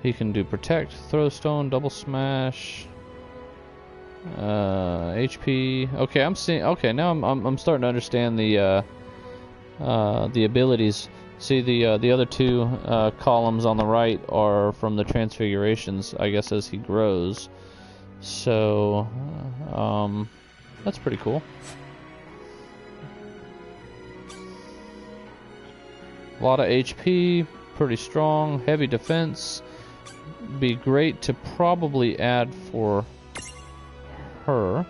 He can do protect, throw stone, double smash, HP. Okay, I'm seeing. Okay, now I'm starting to understand the abilities. See, the other two columns on the right are from the transfigurations, I guess, as he grows. So that's pretty cool. A lot of HP, pretty strong, heavy defense. Be great to probably add for her.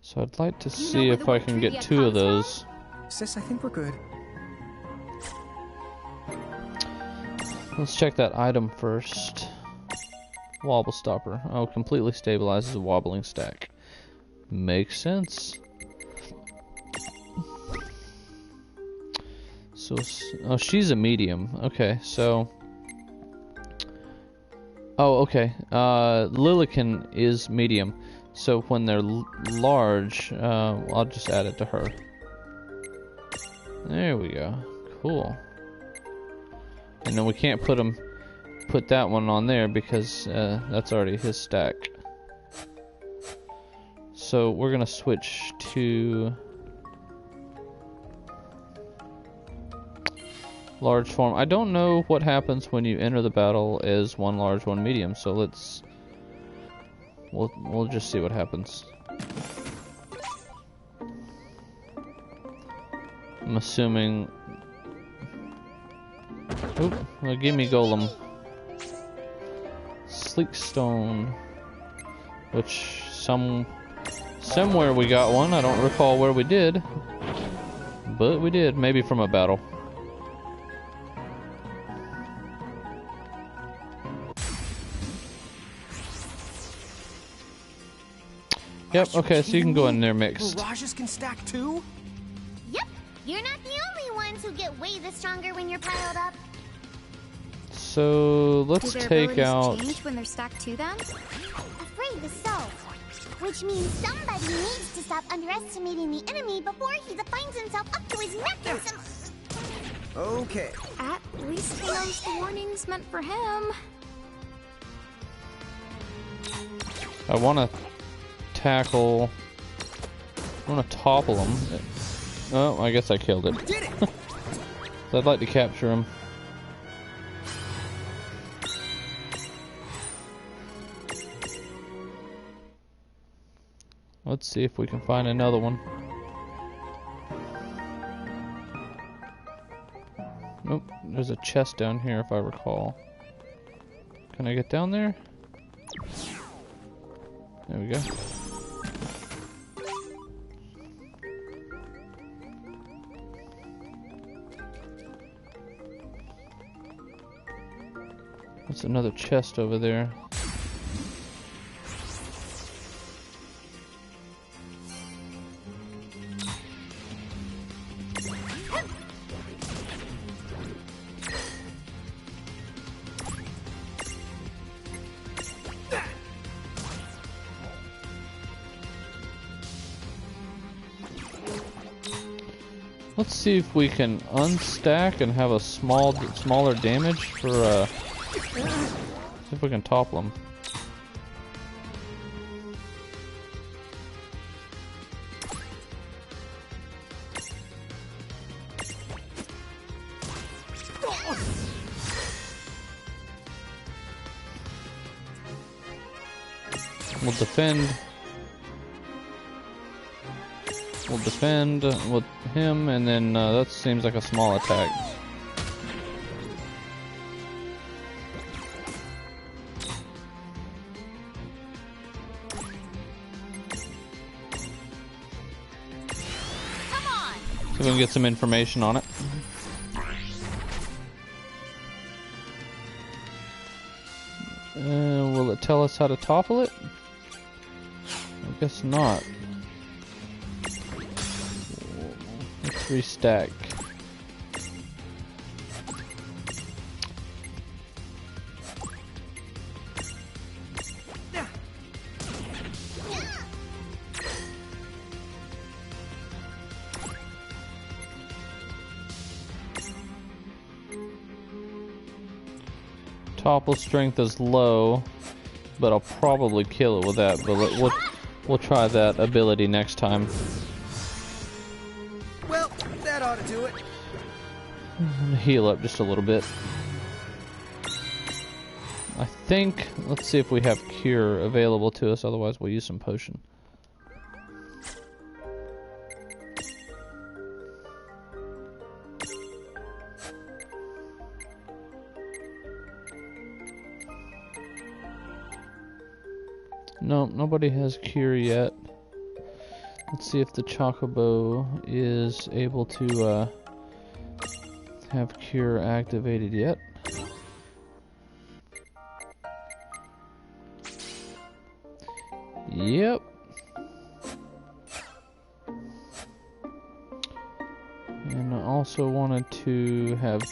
So I'd like to see if I can get two of those. Sis, I think we're good. Let's check that item first. Wobble stopper. Oh, completely stabilizes a wobbling stack. Makes sense. So, oh, she's a medium. Okay, so. Oh, okay. Lilican is medium. So when they're large, I'll just add it to her. There we go. Cool. And then we can't put that one on there because that's already his stack. So we're gonna switch to large form. I don't know what happens when you enter the battle as one large, one medium. So we'll just see what happens. I'm assuming. Oop, well, give me Golem. Sleek Stone, which somewhere we got one. I don't recall where we did, but we did. Maybe from a battle. Yep, okay, so you can go in there mixed. Mirages can stack too? Yep, you're not the only ones who get way the stronger when you're piled up. So let's take out. Do their abilities change when they're stacked to them? Afraid so. Which means somebody needs to stop underestimating the enemy before he defines himself up to his neck in some... Okay. At least he knows the warning's meant for him. I want to tackle. I want to topple him. Oh, I guess I killed it. So I'd like to capture him. Let's see if we can find another one. Nope, there's a chest down here if I recall. Can I get down there? There we go. There's another chest over there. Let's see if we can unstack and have a smaller damage for, see if we can topple them. We'll defend. We'll defend with him, and then that seems like a small attack. Come on. So we can get some information on it. Will it tell us how to topple it? I guess not. Let's restack. Topple strength is low, but I'll probably kill it with that. But we'll try that ability next time. Well, that ought to do it. Heal up just a little bit. I think, let's see if we have cure available to us, otherwise we'll use some potion. No, nobody has cure yet. Let's see if the Chocobo is able to have cure activated yet. Yep. And I also wanted to have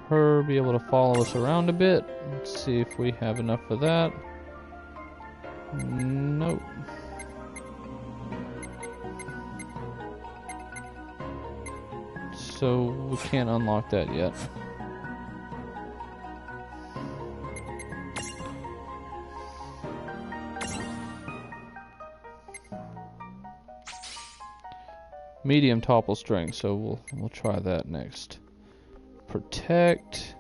her be able to follow us around a bit. Let's see if we have enough for that. Nope. So we can't unlock that yet. Medium topple strength, so we'll try that next. Protect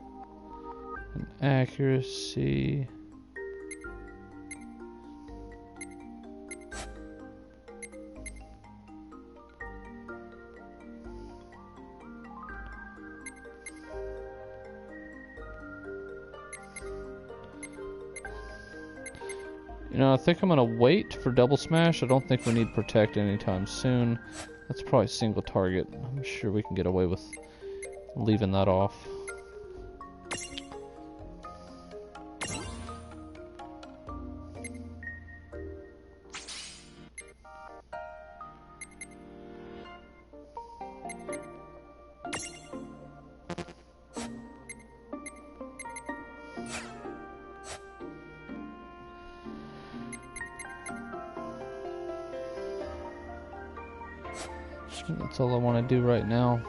and accuracy. You know, I think I'm gonna wait for double smash. I don't think we need protect anytime soon. That's probably single target. I'm sure we can get away with leaving that off. That's all I want to do right now.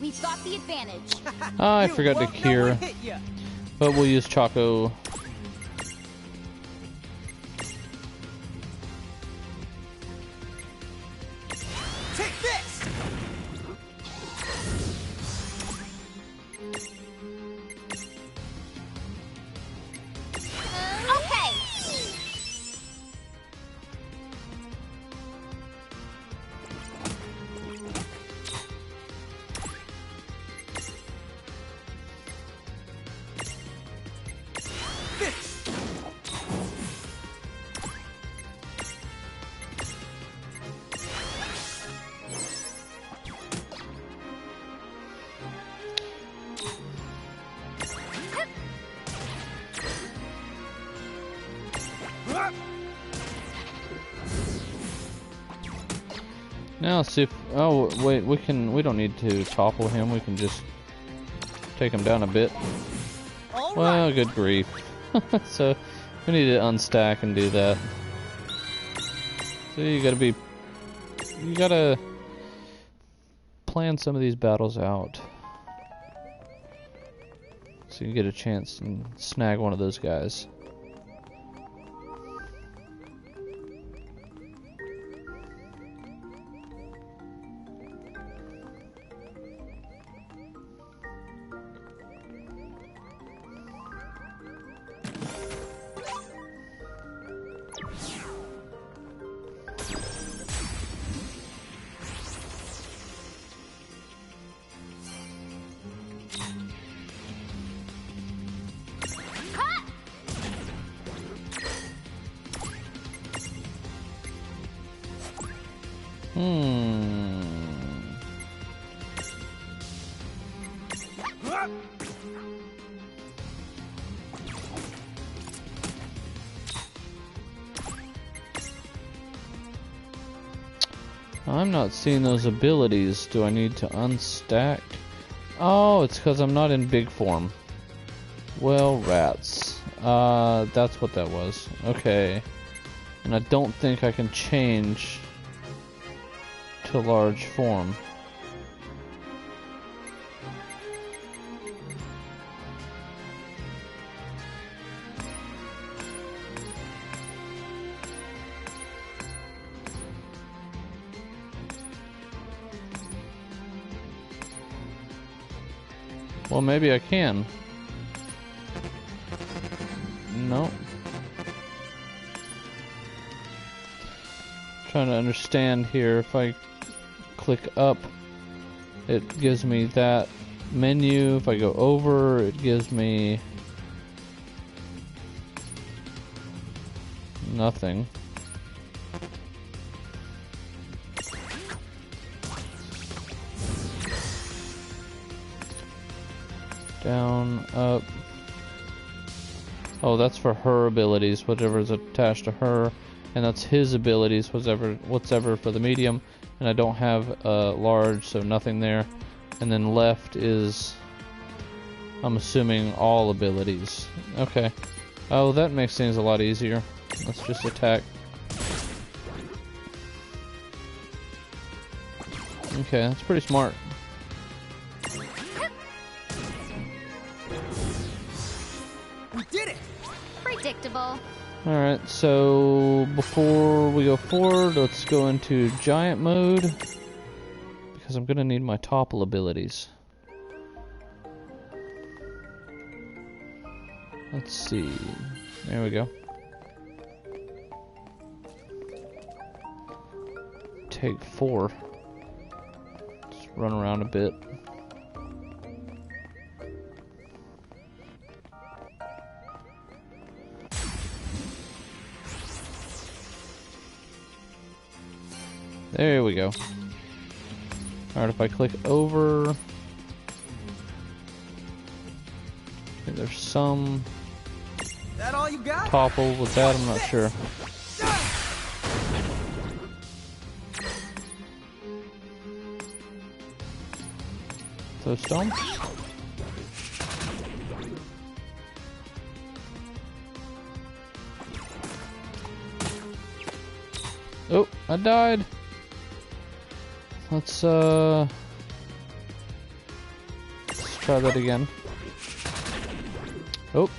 We've got the advantage. I forgot to cure, but we'll use Choco. Now let's see if... Oh, wait, we don't need to topple him. We can just take him down a bit. Well, good grief. So, we need to unstack and do that. So you gotta plan some of these battles out. So you get a chance and snag one of those guys. I'm not seeing those abilities. Do I need to unstack? Oh, it's because I'm not in big form. Well, rats. That's what that was. Okay. And I don't think I can change to large form. Well, maybe I can. No. Trying to understand here. If I click up, it gives me that menu. If I go over, it gives me nothing. Down, up. Oh, that's for her abilities, whatever is attached to her, and that's his abilities, whatever for the medium. And I don't have large, so nothing there. And then left is, I'm assuming, all abilities. Okay. Oh, that makes things a lot easier. Let's just attack. Okay, that's pretty smart. Predictable. Alright, so before we go forward, let's go into giant mode, because I'm gonna need my topple abilities. Let's see. There we go. Take 4. Just run around a bit. There we go. Alright, if I click over... Okay, there's some... That all you got? Topple with that, I'm not sure. So stone? Oh, I died! Let's try that again. Oh,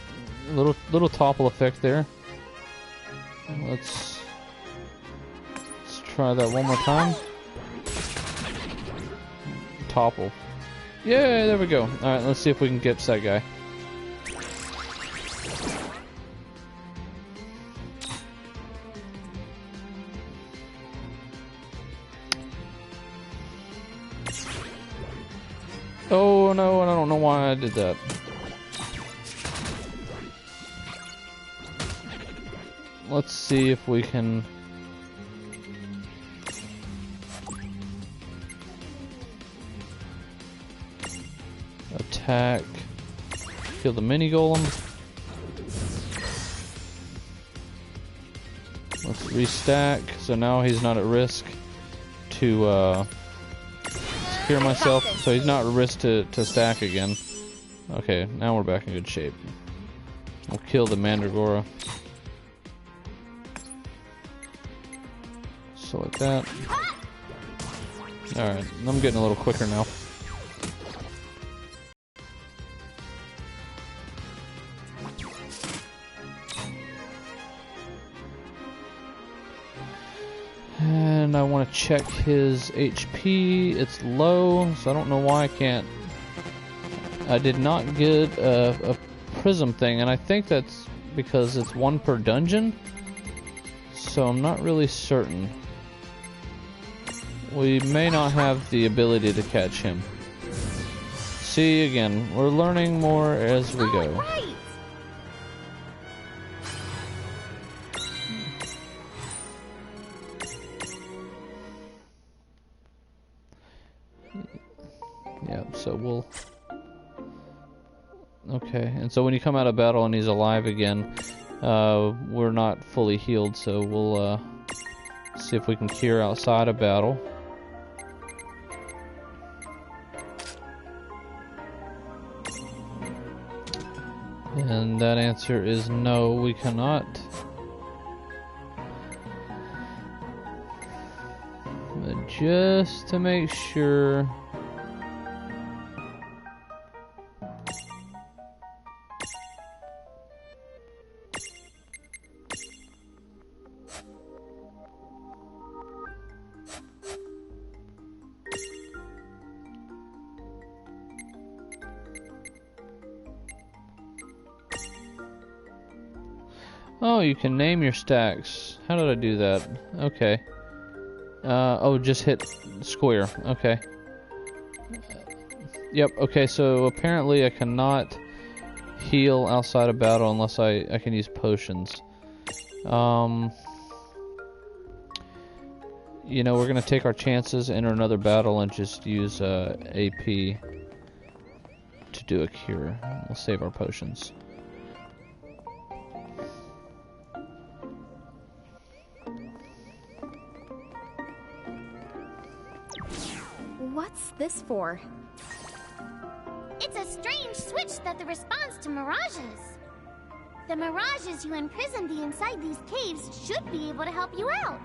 little topple effect there. Let's try that one more time. Topple. Yeah, there we go. Alright, let's see if we can get that guy. Oh no, and I don't know why I did that. Let's see if we can... attack, kill the mini golem. Let's restack, so now he's not at risk. to secure myself so he's not at risk to stack again. Okay, now we're back in good shape. We'll kill the Mandragora. So like that. Alright, I'm getting a little quicker now. And I want to check his HP. It's low, so I don't know why I can't. I did not get a prism thing, and I think that's because it's one per dungeon. So I'm not really certain. We may not have the ability to catch him. See, again, we're learning more as we go. Right. Yeah, so we'll... Okay, and so when you come out of battle and he's alive again, we're not fully healed, so we'll see if we can cure outside of battle. And that answer is no, we cannot. But just to make sure... Oh, you can name your stacks. How did I do that? Okay. Oh, just hit square. Okay. Yep, okay, so apparently I cannot heal outside of battle unless I can use potions. You know, we're going to take our chances, enter another battle, and just use AP to do a cure. We'll save our potions. What's this for? It's a strange switch that responds to mirages. The mirages you imprisoned inside these caves should be able to help you out.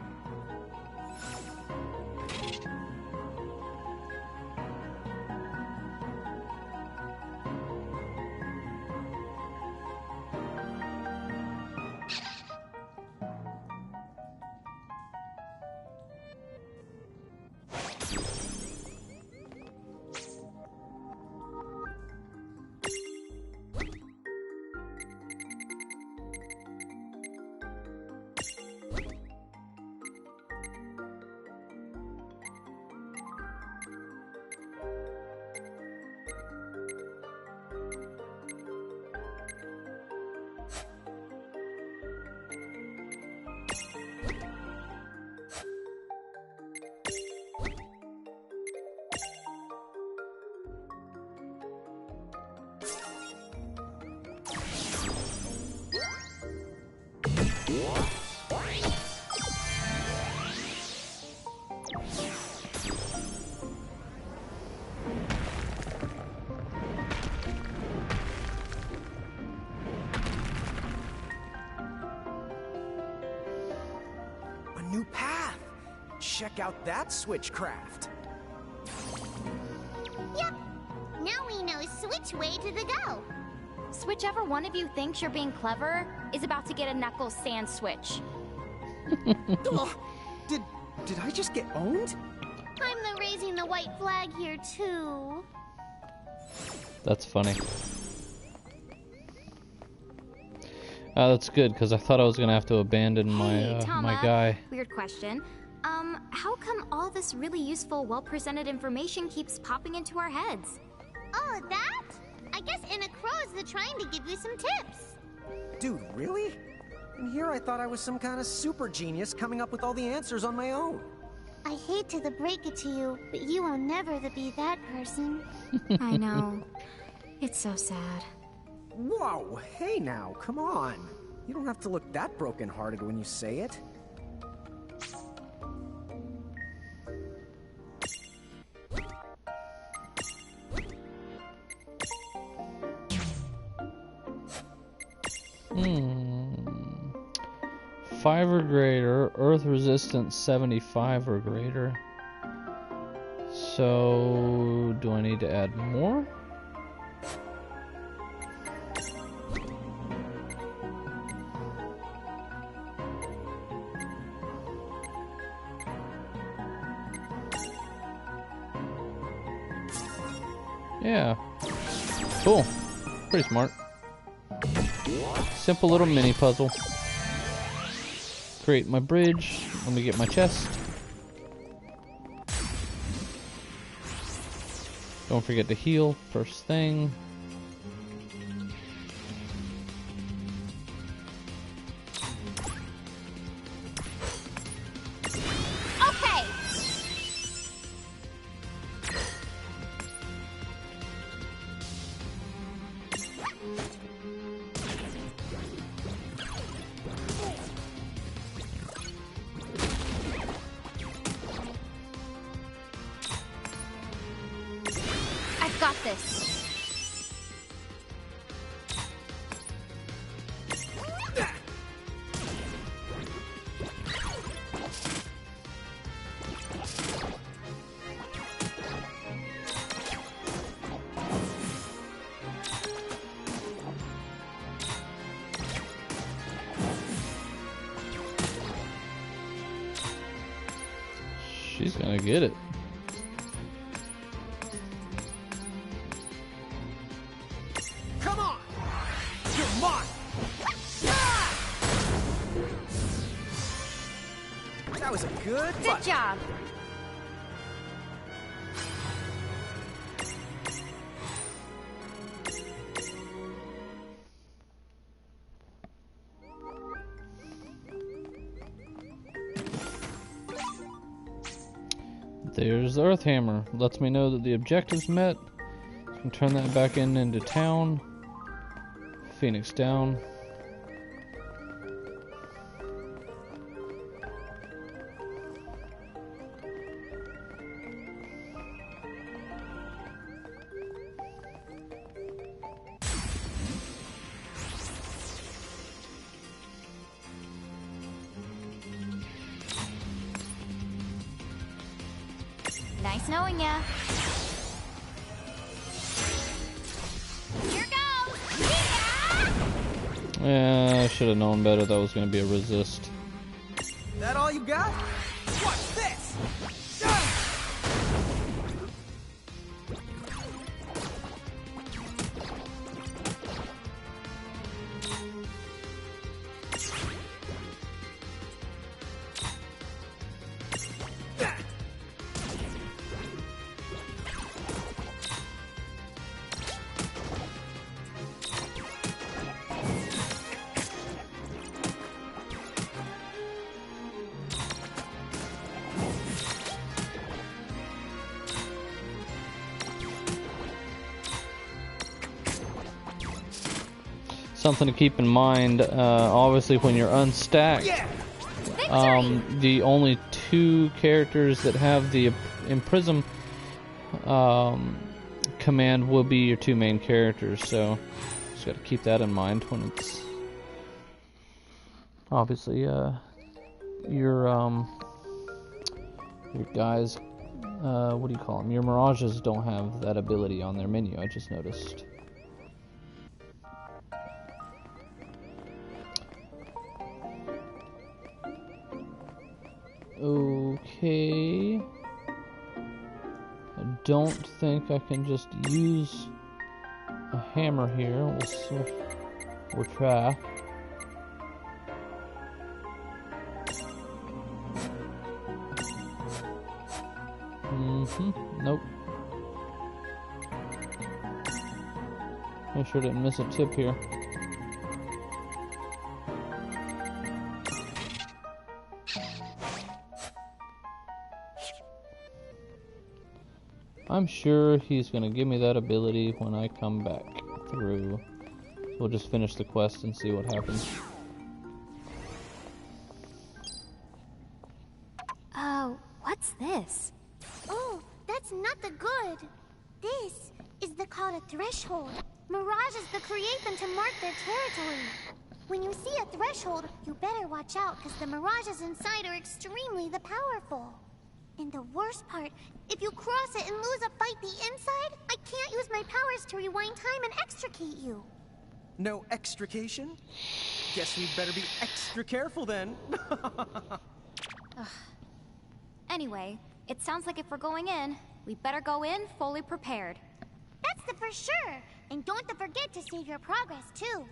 New path. Check out that switchcraft. Yep. Now we know which way to the go. Whichever one of you thinks you're being clever is about to get a knuckle sand switch. Ugh, did I just get owned? I'm the raising the white flag here too. That's funny. That's good, because I thought I was gonna have to abandon my my guy. Weird question. How come all this really useful, well-presented information keeps popping into our heads? Oh, that? I guess E01's trying to give you some tips. Dude, really? And here I thought I was some kind of super genius coming up with all the answers on my own. I hate to break it to you, but you will never be that person. I know. It's so sad. Whoa, hey now, come on. You don't have to look that broken-hearted when you say it. 5 or greater, earth resistance 75 or greater. So, do I need to add more? Yeah. Cool. Pretty smart. Simple little mini puzzle. Create my bridge. Let me get my chest. Don't forget to heal first thing. Okay. I've got this. She's gonna get it. Come on! You're mine! That was a good Good fight. job. There's the Earth Hammer. Lets me know that the objective's met. Can turn that back into town. Phoenix down. Nice knowing ya. Here goes. Yeah, I should have known better that was going to be a resist. That all you got? Watch this! Something to keep in mind, obviously when you're unstacked, the only 2 characters that have the Imprison command will be your 2 main characters, so just got to keep that in mind when it's obviously your guys, what do you call them? Your Mirages don't have that ability on their menu, I just noticed. Okay. I don't think I can just use a hammer here. We'll try. Nope. Make sure I didn't miss a tip here. I'm sure he's gonna give me that ability when I come back through. We'll just finish the quest and see what happens. Oh, what's this? Oh, that's not the good. This is the called a threshold. Mirages that create them to mark their territory. When you see a threshold, you better watch out because the mirages inside are extremely powerful. And the worst part, if you cross it and lose a fight the inside, I can't use my powers to rewind time and extricate you. No extrication? Guess we'd better be extra careful then. Anyway, it sounds like if we're going in, we better go in fully prepared. That's the for sure. And don't forget to save your progress, too.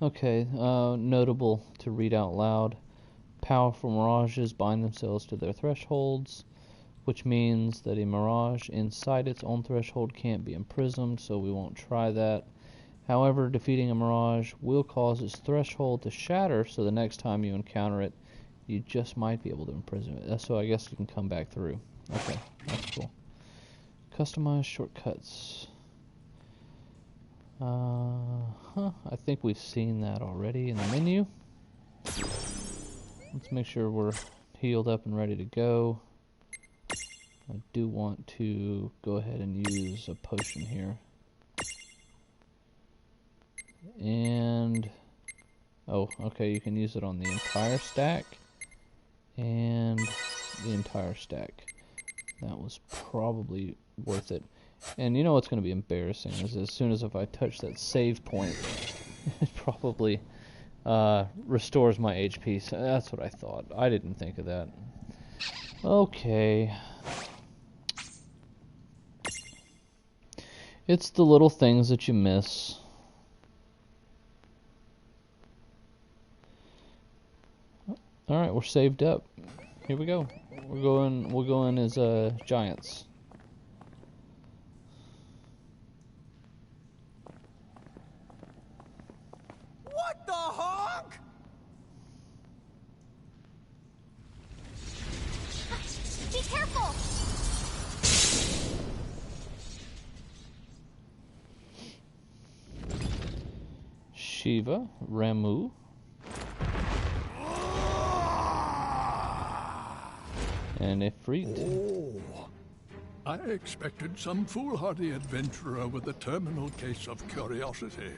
Okay, notable to read out loud. Powerful mirages bind themselves to their thresholds, which means that a mirage inside its own threshold can't be imprisoned, so we won't try that. However, defeating a mirage will cause its threshold to shatter, so the next time you encounter it, you just might be able to imprison it. So I guess you can come back through. Okay, that's cool. Customize shortcuts. I think we've seen that already in the menu. Let's make sure we're healed up and ready to go. I do want to go ahead and use a potion here. And oh, okay, you can use it on the entire stack and the entire stack. That was probably worth it. And you know what's going to be embarrassing is as soon as if I touch that save point, it probably restores my HP. So that's what I thought. I didn't think of that. Okay. It's the little things that you miss. All right, we're saved up. Here we go. We'll go in as giants. What the honk? Be careful! Shiva, Ramu. And Ifrit. Oh, I expected some foolhardy adventurer with a terminal case of curiosity.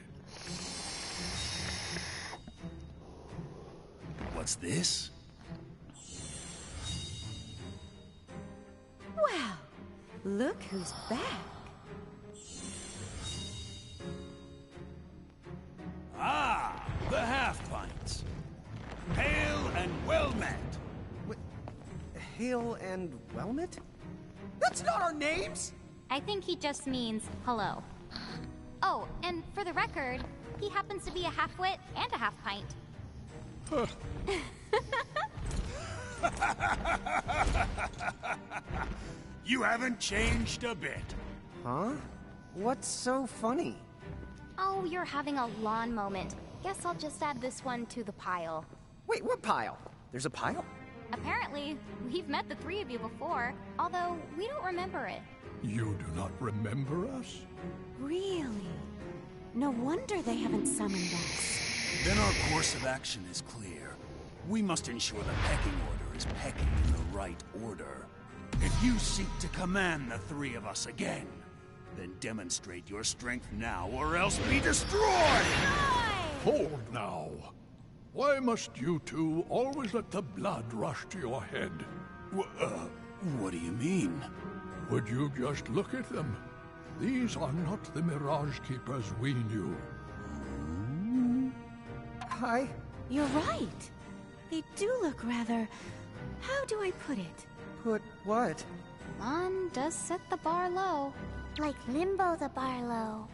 What's this? Well, look who's back. Ah, the half-pints. Hail and well met. Hail and well met? That's not our names! I think he just means hello. Oh, and for the record, he happens to be a half-wit and a half-pint. You haven't changed a bit. Huh? What's so funny? Oh, you're having a lawn moment. Guess I'll just add this one to the pile. Wait, what pile? There's a pile? Apparently, we've met the three of you before, although we don't remember it. You do not remember us? Really? No wonder they haven't summoned us. Then our course of action is clear. We must ensure the pecking order is pecking in the right order. If you seek to command the three of us again, then demonstrate your strength now or else be destroyed! Hold now. Why must you two always let the blood rush to your head? What do you mean? Would you just look at them? These are not the Mirage Keepers we knew. Hi. You're right. They do look rather... How do I put it? Put what? Mon does set the bar low. Like Limbo the Barlow.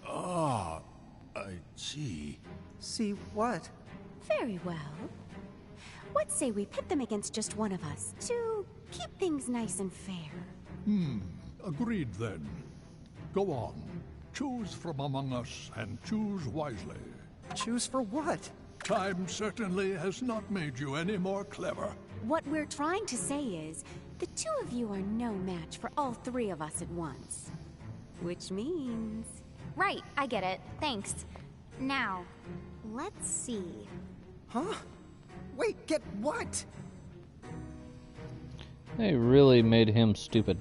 Ah, I see. See what? Very well. What say we pit them against just one of us, to keep things nice and fair? Agreed then. Go on. Choose from among us and choose wisely. Choose for what? Time certainly has not made you any more clever. What we're trying to say is, the two of you are no match for all three of us at once. Which means... Right, I get it. Thanks. Now, Let's see. Huh? Wait, get what? They really made him stupid.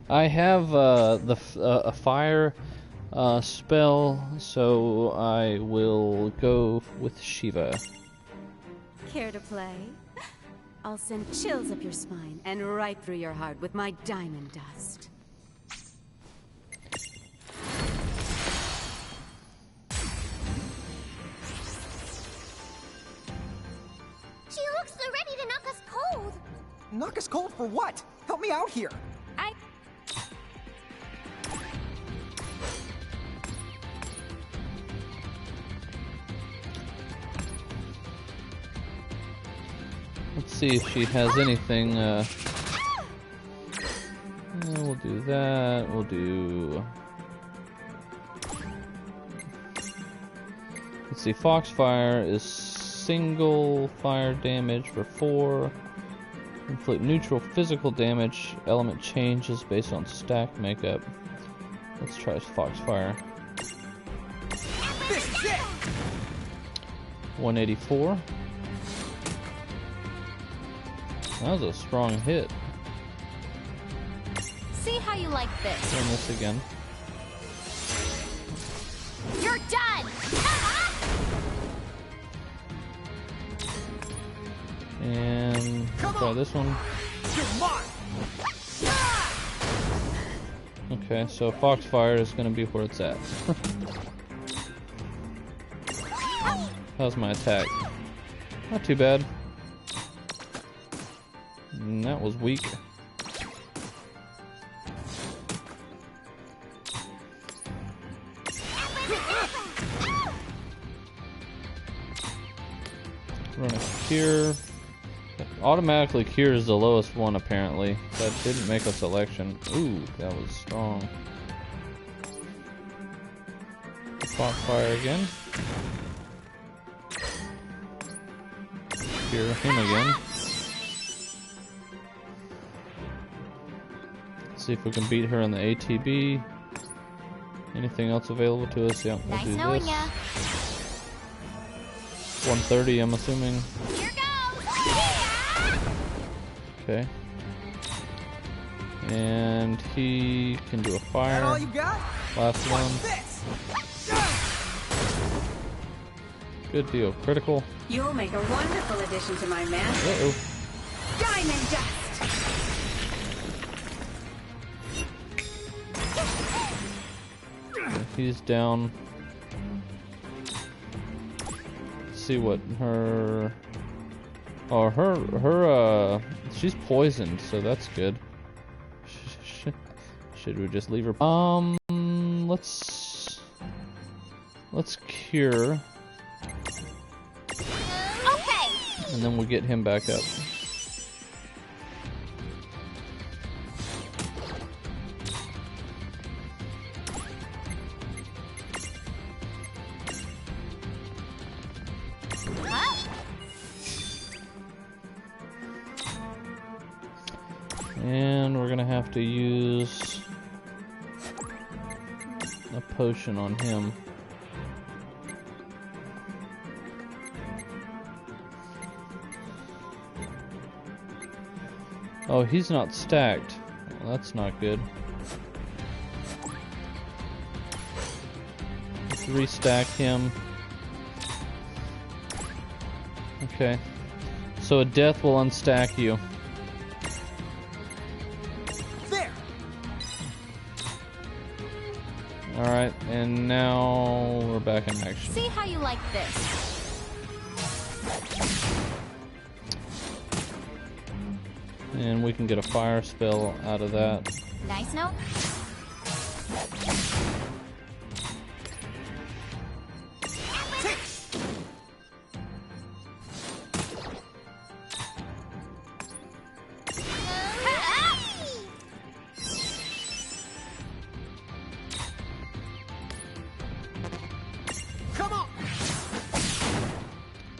I have a fire spell, so I will go with Shiva. Care to play? I'll send chills up your spine and right through your heart with my diamond dust. She looks so ready to knock us cold. Knock us cold for what? Help me out here. Let's see if she has anything. We'll do that. We'll do. Let's see. Foxfire is single fire damage for 4. Inflict neutral physical damage. Element changes based on stack makeup. Let's try Foxfire. 184. That was a strong hit. See how you like this. Run this again. You're done! And try this one. Okay, so Foxfire is going to be where it's at. How's my attack? Not too bad. And that was weak. Run a cure. It automatically cures the lowest one apparently. That didn't make a selection. Ooh, that was strong. Foxfire again. Cure him again. See if we can beat her in the ATB. Anything else available to us? Yeah, we'll do this. 130, I'm assuming. Okay. And he can do a fire. All you got? Last one. Good deal. Critical. You'll make a wonderful addition to my mansion. Uh-oh. Diamond dust! He's down. Let's see what her... Oh, she's poisoned, so that's good. Should we just leave her? Let's cure. Okay. And then we'll get him back up. And we're gonna have to use a potion on him. Oh, he's not stacked. Well, that's not good. Let's restack him. Okay. So a death will unstack you. Alright, and now we're back in action. See how you like this. And we can get a fire spell out of that. Nice note.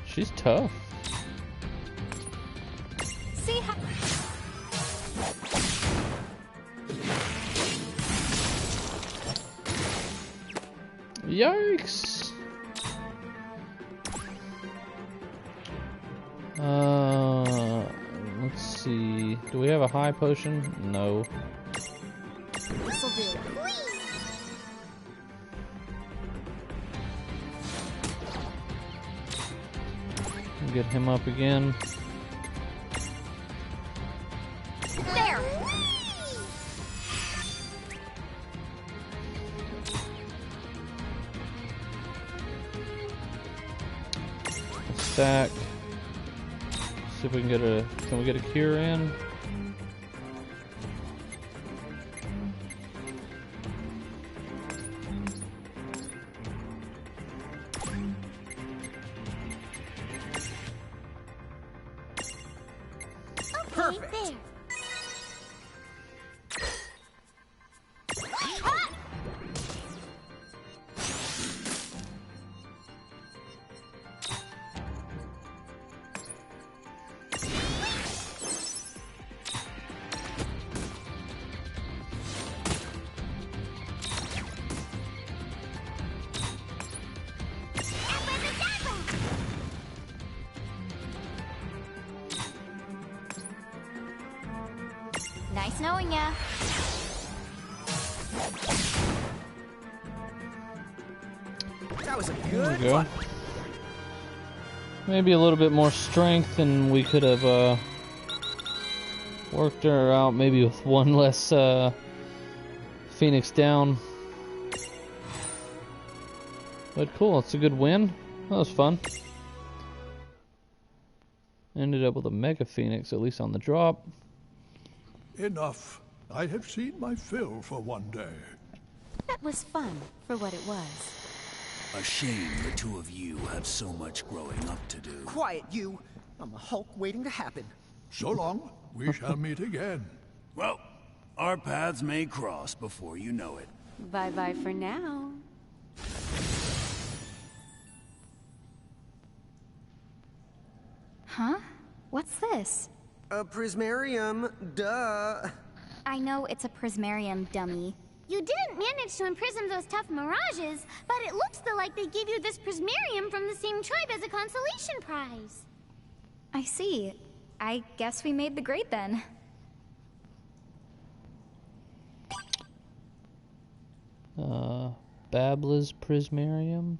She's tough. See how... Yikes! Do we have a high potion? No. This'll do. Get him up again. There! Stack. See if we can get a. Can we get a cure in? Perfect. There. Nice knowing ya. That was a There good we go. fight. Maybe a little bit more strength, and we could have worked her out. Maybe with one less Phoenix down. But cool, it's a good win. That was fun. Ended up with a Mega Phoenix, at least on the drop. Enough. I have seen my fill for one day. That was fun, for what it was. A shame the two of you have so much growing up to do. Quiet, you. I'm a Hulk waiting to happen. So long. We shall meet again. Well, our paths may cross before you know it. Bye-bye for now. Huh? What's this? A prismarium, duh. I know it's a prismarium, dummy. You didn't manage to imprison those tough mirages, but it looks though like they give you this prismarium from the same tribe as a consolation prize. I see. I guess we made the grade then. Babla's Prismarium.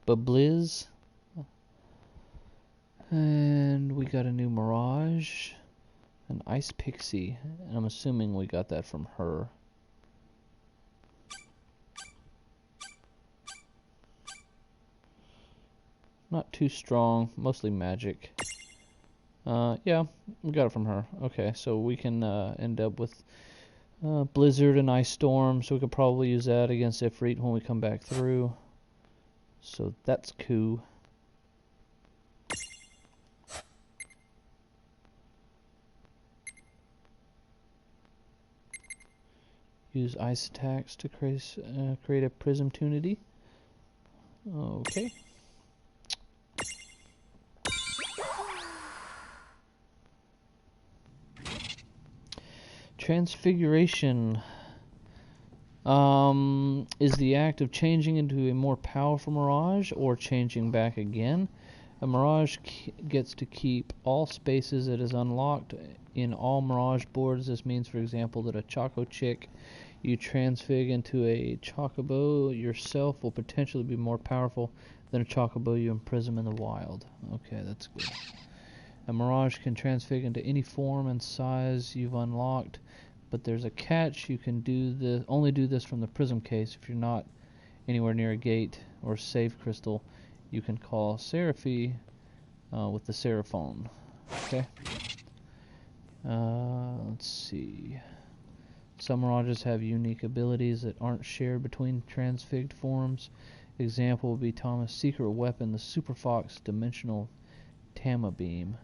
Babliz. And we got a new Mirage. An Ice Pixie. And I'm assuming we got that from her. Not too strong. Mostly magic. Yeah, we got it from her. Okay, so we can end up with Blizzard and Ice Storm, so we could probably use that against Ifrit when we come back through. So that's cool. Use ice attacks to create a Prism Tunity. Okay. Transfiguration is the act of changing into a more powerful mirage or changing back again. A mirage gets to keep all spaces it is unlocked in all mirage boards. This means, for example, that a Choco Chick you transfig into a Chocobo yourself will potentially be more powerful than a Chocobo you imprison in the wild. Okay, that's good. A mirage can transfig into any form and size you've unlocked, but there's a catch. You can only do this from the prism case. If you're not anywhere near a gate or save crystal, you can call Seraphy with the Seraphone. Okay. Let's see. Some mirages have unique abilities that aren't shared between transfigured forms. Example would be Thomas' secret weapon, the Super Fox Dimensional Tama Beam.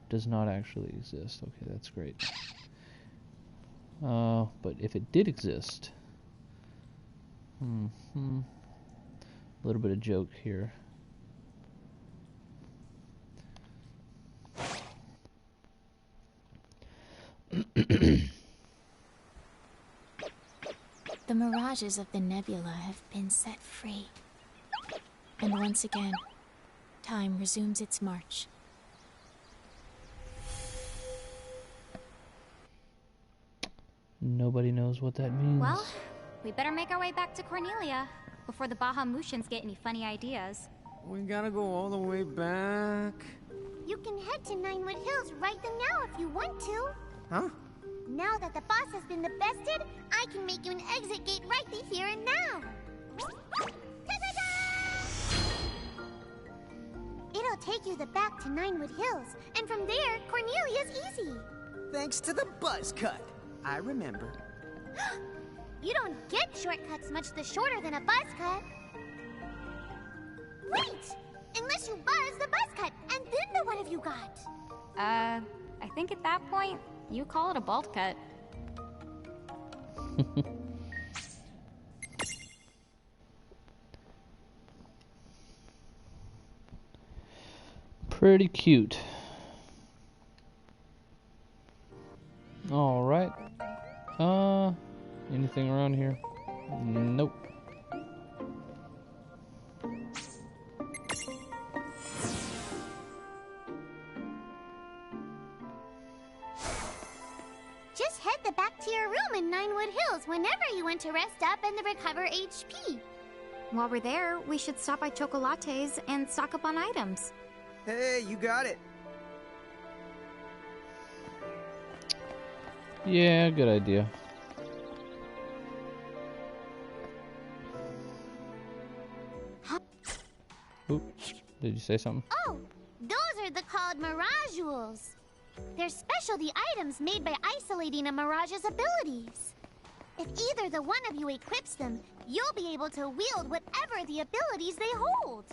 Does not actually exist. Okay, that's great. But if it did exist, a little bit of joke here. The mirages of the nebula have been set free. And once again, time resumes its march. Nobody knows what that means. Well, we better make our way back to Cornelia before the Bahamutians get any funny ideas. We gotta go all the way back. You can head to Ninewood Hills right now if you want to. Huh? Now that the boss has been the bested, I can make you an exit gate right here and now. Ta-da-da! It'll take you back to Ninewood Hills, and from there, Cornelia's easy. Thanks to the buzz cut. I remember. You don't get shortcuts much the shorter than a buzz cut. Wait! Unless you buzz the buzz cut, and then the one have you got? I think at that point, you call it a bolt cut. Pretty cute. All right. Anything around here? Nope. Just head back to your room in Ninewood Hills whenever you want to rest up and recover HP. While we're there, we should stop by Chocolates and stock up on items. Hey, you got it. Yeah, good idea. Oop, did you say something? Oh, those are the called Mirajules. They're specialty items made by isolating a Mirage's abilities. If either the one of you equips them, you'll be able to wield whatever the abilities they hold.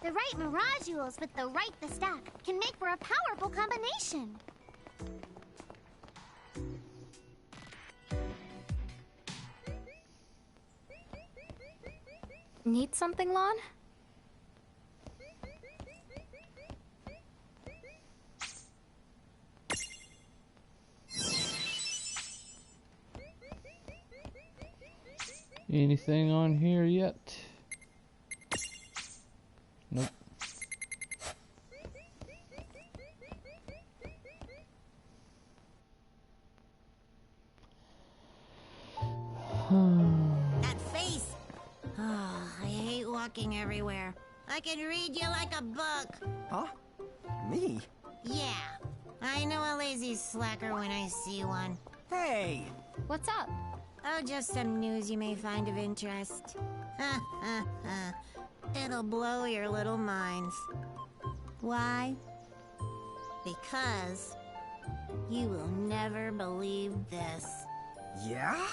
The right Mirajules with the right the stack can make for a powerful combination. Need something, Lon? Anything on here yet? Nope. That face! Oh, I hate walking everywhere. I can read you like a book. Huh? Me? Yeah, I know a lazy slacker when I see one. Hey! What's up? Oh, just some news you may find of interest. It'll blow your little minds. Why? Because you will never believe this. Yeah?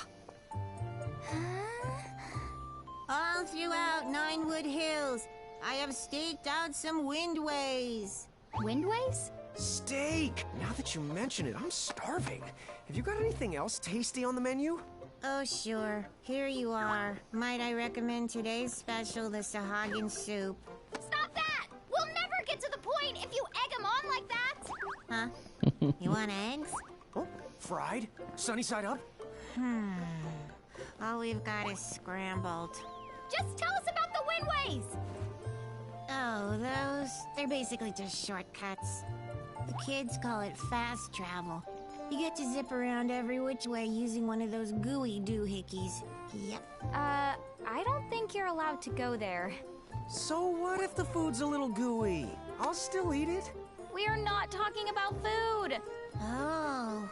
All throughout Ninewood Hills, I have staked out some windways. Windways? Steak! Now that you mention it, I'm starving. Have you got anything else tasty on the menu? Oh, sure. Here you are. Might I recommend today's special, the Sahagin soup? Stop that! We'll never get to the point if you egg them on like that! Huh? You want eggs? Oh, fried? Sunny side up? All we've got is scrambled. Just tell us about the windways! Oh, they're basically just shortcuts. The kids call it fast travel. You get to zip around every which way using one of those gooey doohickeys. Yep. I don't think you're allowed to go there. So what if the food's a little gooey? I'll still eat it. We are not talking about food! Oh.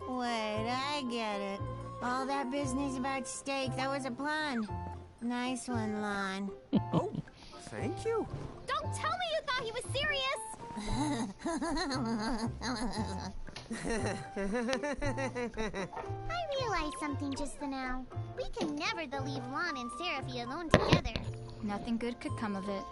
Wait, I get it. All that business about steak, that was a pun. Nice one, Lon. Oh, thank you. Don't tell me you thought he was serious! I realized something just now. We can never leave Lon and Seraphy alone together. Nothing good could come of it.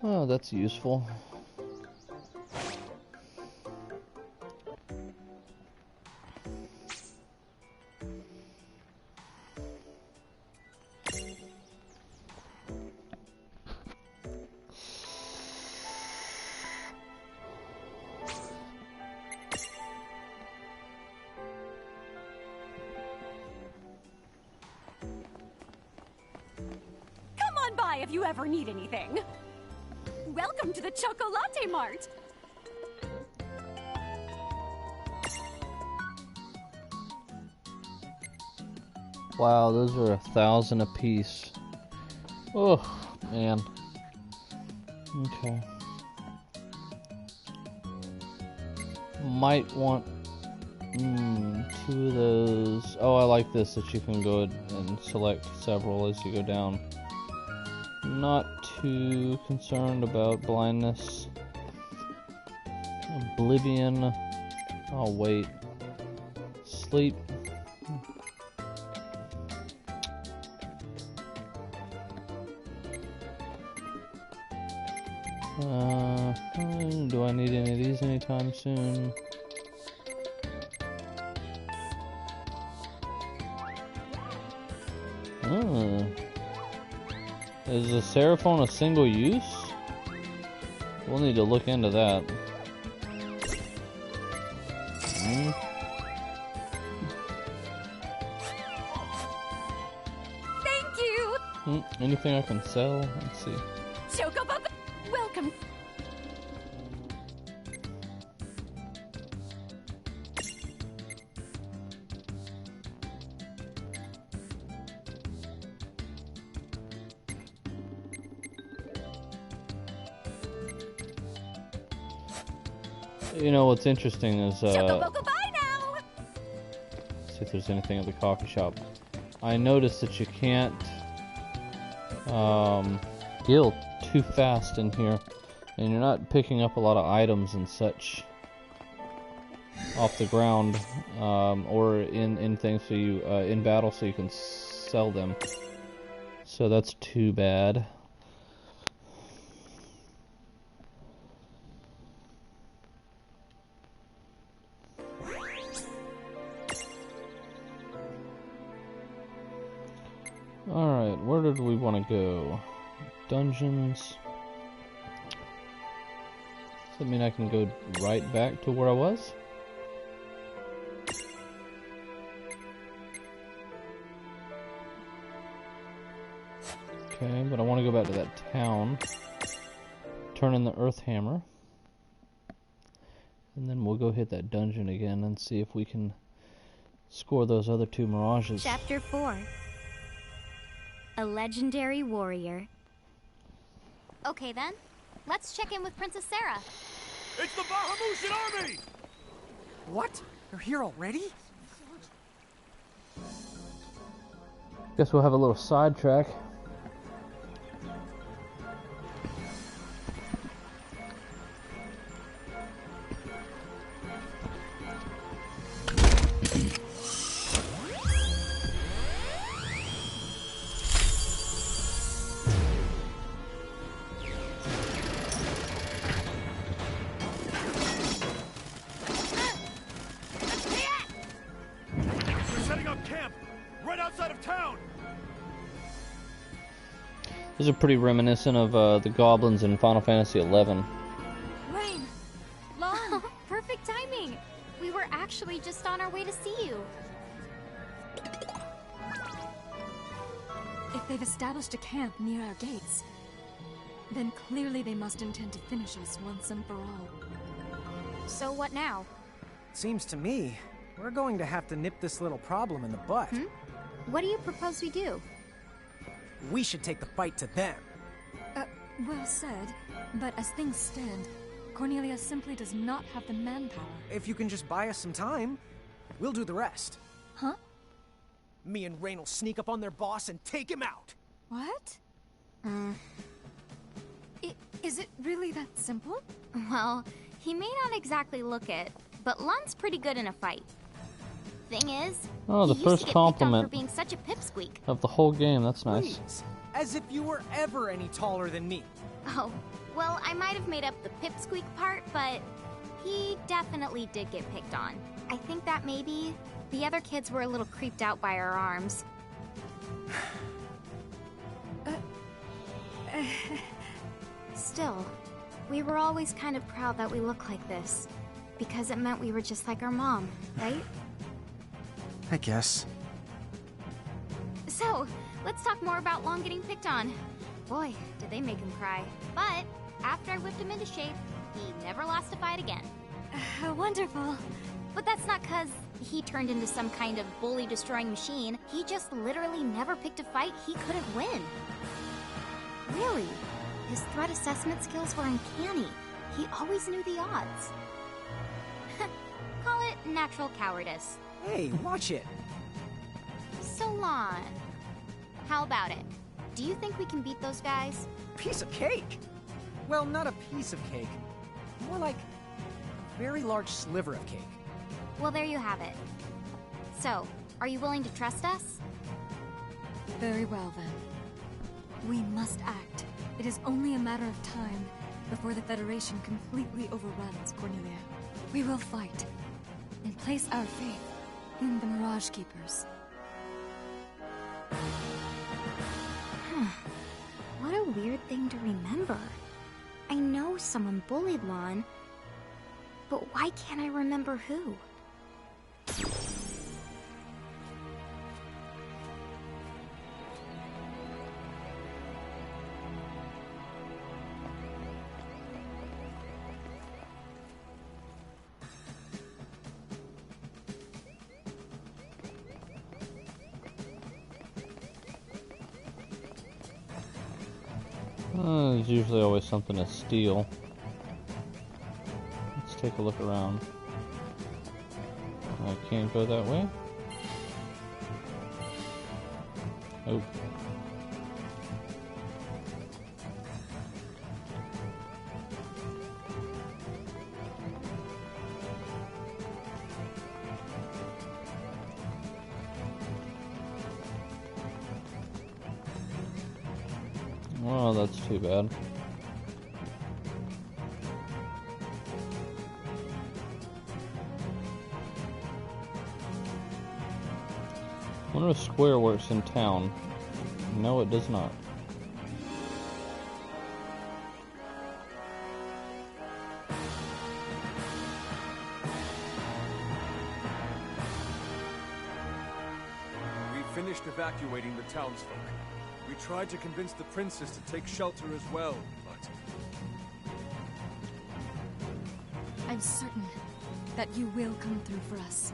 Oh, that's useful. you ever need anything. Welcome to the Choco Latte Mart. Wow, those are 1,000 apiece. Oh, man. Okay. Might want 2 of those. Oh, I like this, that you can go and select several as you go down. Not too concerned about blindness. Oblivion. I'll wait. Sleep. Do I need any of these anytime soon? Is the Seraphone a single use? We'll need to look into that. Thank you! Anything I can sell? Let's see. Choco Bubba, welcome. You know what's interesting is Choco Boco, bye now! see if there's anything at the coffee shop. I noticed that you can't heal too fast in here, and you're not picking up a lot of items and such off the ground, or in things so you in battle so you can sell them. So that's too bad. Alright, where did we want to go? Dungeons. Does that mean I can go right back to where I was? Okay, but I want to go back to that town. Turn in the Earth Hammer. And then we'll go hit that dungeon again and see if we can score those other 2 mirages. Chapter 4. A legendary warrior. Okay then, let's check in with Princess Sarah. It's the Bahamutian army! What? They're here already? Guess we'll have a little sidetrack. These are pretty reminiscent of the goblins in Final Fantasy XI. Rain! Lon, perfect timing! We were actually just on our way to see you. If they've established a camp near our gates, then clearly they must intend to finish us once and for all. So what now? Seems to me we're going to have to nip this little problem in the butt. What do you propose we do? We should take the fight to them. Well said, but as things stand, Cornelia simply does not have the manpower. If you can just buy us some time, we'll do the rest. Huh? Me and Rain will sneak up on their boss and take him out. What? Is it really that simple? Well, he may not exactly look it, but Lun's pretty good in a fight. Thing is, oh, the he first used to get compliment for being such a pipsqueak. of the whole game. That's nice. Please, as if you were ever any taller than me. Oh, well, I might have made up the pipsqueak part, but he definitely did get picked on. I think that maybe the other kids were a little creeped out by our arms. Still, we were always kind of proud that we look like this, because it meant we were just like our mom, right? I guess. So, let's talk more about Lon getting picked on. Boy, did they make him cry. But after I whipped him into shape, he never lost a fight again. Wonderful. But that's not 'cause he turned into some kind of bully-destroying machine. He just literally never picked a fight he couldn't win. Really, his threat assessment skills were uncanny. He always knew the odds. Call it natural cowardice. Hey, watch it. Solon, how about it? Do you think we can beat those guys? Piece of cake. Well, not a piece of cake. More like a very large sliver of cake. Well, there you have it. So, are you willing to trust us? Very well, then. We must act. It is only a matter of time before the Federation completely overruns Cornelia. We will fight and place our faith in the Mirage Keepers. What a weird thing to remember. I know someone bullied Lon, but why can't I remember who? There's usually always something to steal. Let's take a look around. I can't go that way. Oh. Well, that's too bad. I wonder if Square works in town. No, it does not. We finished evacuating the townsfolk. We tried to convince the princess to take shelter as well, but... I'm certain that you will come through for us.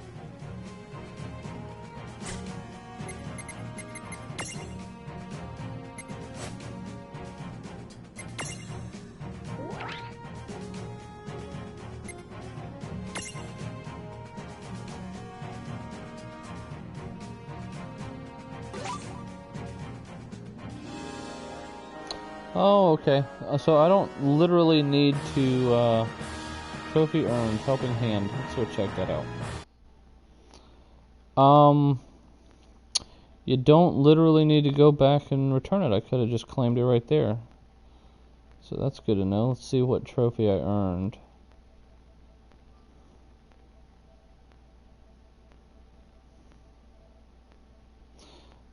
Oh, okay. So I don't literally need to, trophy earned, helping hand. Let's go check that out. You don't literally need to go back and return it. I could have just claimed it right there. So that's good to know. Let's see what trophy I earned.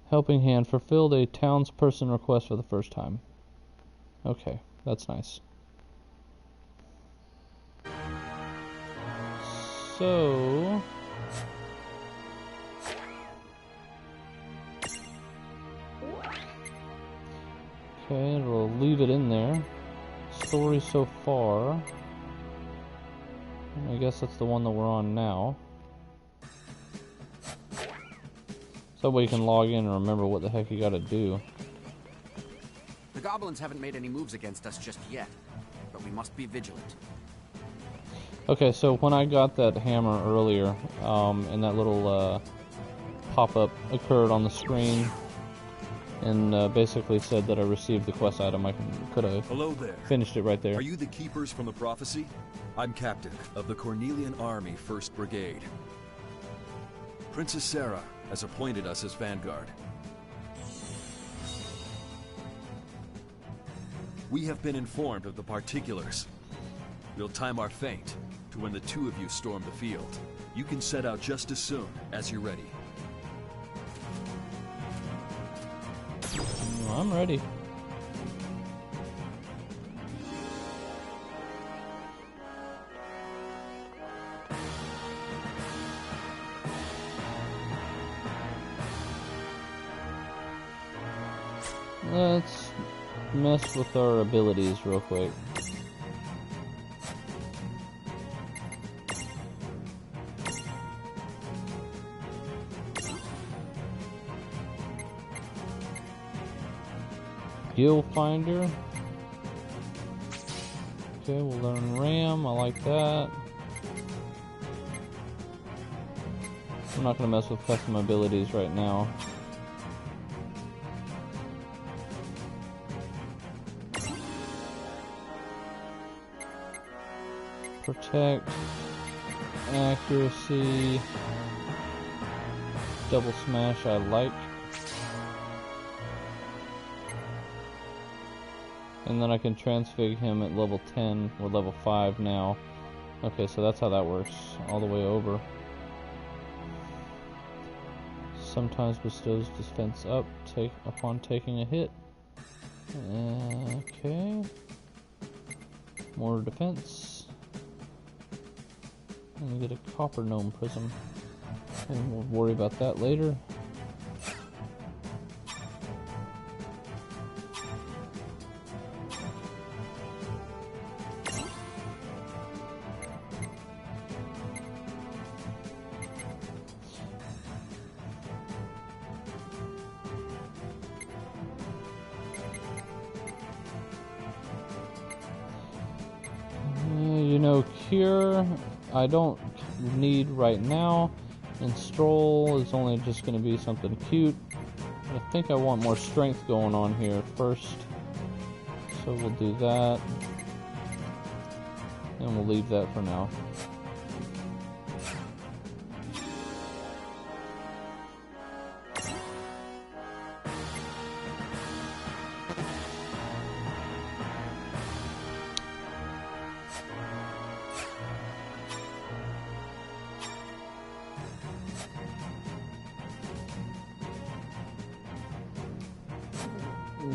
Helping hand fulfilled a townsperson request for the first time. Okay, that's nice. So... okay, we'll leave it in there. Story so far. I guess that's the one that we're on now. So we can log in and remember what the heck you gotta do. The goblins haven't made any moves against us just yet, but we must be vigilant. Okay, so when I got that hammer earlier, and that little pop-up occurred on the screen, and basically said that I received the quest item, I could have finished it right there. Are you the keepers from the prophecy? I'm captain of the Cornelian Army 1st Brigade. Princess Sarah has appointed us as vanguard. We have been informed of the particulars. We'll time our feint to when the two of you storm the field. You can set out just as soon as you're ready. I'm ready. Let's mess with our abilities real quick. Gill Finder. Okay, we'll learn Ram. I like that. I'm not going to mess with custom abilities right now. Protect, accuracy, double smash I like. And then I can transfig him at level 10, or level 5 now. Okay, so that's how that works, all the way over. Sometimes bestows defense up upon taking a hit. Okay. More defense. And we get a copper gnome prism. And we'll worry about that later. You know, Cure, I don't need right now, and Stroll is only just going to be something cute. I think I want more strength going on here first, so we'll do that, and we'll leave that for now.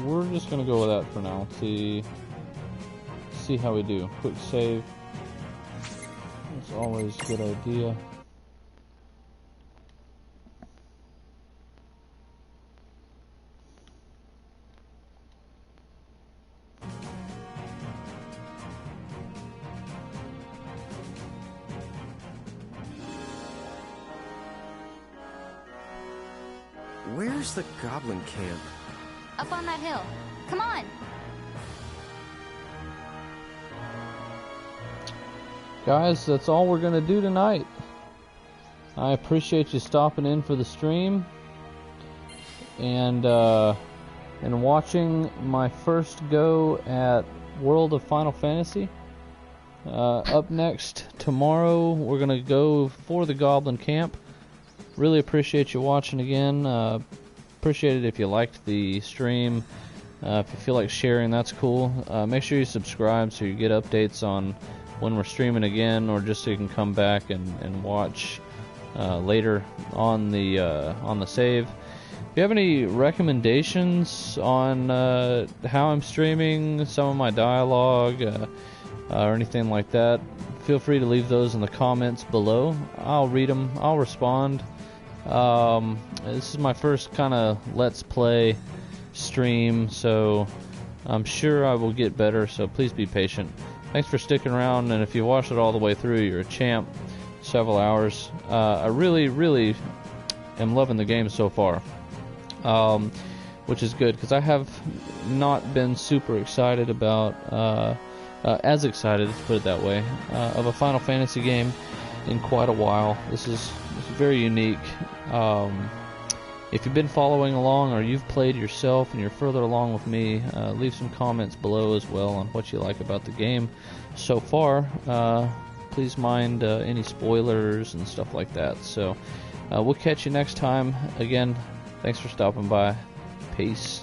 We're just gonna go with that for now. See how we do. Quick save. It's always a good idea. Where's the goblin camp? Up on that hill. Come on! Guys, that's all we're gonna do tonight. I appreciate you stopping in for the stream and watching my first go at World of Final Fantasy. Up next tomorrow, we're gonna go for the Goblin Camp. Really appreciate you watching again. Appreciate it if you liked the stream. If you feel like sharing, that's cool. Make sure you subscribe so you get updates on when we're streaming again, or just so you can come back and watch later on the save. If you have any recommendations on how I'm streaming, some of my dialogue, or anything like that, feel free to leave those in the comments below. I'll read them. I'll respond. This is my first kind of Let's Play stream, so I'm sure I will get better, so please be patient. Thanks for sticking around, and if you watched it all the way through, you're a champ. Several hours. I really am loving the game so far, which is good, because I have not been super excited about, as excited, let's put it that way, of a Final Fantasy game in quite a while. This is very unique. If you've been following along, or you've played yourself and you're further along with me, leave some comments below as well on what you like about the game so far. Please mind any spoilers and stuff like that. So we'll catch you next time. Again, thanks for stopping by. Peace.